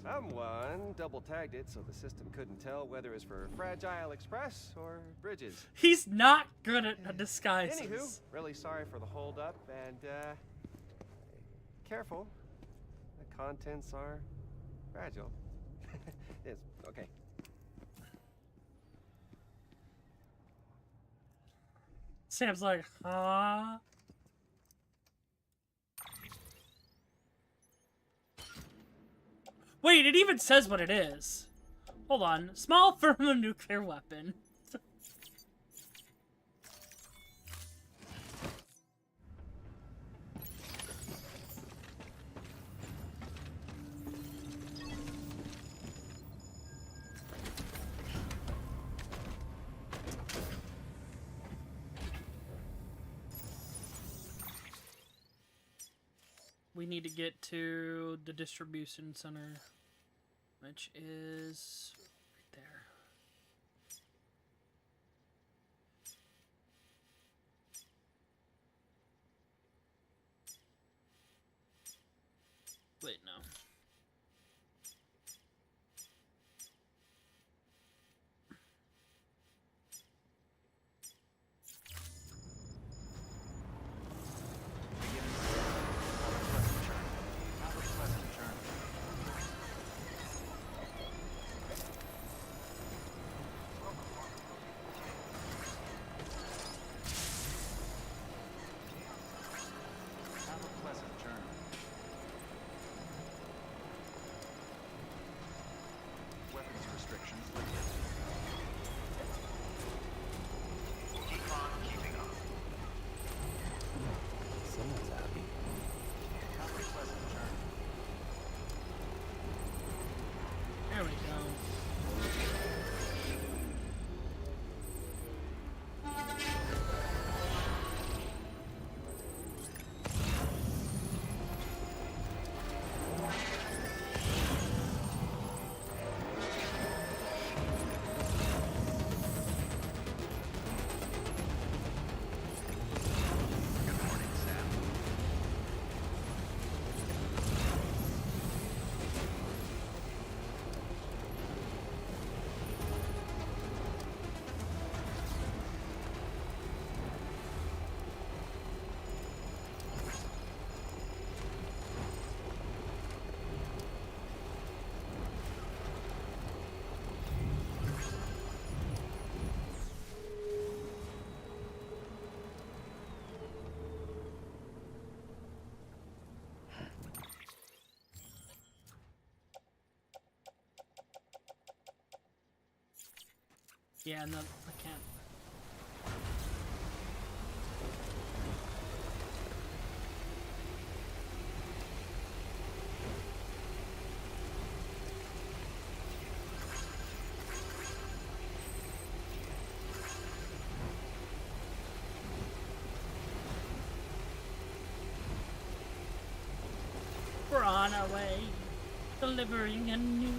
N: Someone double-tagged it so the system couldn't tell whether it was for Fragile Express or Bridges.
A: He's not good at disguises.
N: Anywho, really sorry for the hold-up, and, careful. The contents are fragile. Yes, okay.
A: Sam's like, huh? Wait, it even says what it is. Hold on. Small thermonuclear weapon. we need to get to the distribution center, which is right there. Wait, no.
D: Someone's happy.
A: There we go. Yeah, no, I can't. We're on our way, delivering a nuke.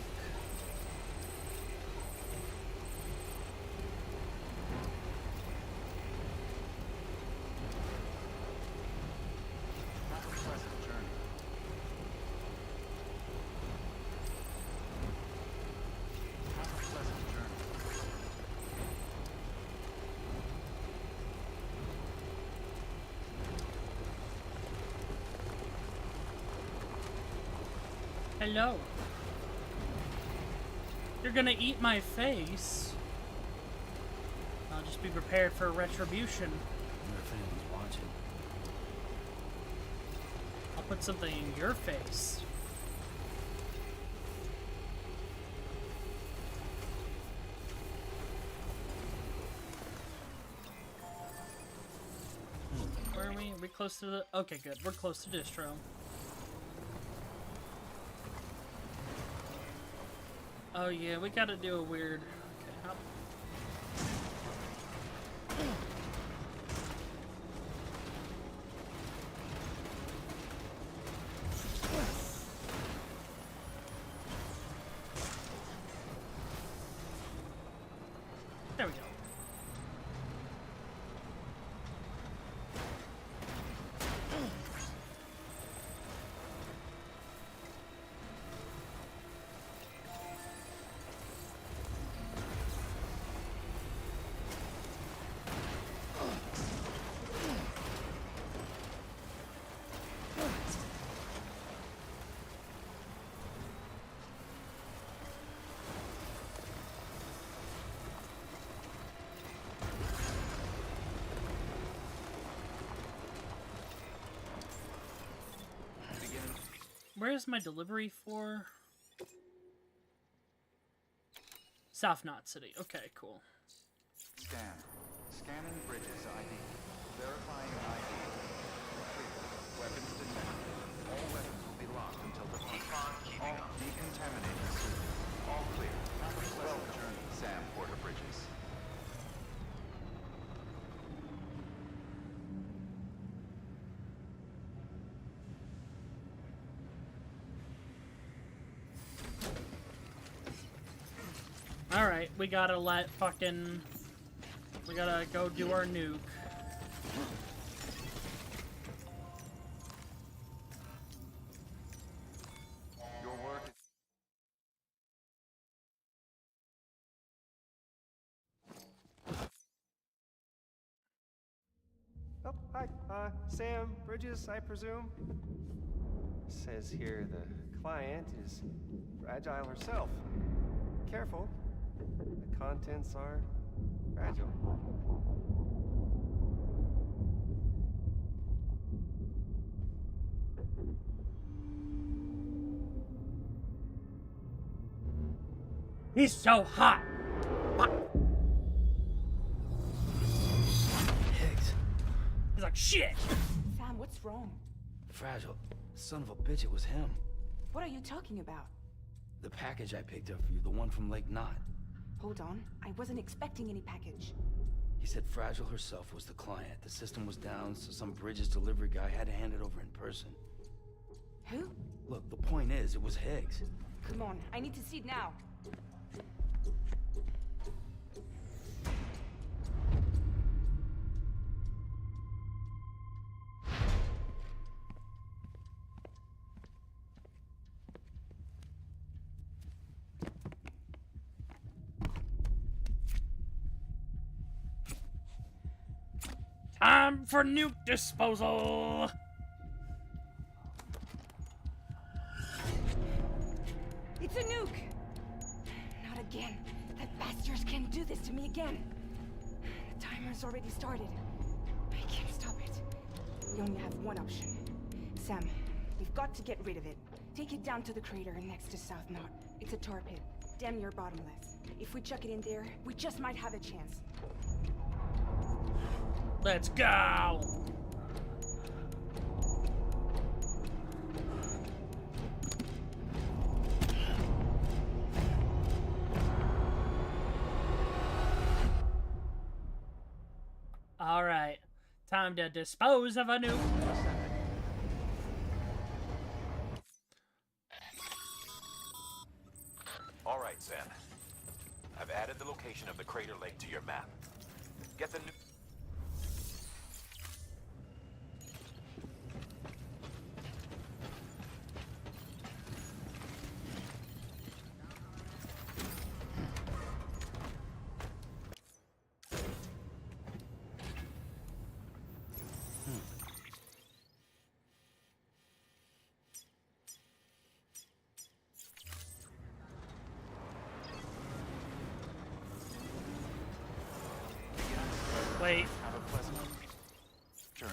A: Hello. You're gonna eat my face. I'll just be prepared for retribution.
D: I wonder if anyone's watching.
A: I'll put something in your face. Where are we? Are we close to the... Okay, good. We're close to distro. Oh yeah, we gotta do a weird... Okay, how... There we go. Where's my delivery for? South Knot City. Okay, cool.
B: Scan. Scanning bridges ID. Verifying ID. Clear. Weapons detected. All weapons will be locked until the all decontaminated soon. All clear. Have a pleasant journey, Sam Porter Bridges.
A: Alright, we gotta we gotta go do our nuke.
B: Your work is...
N: Oh, hi. Sam Bridges, I presume? Says here the client is Fragile herself. Careful. The contents are fragile.
A: He's so hot!
D: Higgs.
A: He's like, shit!
C: Sam, what's wrong?
D: Fragile. Son of a bitch, it was him.
C: What are you talking about?
D: The package I picked up for you, the one from Lake Knot.
C: Hold on. I wasn't expecting any package.
D: He said Fragile herself was the client. The system was down, so some Bridges delivery guy had to hand it over in person.
C: Who?
D: Look, the point is, it was Higgs.
C: Come on, I need to see it now.
A: Time for nuke disposal!
C: It's a nuke! Not again. That bastards can't do this to me again. The timer's already started. I can't stop it. We only have one option. Sam, we've got to get rid of it. Take it down to the crater next to South Knot. It's a tar pit, damn near bottomless. If we chuck it in there, we just might have a chance.
A: Let's go! Alright, time to dispose of a nuke.
G: All right, Zen. I've added the location of the crater lake to your map. Get the new...
A: Wait.
B: Have a pleasant journey.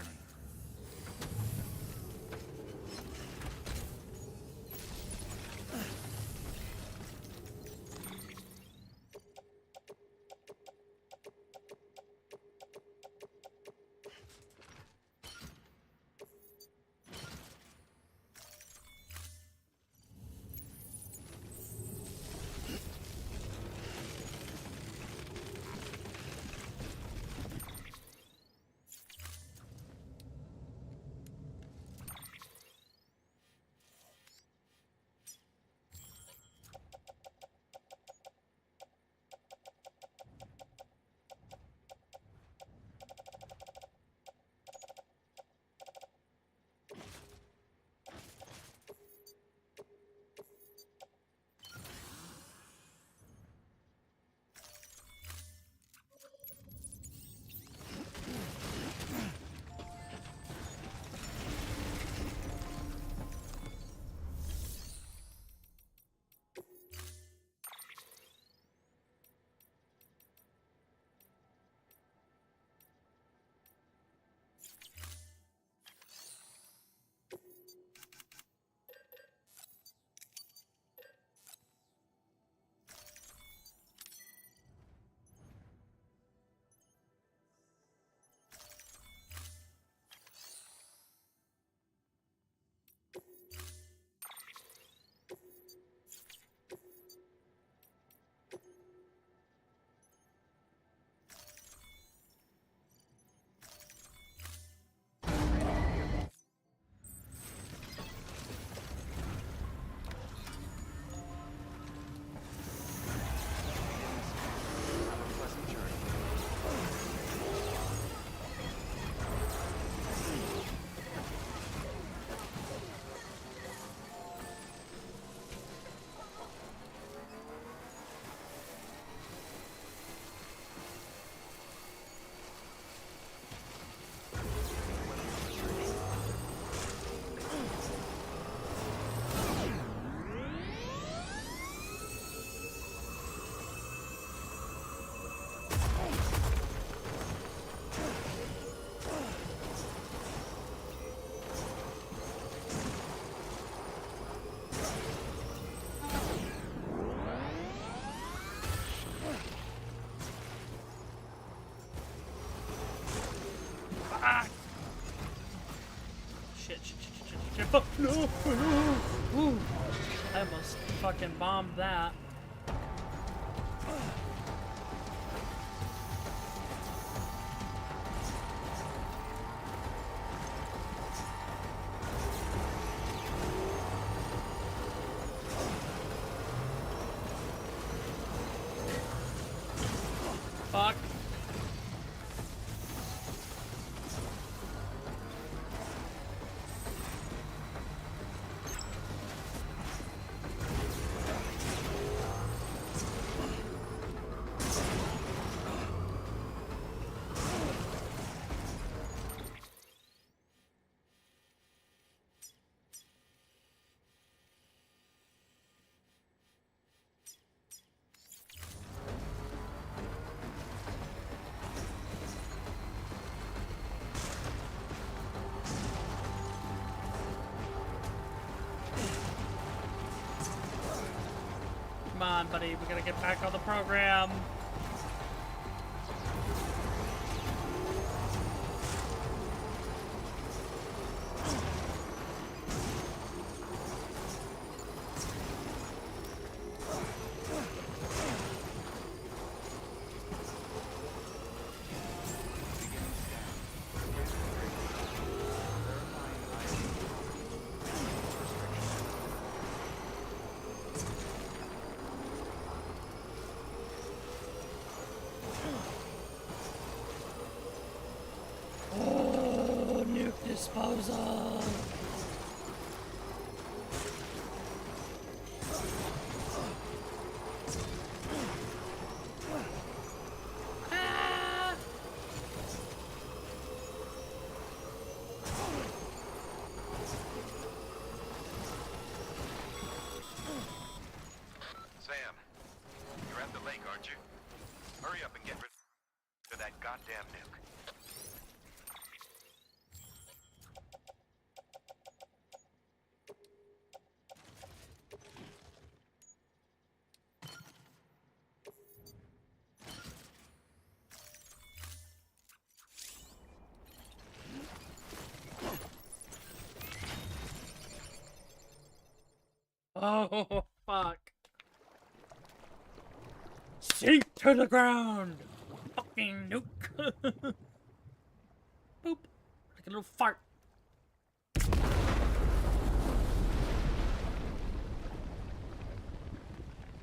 A: fuck, no, no. Ooh. I almost fucking bombed that. Fuck. Come on, buddy. We gotta get back on the program. Disposal.
G: Sam, you're at the lake, aren't you? Hurry up and get rid of that goddamn nuke.
A: Oh, fuck. Sink to the ground! Fucking nuke! Boop. Like a little fart.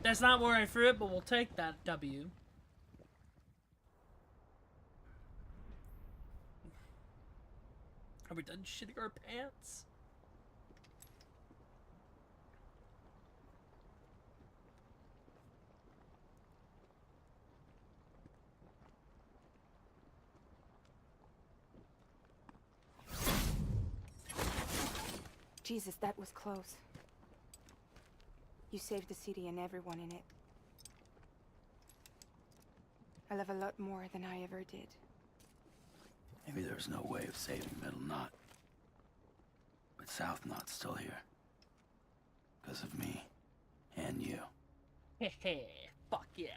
A: That's not where I threw it, but we'll take that W. Are we done shitting our pants?
C: Jesus, that was close. You saved the city and everyone in it. I love a lot more than I ever did.
D: Maybe there's no way of saving Middle Knot. But South Knot's still here. Because of me. And you.
A: Hehe, fuck yeah.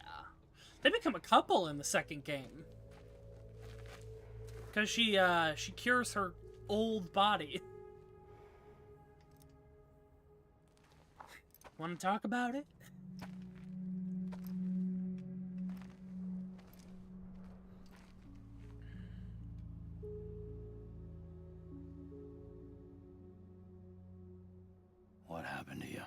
A: They become a couple in the second game. Because she cures her old body. Want to talk about it?
D: What happened to you?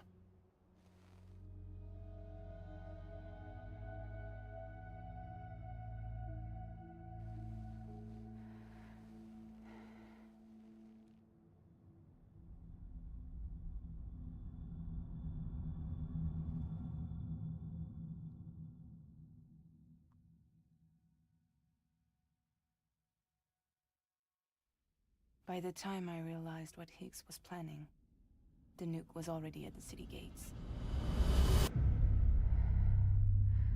C: By the time I realized what Higgs was planning, the nuke was already at the city gates.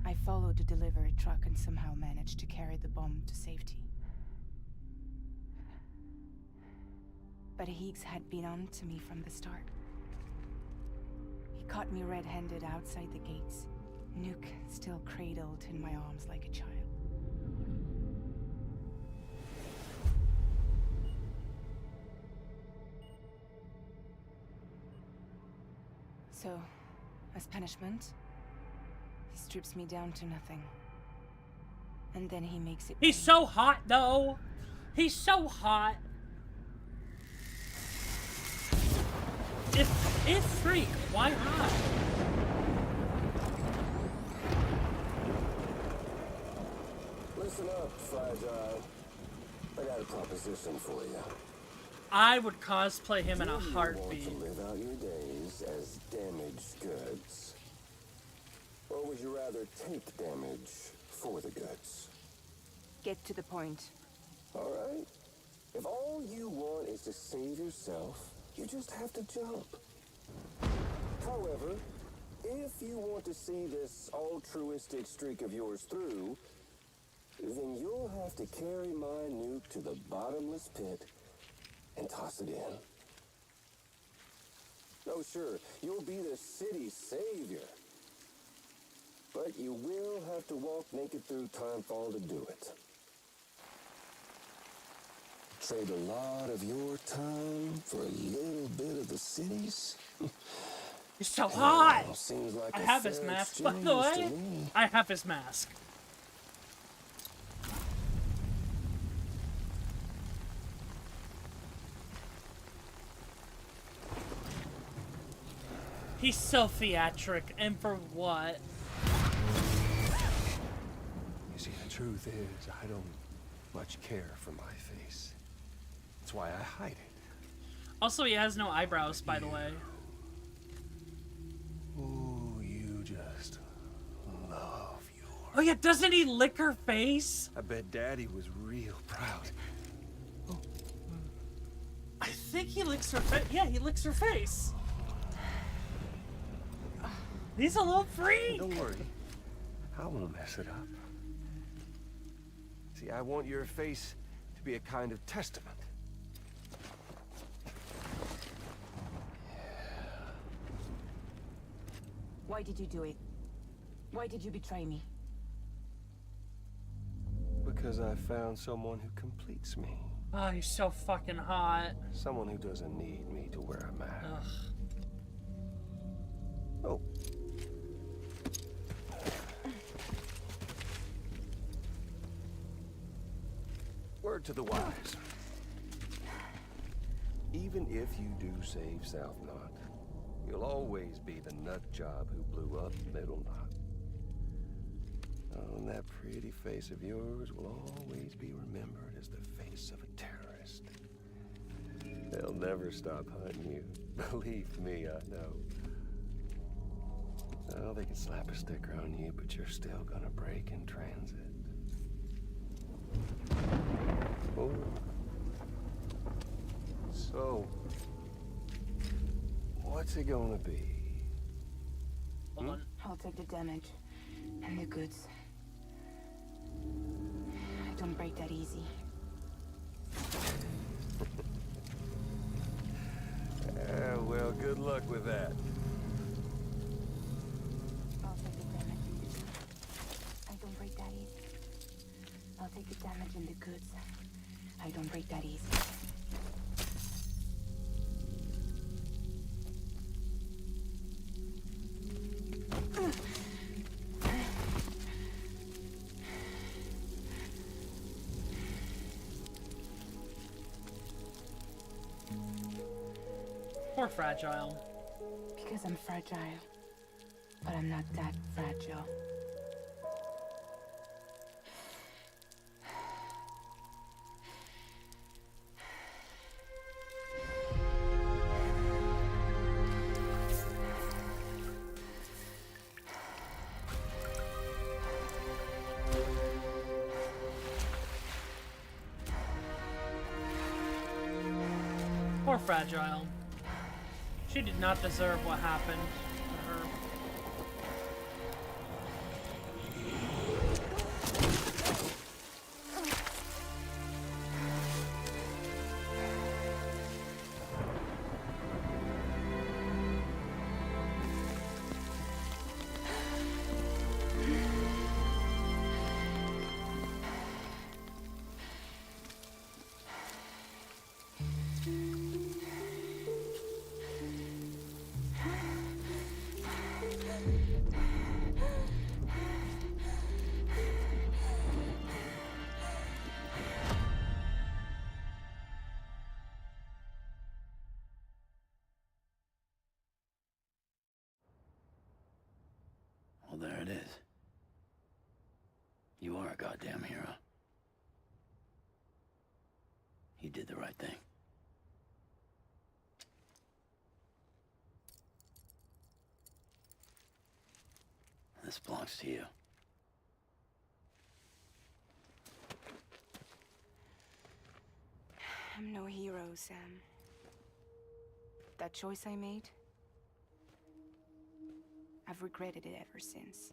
C: I followed the delivery truck and somehow managed to carry the bomb to safety. But Higgs had been on to me from the start. He caught me red-handed outside the gates, nuke still cradled in my arms like a child. So, as punishment, he strips me down to nothing. And then he makes it.
A: He's so hot, though. He's so hot. If freak, why not?
O: Listen up, Fragile. I got a proposition for you.
A: I would cosplay him in a
O: Do you
A: heartbeat.
O: want to live out your days as damaged goods? Or would you rather take damage for the goods?
C: Get to the point.
O: All right. If all you want is to save yourself, you just have to jump. However, if you want to see this altruistic streak of yours through, then you'll have to carry my nuke to the bottomless pit and toss it in. Oh, sure, you'll be the city's savior. But you will have to walk naked through Timefall to do it. Trade a lot of your time for a little bit of the city's?
A: He's so hot!
O: Seems like
A: I
O: a
A: have his
O: fair
A: mask, by the
O: exchange to
A: way.
O: me.
A: I have his mask. He's so theatric, and for what?
N: You see, the truth is, I don't much care for my face. That's why I hide it.
A: Also, he has no eyebrows, by the way.
N: Ooh, you just love your...
A: Oh yeah, doesn't he lick her face?
N: I bet Daddy was real proud.
A: I think he licks her face. Yeah, he licks her face. He's a little freak.
N: Don't worry. I won't mess it up. See, I want your face to be a kind of testament.
C: Why did you do it? Why did you betray me?
N: Because I found someone who completes me.
A: Oh, he's so fucking hot.
N: Someone who doesn't need me to wear a mask.
A: Ugh.
N: Oh. Word to the wise. Even if you do save South Knot, you'll always be the nut job who blew up Middle Knot. Oh, and that pretty face of yours will always be remembered as the face of a terrorist. They'll never stop hunting you. Believe me, I know. Oh, they can slap a sticker on you, but you're still gonna break in transit. Oh. So, what's it gonna be?
C: I'll take the damage and the goods. I don't break that easy.
N: Well, good luck with that.
C: I'll take the damage and the goods. I don't break that easy. I'll take the damage and the goods. I don't break that easy.
A: Poor Fragile.
C: Because I'm fragile. But I'm not that fragile.
A: Poor Fragile. She did not deserve what happened to her.
D: there it is. You are a goddamn hero. You did the right thing. This belongs to you.
C: I'm no hero, Sam. That choice I made, I've regretted it ever since.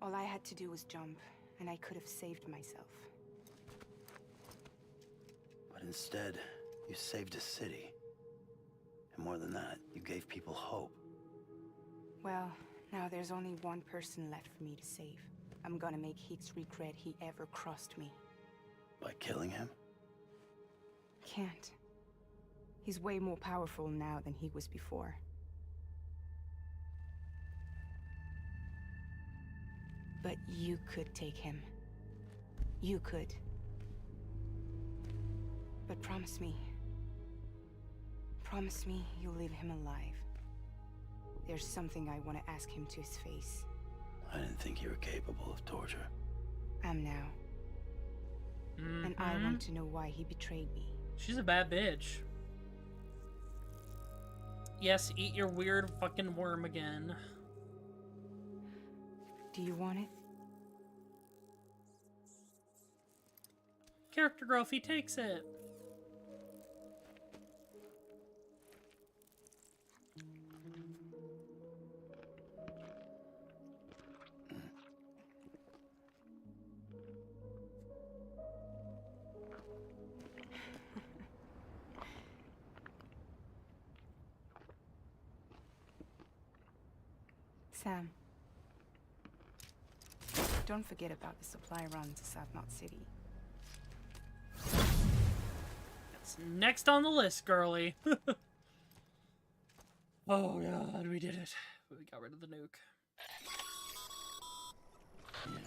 C: All I had to do was jump, and I could have saved myself.
D: But instead, you saved a city. And more than that, you gave people hope.
C: Well, now there's only one person left for me to save. I'm gonna make Hicks regret he ever crossed me.
D: By killing him?
C: Can't. He's way more powerful now than he was before. But you could take him. You could. But promise me. Promise me you'll leave him alive. There's something I want to ask him to his face.
D: I didn't think you were capable of torture.
C: Am now. And I want to know why he betrayed me.
A: She's a bad bitch. Yes, eat your weird fucking worm again.
C: Do you want it?
A: Character growth, he takes it.
C: Sam. Don't forget about the supply run to South Knot City.
A: That's next on the list, girly. Oh god, we did it. We got rid of the nuke.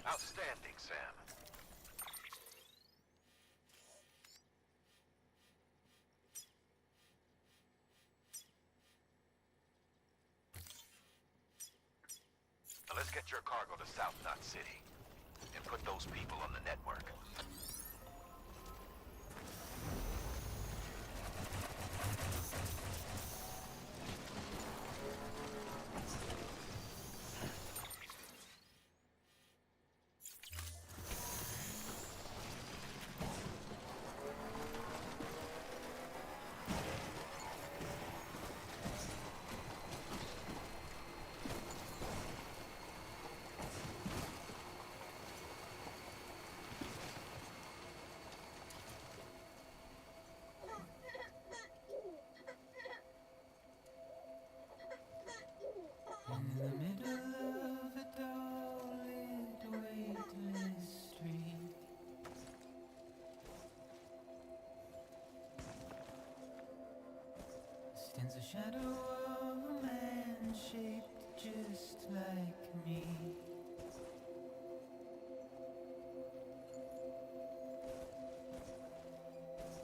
G: Outstanding, Sam. Now let's get your cargo to South Knot City and put those people on the network.
P: In the middle of a dull-lit, weightless street, stands a shadow of a man shaped just like me.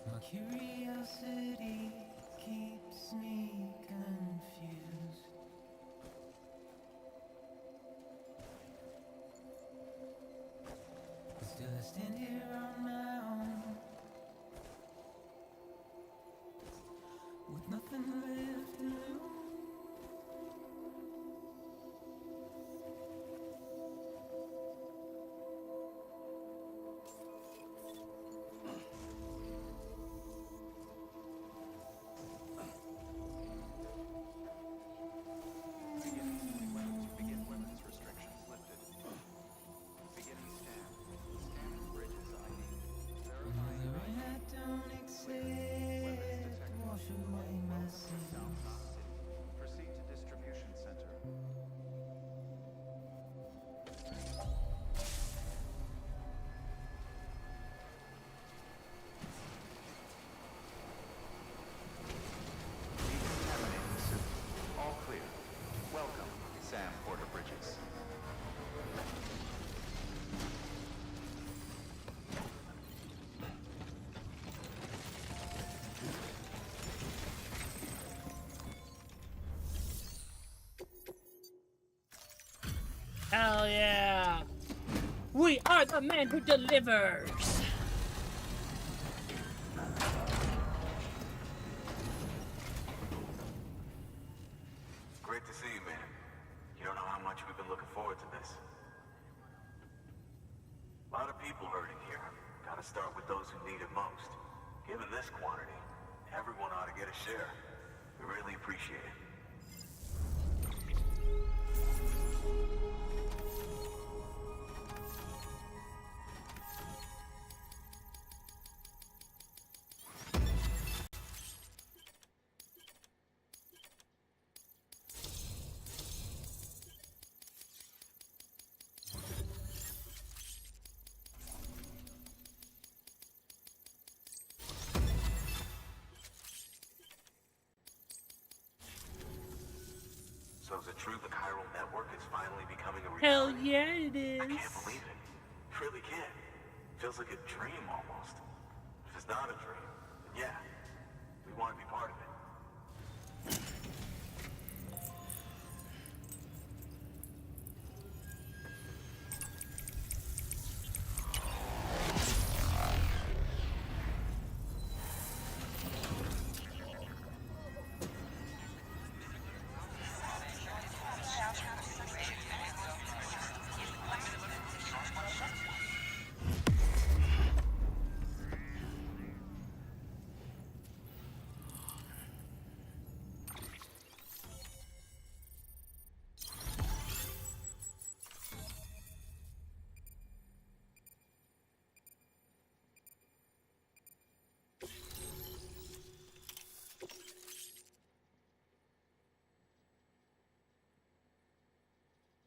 P: My curiosity keeps me confused. Still I stand here on my own, with nothing left to lose.
B: Begin weapons restrictions lifted. Beginning scan. Scanning bridges ID.
P: The rain I don't accept, wash away my sins.
A: Hell yeah! We are the man who delivers!
F: Great to see you, man. You don't know how much we've been looking forward to this. A lot of people hurting here. Gotta start with those who need it most. Given this quantity, everyone ought to get a share. We really appreciate it. So is it true the chiral network is finally becoming a reality?
A: Hell yeah, it is!
F: I can't believe it. Really can't. Feels like a dream almost. If it's not a dream, then yeah, we want to be part of it.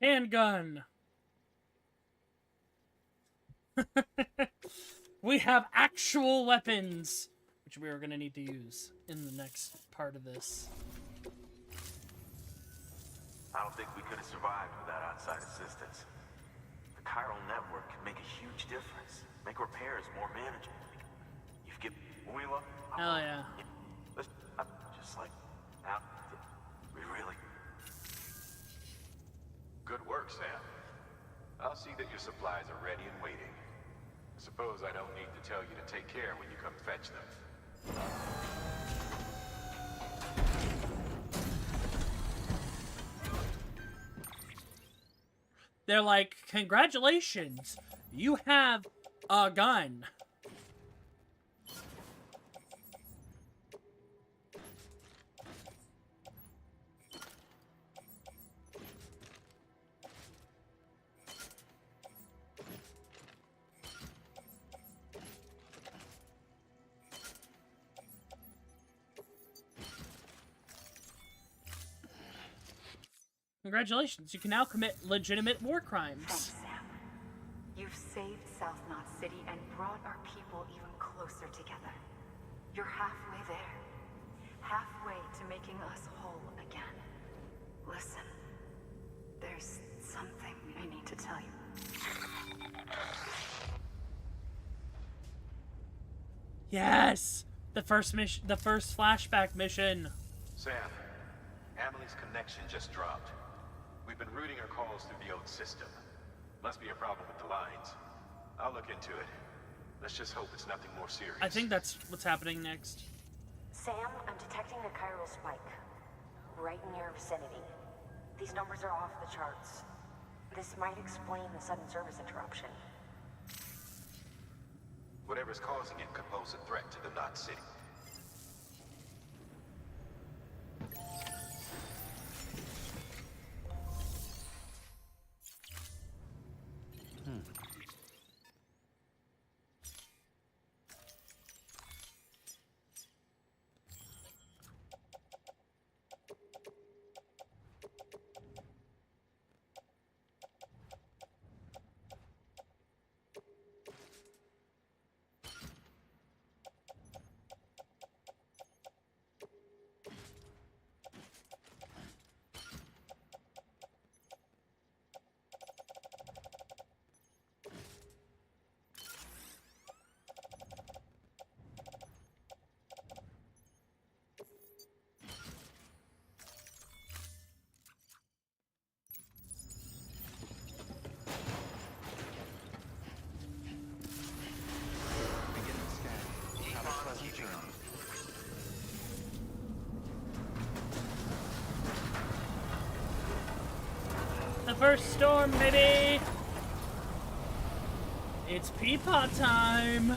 A: Handgun! We have actual weapons! Which we are going to need to use in the next part of this.
F: I don't think we could have survived without outside assistance. The chiral network can make a huge difference. Make repairs more manageable. You've given Wheeler.
A: Hell yeah.
F: Just like now, we really.
G: Good work, Sam. I'll see that your supplies are ready and waiting. I suppose I don't need to tell you to take care when you come fetch them.
A: They're like, congratulations, you have a gun. Congratulations, you can now commit legitimate war crimes.
C: Thanks, Sam. You've saved South Knot City and brought our people even closer together. You're halfway there. Halfway to making us whole again. Listen, there's something I need to tell you.
A: Yes! The first mission, the first flashback mission.
G: Sam, Amelie's connection just dropped. We've been routing her calls through the old system. Must be a problem with the lines. I'll look into it. Let's just hope it's nothing more serious.
A: I think that's what's happening next.
H: Sam, I'm detecting a chiral spike. Right in your vicinity. These numbers are off the charts. This might explain the sudden service interruption.
G: Whatever's causing it could pose a threat to the Knot City.
A: first storm, baby! It's Peapod time!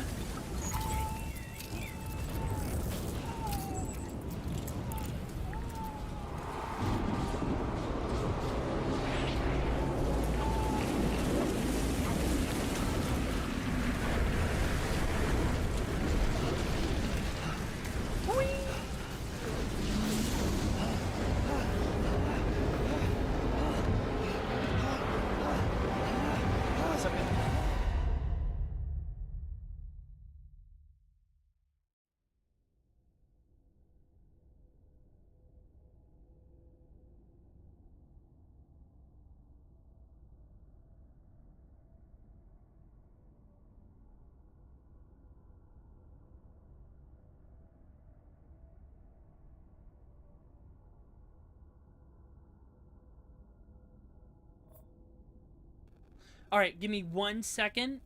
A: Alright, give me 1 second.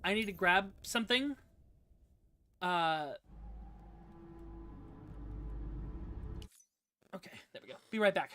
A: I need to grab something. Okay, there we go. Be right back.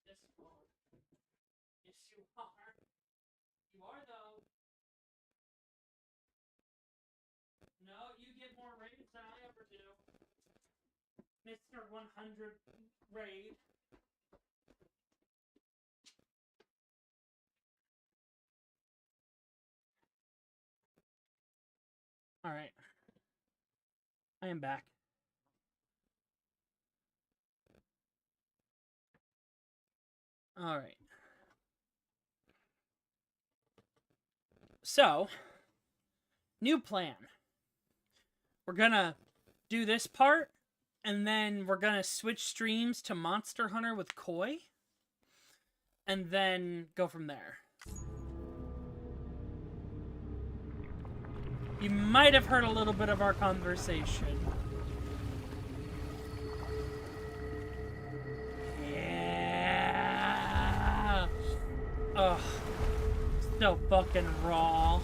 A: Yes, you are. You are, though. No, you get more ratings than I ever do. Mr. 100 raid. Alright. I am back. Alright. So, new plan. We're gonna do this part, and then we're gonna switch streams to Monster Hunter with Koi, and then go from there. You might have heard a little bit of our conversation. Yeah. Ugh. So fucking raw.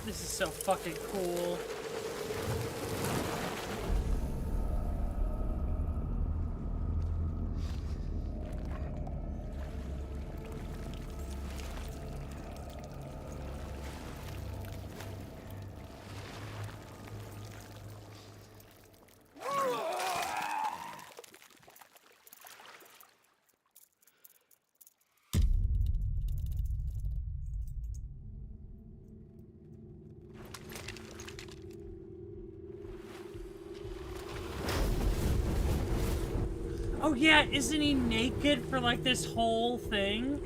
A: This is so fucking cool. Oh yeah, isn't he naked for like this whole thing?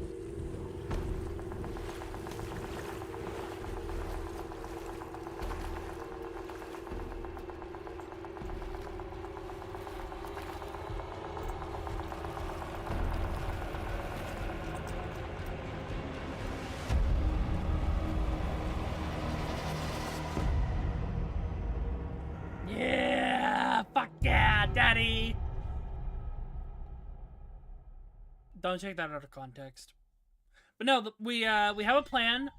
A: Yeah, fuck yeah, daddy. Don't take that out of context. But no, we have a plan.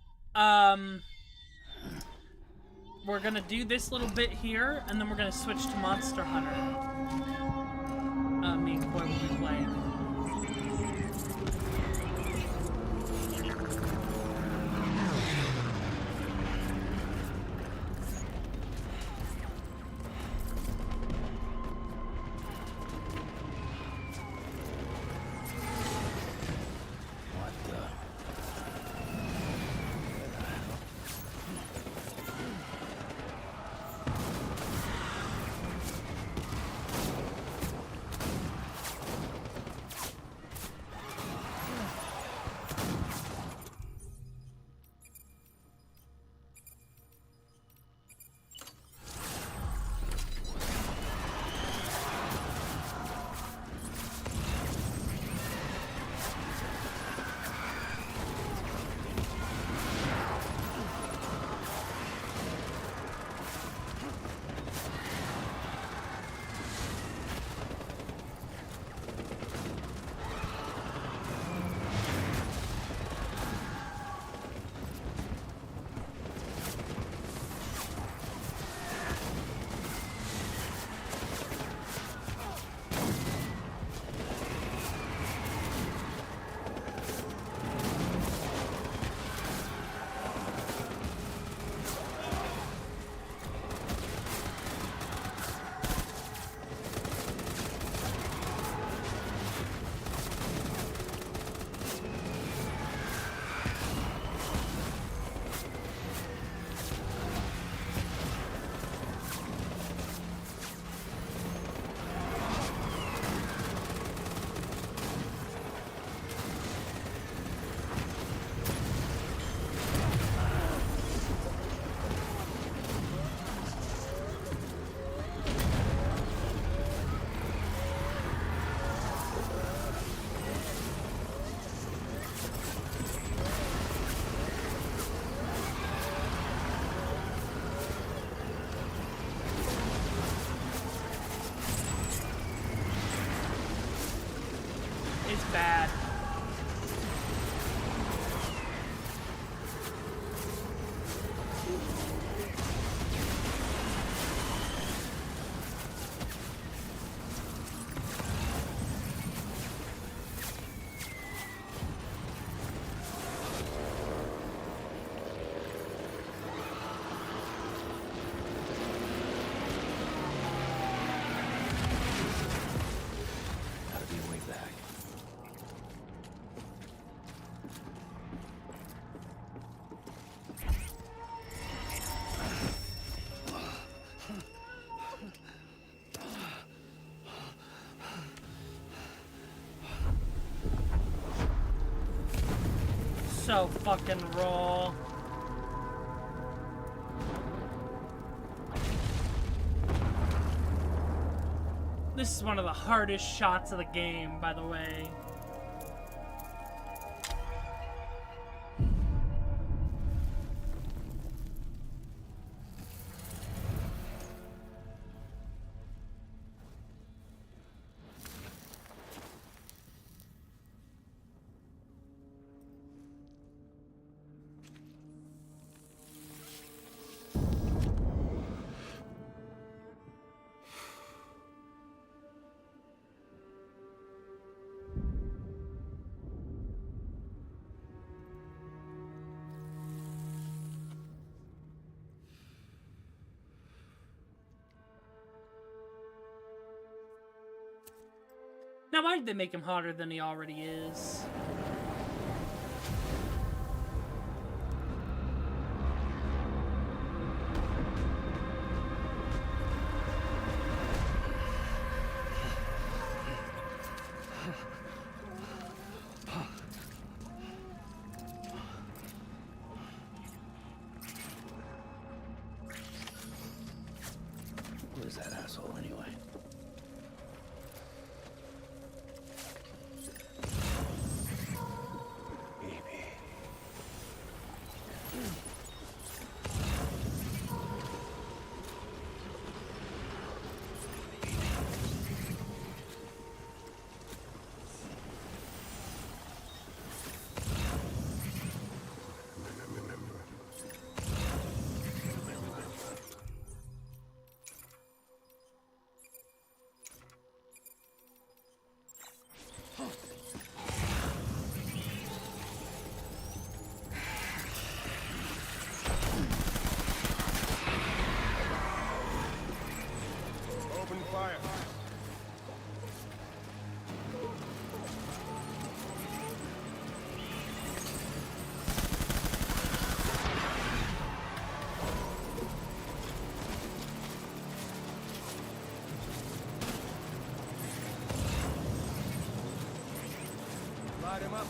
A: We're gonna do this little bit here, and then we're gonna switch to Monster Hunter. Me and Koi will be playing. so fucking raw. This is one of the hardest shots of the game, by the way. Now, why did they make him hotter than he already is?
D: What is that asshole anyway?
N: Light him up.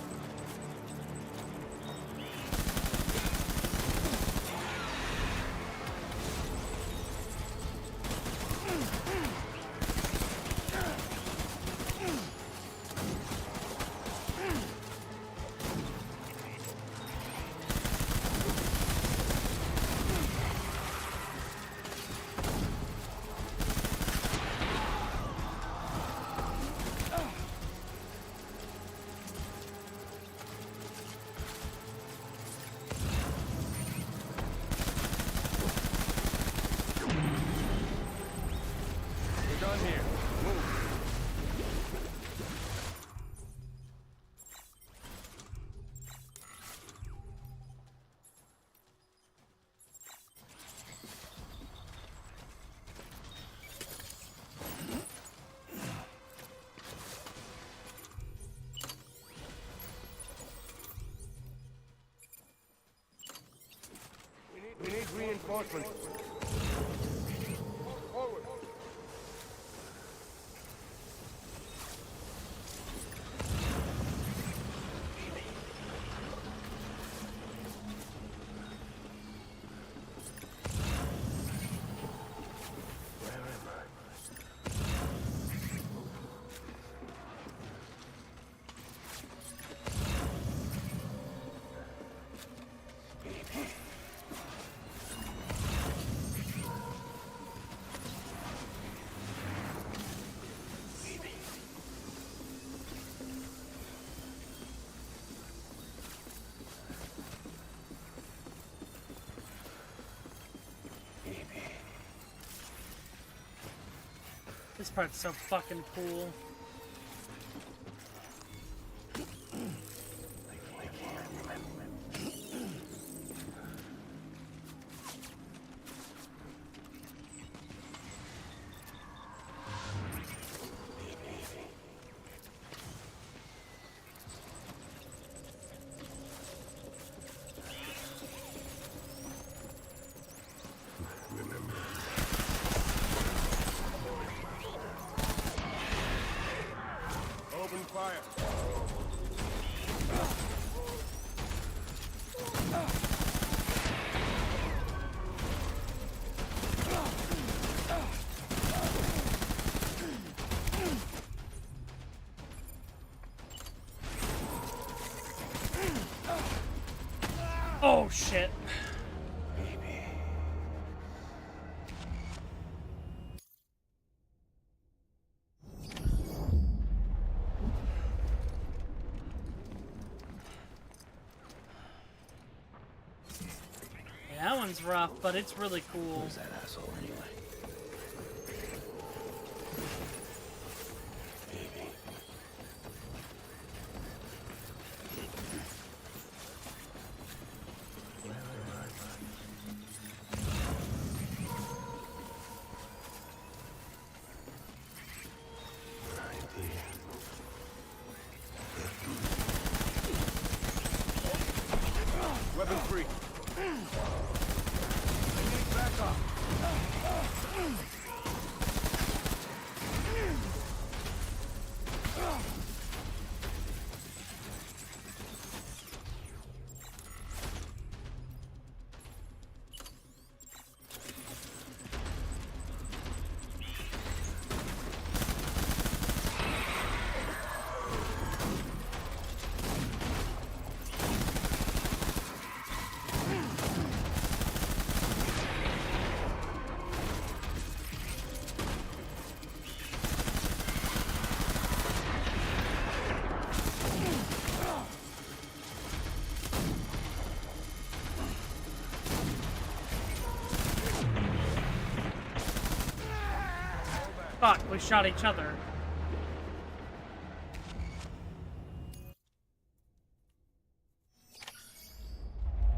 L: We need reinforcements. Forward.
A: This part's so fucking cool. Oh shit. Yeah, that one's rough, but it's really cool.
D: Who's that asshole anyway?
L: Weapon free. I need backup.
A: Fuck, we shot each other.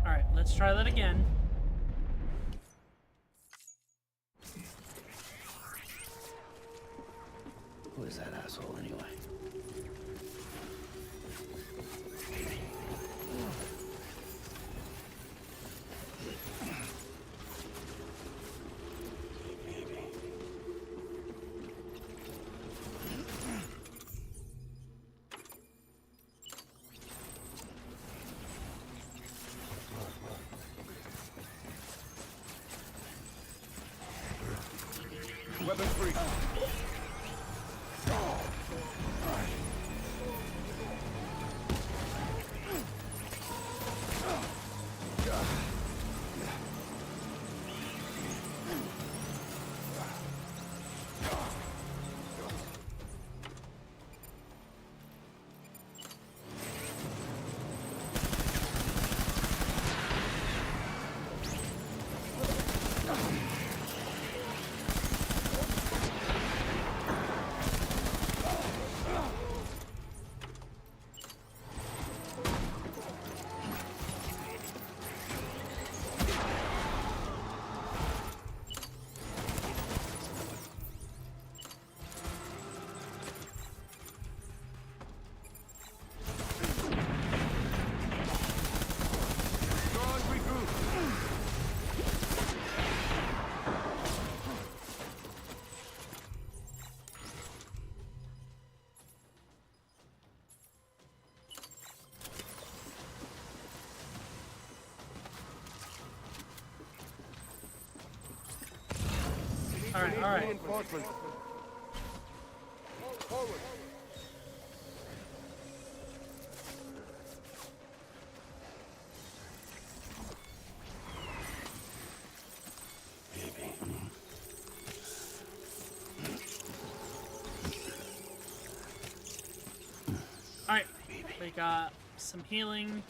A: Alright, let's try that again.
D: Who is that asshole anyway?
L: Weapon free.
A: All right.
L: Reinforcements. Forward.
A: Alright, we got some healing.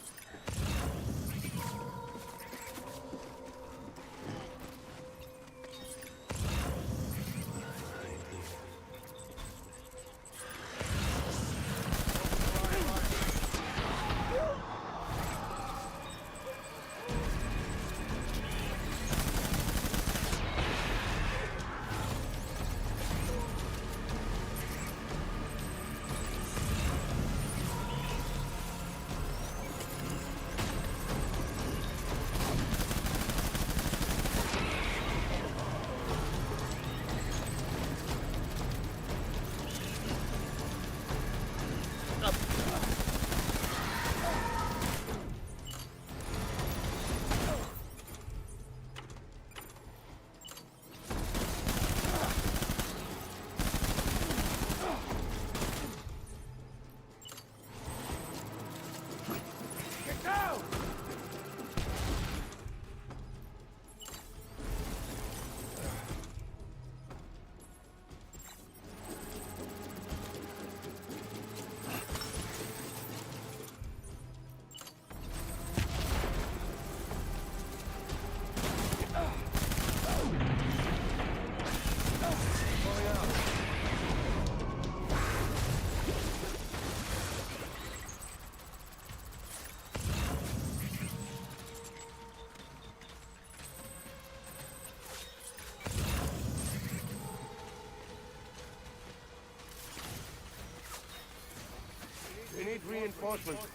L: Reinforcements.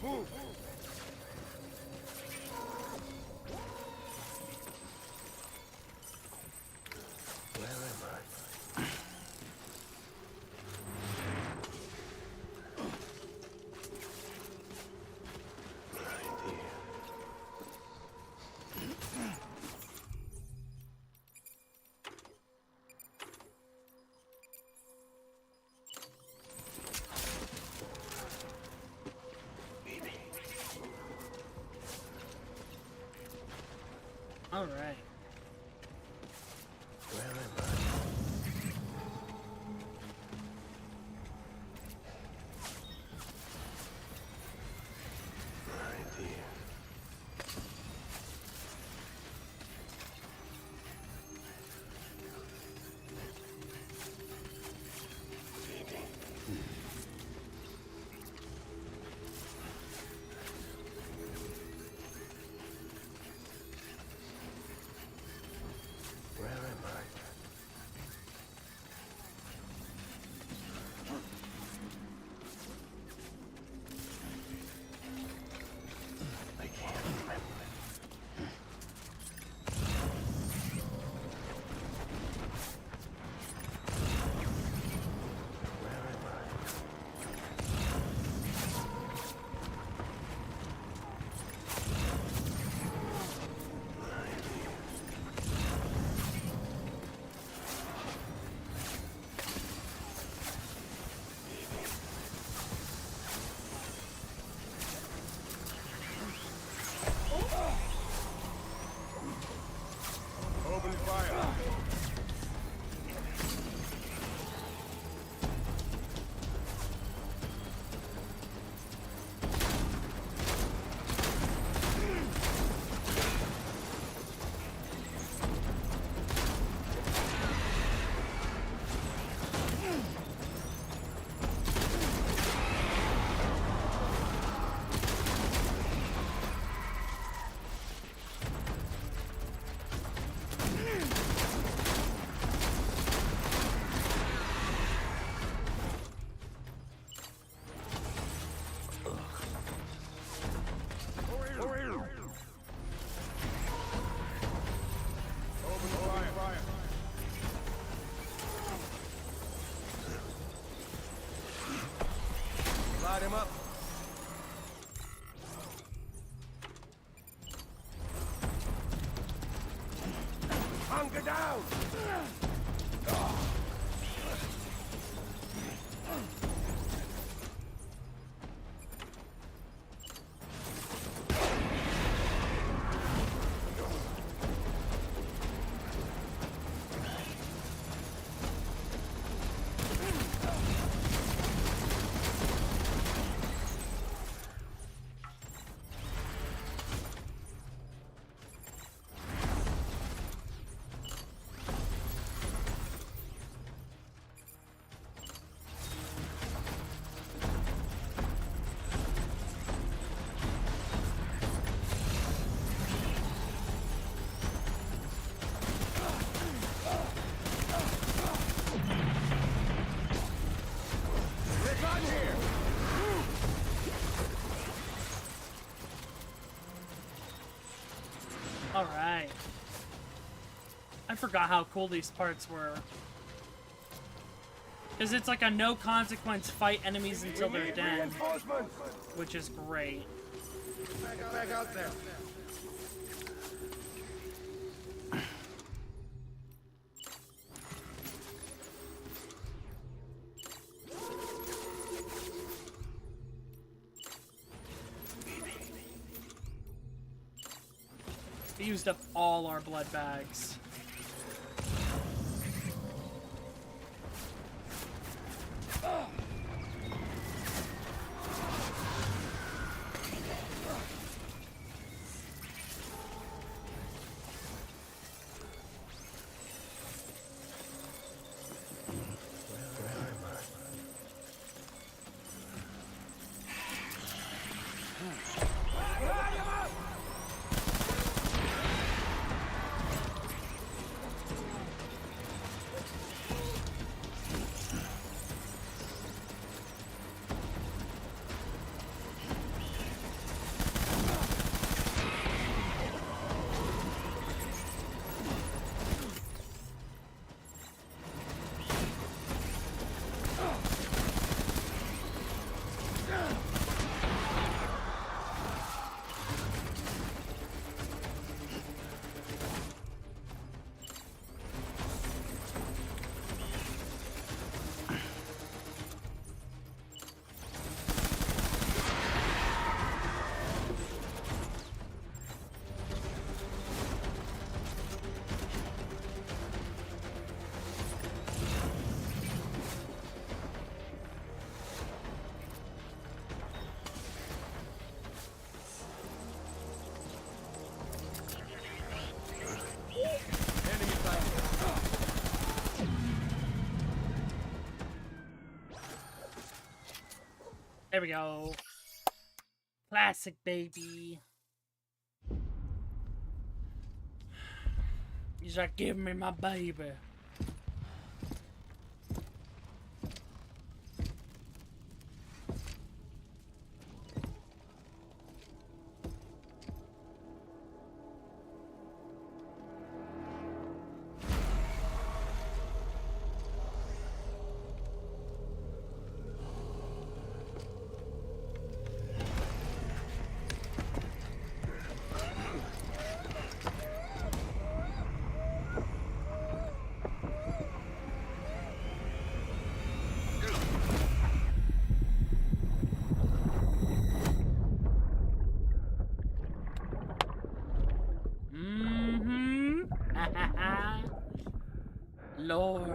L: Move.
O: Where am I?
A: All right.
O: Where am I? Right here. Where am I? I can't remember. Where am I?
L: Open fire.
N: Light him up.
L: Hunker down!
A: All right. I forgot how cool these parts were. Because it's like a no consequence fight enemies until they're dead. Which is great.
L: Back out there.
A: We used up all our blood bags. There we go. Classic, baby. He's like, give me my baby. Lord.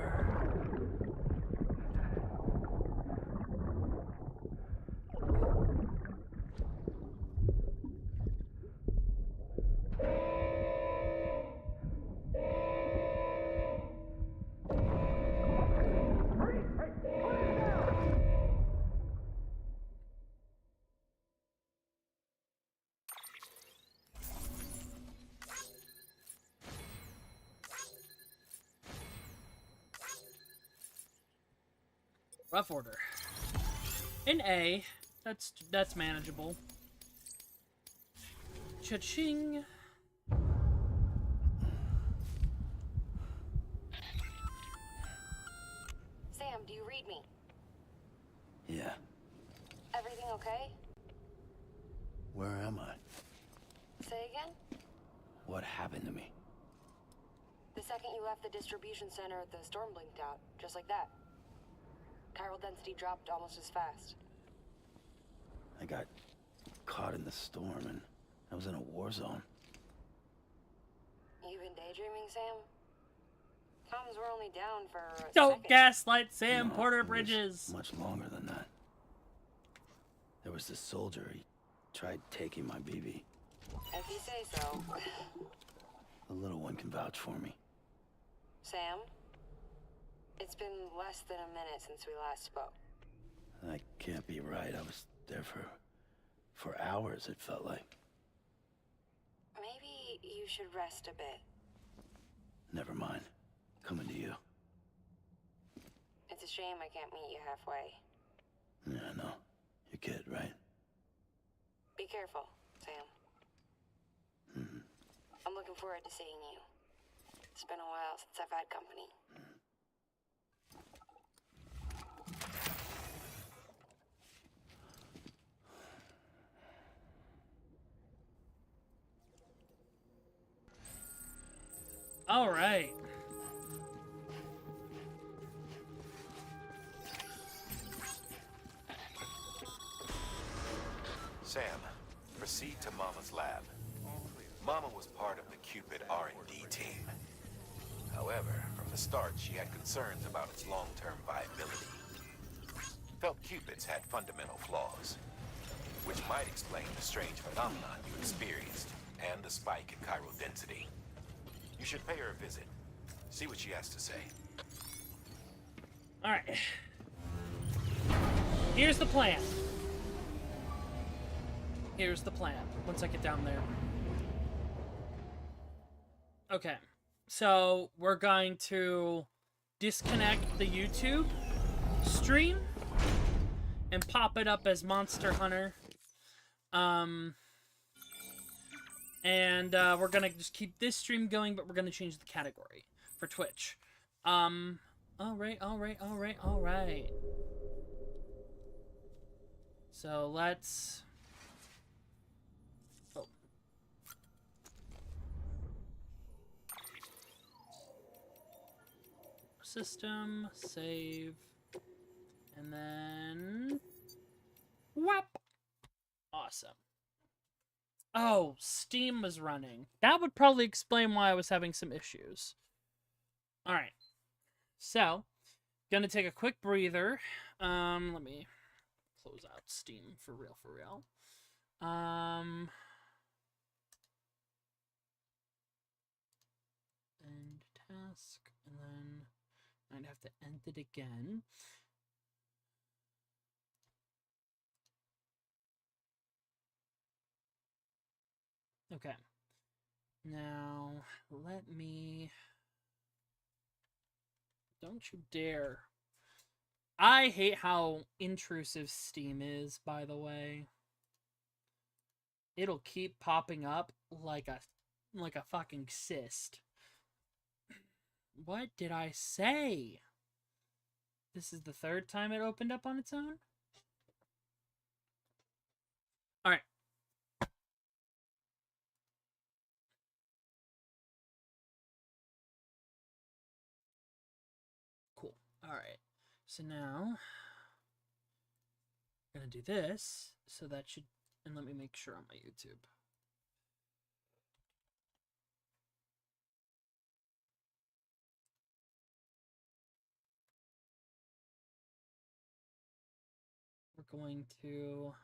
A: Rough order. In A, that's manageable. Cha-ching.
K: Sam, do you read me?
D: Yeah.
K: Everything okay?
D: Where am I?
K: Say again?
D: What happened to me?
K: The second you left the distribution center, the storm blinked out, just like that. Chiral density dropped almost as fast.
D: I got caught in the storm and I was in a war zone.
K: You been daydreaming, Sam? Comms were only down for a
A: Don't
K: second.
A: gaslight Sam
D: No,
A: Porter
D: it was
A: Bridges.
D: much longer than that. There was this soldier. He tried taking my BB.
K: If you say so.
D: The little one can vouch for me.
K: Sam? It's been less than a minute since we last spoke.
D: That can't be right. I was there for hours, it felt like.
K: Maybe you should rest a bit.
D: Never mind. Coming to you.
K: It's a shame I can't meet you halfway.
D: Yeah, I know. Your kid, right?
K: Be careful, Sam.
D: Mm-hmm.
K: I'm looking forward to seeing you. It's been a while since I've had company.
A: All right.
G: Sam, proceed to Mama's lab. Mama was part of the Cupid R&D team. However, from the start, she had concerns about its long-term viability. Felt Cupids had fundamental flaws, which might explain the strange phenomenon you experienced and the spike in chiral density. You should pay her a visit. See what she has to say.
A: All right. Here's the plan. Here's the plan. Once I get down there. Okay. So, we're going to disconnect the YouTube stream and pop it up as Monster Hunter. And we're gonna just keep this stream going, but we're gonna change the category for Twitch. Alright. So let's... Oh. System, save, and then... Whap! Awesome. Oh, Steam was running. That would probably explain why I was having some issues. Alright. So, gonna take a quick breather. Let me close out Steam for real. End task, and then I'd have to end it again. Okay. Now, let me... Don't you dare. I hate how intrusive Steam is, by the way. It'll keep popping up like a fucking cyst. What did I say? This is the third time it opened up on its own? Alright. Cool. Alright. So now, I'm gonna do this, so that should... And let me make sure on my YouTube. We're going to...